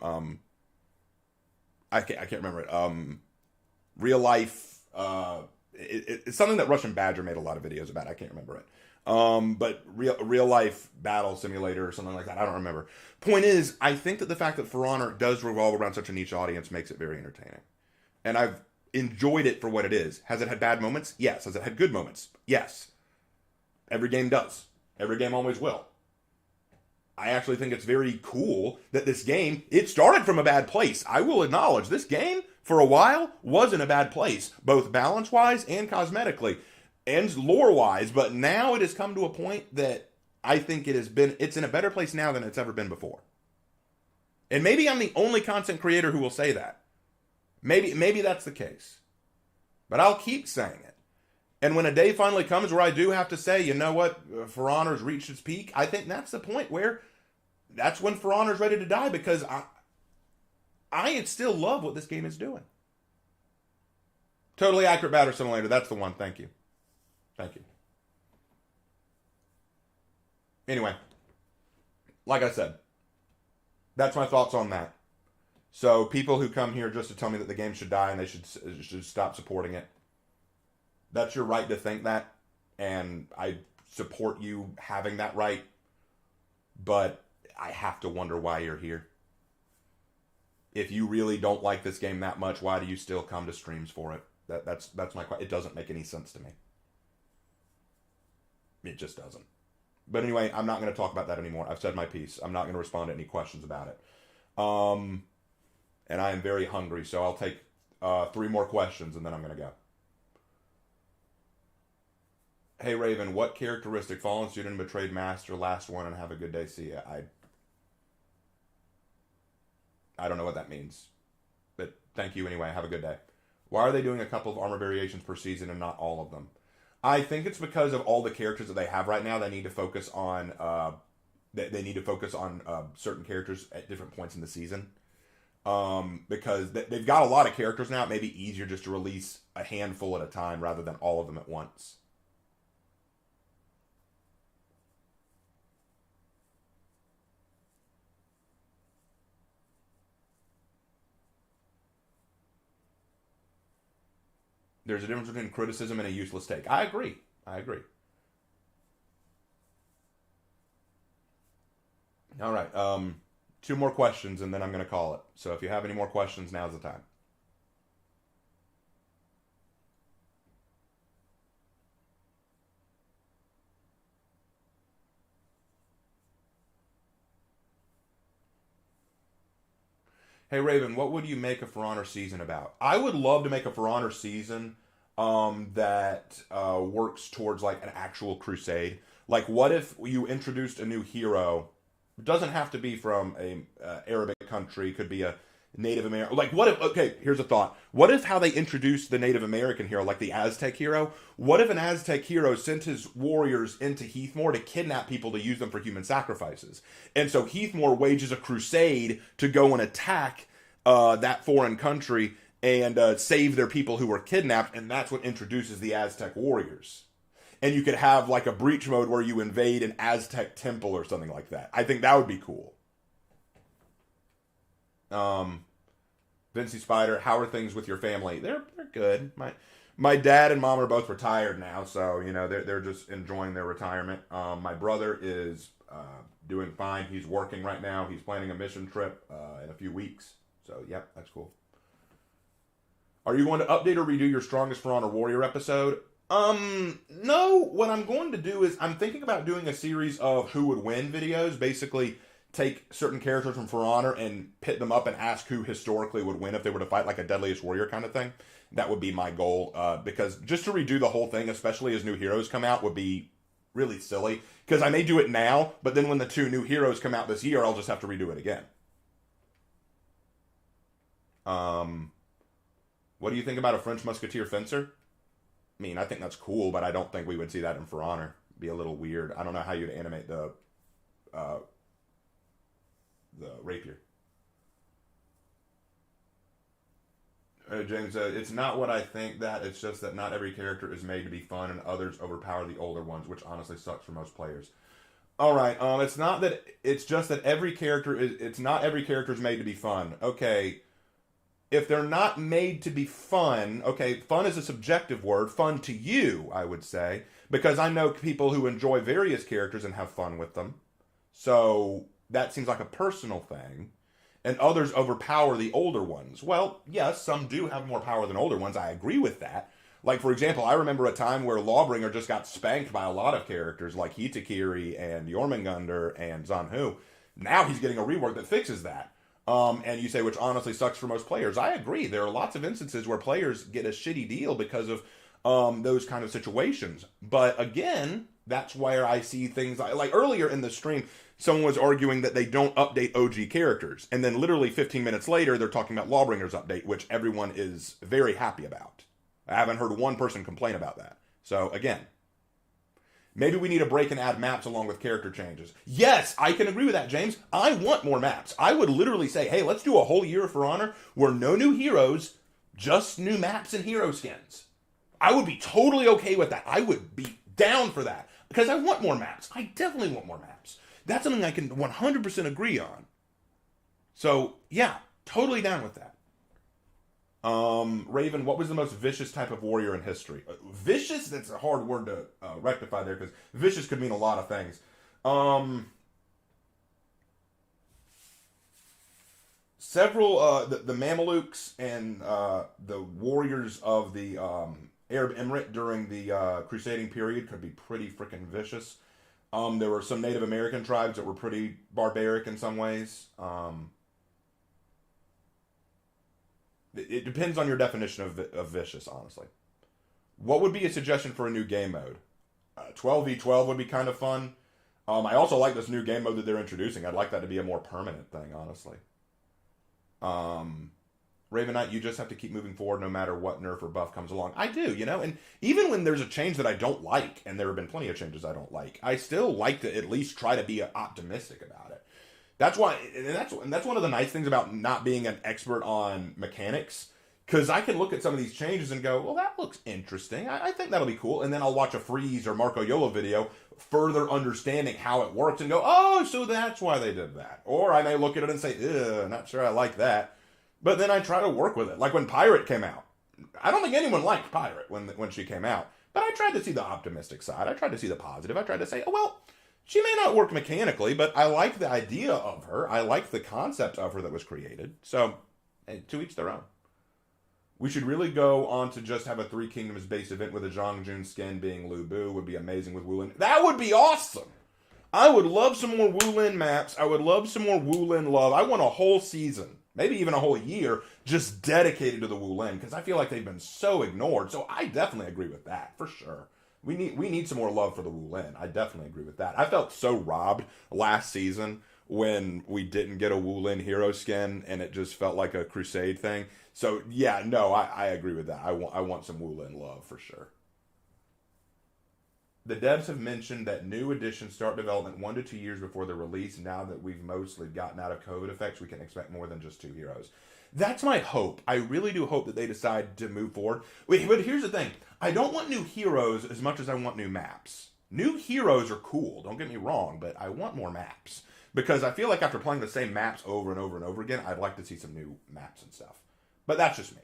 I can't remember it. Real life. It's something that Russian Badger made a lot of videos about. I can't remember it. But real life battle simulator or something like that. I don't remember. Point is, I think that the fact that For Honor does revolve around such a niche audience makes it very entertaining. And I've enjoyed it for what it is. Has it had bad moments? Yes. Has it had good moments? Yes. Every game does. Every game always will. I actually think it's very cool that this game, it started from a bad place. I will acknowledge this game, for a while, was in a bad place, both balance-wise and cosmetically, and lore-wise, but now it has come to a point that I think it's in a better place now than it's ever been before. And maybe I'm the only content creator who will say that. Maybe that's the case. But I'll keep saying it. And when a day finally comes where I do have to say, you know what, For Honor's reached its peak, I think that's the point where that's when For Honor's ready to die, because I still love what this game is doing. Totally Accurate Battle Simulator, that's the one. Thank you. Thank you. Anyway, like I said, that's my thoughts on that. So people who come here just to tell me that the game should die and they should stop supporting it, that's your right to think that, and I support you having that right, but I have to wonder why you're here. If you really don't like this game that much, why do you still come to streams for it? That's my question. It doesn't make any sense to me. It just doesn't. But anyway, I'm not going to talk about that anymore. I've said my piece. I'm not going to respond to any questions about it. And I am very hungry, so I'll take 3 more questions and then I'm going to go. Hey Raven, what characteristic, fallen student, betrayed master, last one, and have a good day, see ya. I don't know what that means, but thank you anyway, have a good day. Why are they doing a couple of armor variations per season and not all of them? I think it's because of all the characters that they have right now. They need to focus on certain characters at different points in the season. Because they've got a lot of characters now. It may be easier just to release a handful at a time rather than all of them at once. There's a difference between criticism and a useless take. I agree. All right. 2 more questions, and then I'm going to call it. So if you have any more questions, now's the time. Hey Raven, what would you make a For Honor season about? I would love to make a For Honor season that works towards like an actual crusade. Like, what if you introduced a new hero doesn't have to be from a Arabic country. Could be a Native American. Like, what if? Okay, here's a thought. What if how they introduced the Native American hero, like the Aztec hero? What if an Aztec hero sent his warriors into Heathmore to kidnap people to use them for human sacrifices? And so Heathmore wages a crusade to go and attack that foreign country and save their people who were kidnapped, and that's what introduces the Aztec warriors. And you could have like a breach mode where you invade an Aztec temple or something like that. I think that would be cool. Vincey Spider, how are things with your family? They're good. My dad and mom are both retired now, so you know they're just enjoying their retirement. My brother is doing fine. He's working right now. He's planning a mission trip in a few weeks. So yep, that's cool. Are you going to update or redo your Strongest For Honor Warrior episode? No. What I'm going to do is I'm thinking about doing a series of who would win videos. Basically, take certain characters from For Honor and pit them up and ask who historically would win if they were to fight like a Deadliest Warrior kind of thing. That would be my goal. Because just to redo the whole thing, especially as new heroes come out, would be really silly. Because I may do it now, but then when the 2 new heroes come out this year, I'll just have to redo it again. What do you think about a French Musketeer fencer? I mean, I think that's cool, but I don't think we would see that in For Honor. It'd be a little weird. I don't know how you'd animate the rapier. James, it's not what I think that. It's just that not every character is made to be fun, and others overpower the older ones, which honestly sucks for most players. All right, it's not that. It's just that every character is. It's not every character is made to be fun. Okay. If they're not made to be fun, okay, fun is a subjective word, fun to you, I would say, because I know people who enjoy various characters and have fun with them. So that seems like a personal thing. And others overpower the older ones. Well, yes, some do have more power than older ones. I agree with that. Like, for example, I remember a time where Lawbringer just got spanked by a lot of characters like Hitakiri and Jormungandr and Zanhu. Now he's getting a rework that fixes that. And you say, which honestly sucks for most players. I agree. There are lots of instances where players get a shitty deal because of those kind of situations. But again, that's where I see things like earlier in the stream, someone was arguing that they don't update OG characters. And then literally 15 minutes later, they're talking about Lawbringer's update, which everyone is very happy about. I haven't heard one person complain about that. So again, maybe we need to break and add maps along with character changes. Yes, I can agree with that, James. I want more maps. I would literally say, hey, let's do a whole year of For Honor where no new heroes, just new maps and hero skins. I would be totally okay with that. I would be down for that because I want more maps. I definitely want more maps. That's something I can 100% agree on. So, yeah, totally down with that. Raven, what was the most vicious type of warrior in history? Vicious? That's a hard word to rectify there because vicious could mean a lot of things. Several, the Mamelukes and the warriors of the Arab Emirate during the crusading period could be pretty freaking vicious. There were some Native American tribes that were pretty barbaric in some ways. It depends on your definition of vicious, honestly. What would be a suggestion for a new game mode? 12v12 would be kind of fun. I also like this new game mode that they're introducing. I'd like that to be a more permanent thing, honestly. Raven Knight, you just have to keep moving forward no matter what nerf or buff comes along. I do, you know, and even when there's a change that I don't like, and there have been plenty of changes I don't like, I still like to at least try to be optimistic about it. That's why, and that's one of the nice things about not being an expert on mechanics, because I can look at some of these changes and go, well, that looks interesting. I think that'll be cool. And then I'll watch a Freeze or Marco Yolo video, further understanding how it works, and go, oh, so that's why they did that. Or I may look at it and say, not sure I like that. But then I try to work with it. Like when Pirate came out. I don't think anyone liked Pirate when she came out. But I tried to see the optimistic side. I tried to see the positive. I tried to say, oh, well, she may not work mechanically, but I like the idea of her. I like the concept of her that was created. So, hey, to each their own. We should really go on to just have a Three Kingdoms based event with a Zhang Jun skin being Lu Bu would be amazing with Wulin. That would be awesome! I would love some more Wulin maps. I would love some more Wulin love. I want a whole season, maybe even a whole year, just dedicated to the Wulin, because I feel like they've been so ignored. So I definitely agree with that, for sure. We need some more love for the Wulin. I definitely agree with that. I felt so robbed last season when we didn't get a Wulin hero skin and it just felt like a Crusade thing. So yeah, no, I agree with that. I want some Wulin love for sure. The devs have mentioned that new editions start development 1 to 2 years before the release. Now that we've mostly gotten out of COVID effects, we can expect more than just 2 heroes. That's my hope. I really do hope that they decide to move forward. Wait, but here's the thing. I don't want new heroes as much as I want new maps. New heroes are cool, don't get me wrong, but I want more maps. Because I feel like after playing the same maps over and over and over again, I'd like to see some new maps and stuff. But that's just me.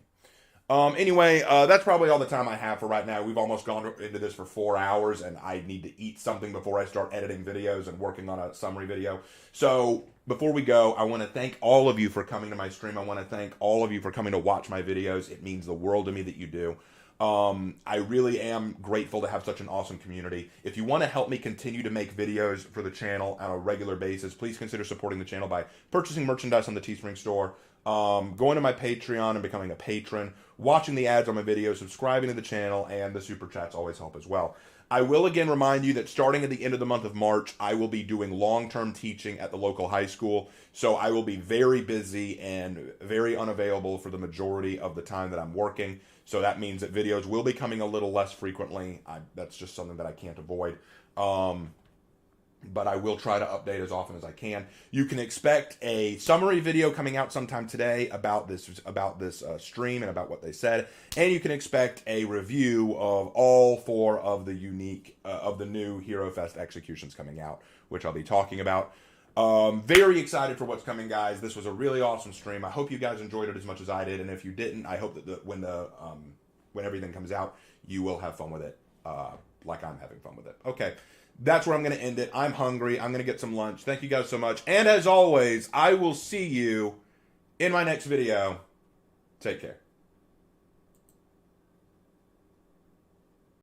Anyway, that's probably all the time I have for right now. We've almost gone into this for 4 hours, and I need to eat something before I start editing videos and working on a summary video. So before we go, I want to thank all of you for coming to my stream. I want to thank all of you for coming to watch my videos. It means the world to me that you do. I really am grateful to have such an awesome community. If you want to help me continue to make videos for the channel on a regular basis, please consider supporting the channel by purchasing merchandise on the Teespring store, going to my Patreon and becoming a patron, watching the ads on my videos, subscribing to the channel, and the super chats always help as well. I will again remind you that starting at the end of the month of March, I will be doing long-term teaching at the local high school. So I will be very busy and very unavailable for the majority of the time that I'm working. So that means that videos will be coming a little less frequently. That's just something that I can't avoid. But I will try to update as often as I can. You can expect a summary video coming out sometime today about this stream and about what they said, and you can expect a review of all 4 of the new Hero Fest executions coming out, which I'll be talking about. Very excited for what's coming, guys. This was a really awesome stream. I hope you guys enjoyed it as much as I did, and if you didn't, I hope that when everything comes out, you will have fun with it, like I'm having fun with it. Okay. That's where I'm going to end it. I'm hungry. I'm going to get some lunch. Thank you guys so much. And as always, I will see you in my next video. Take care.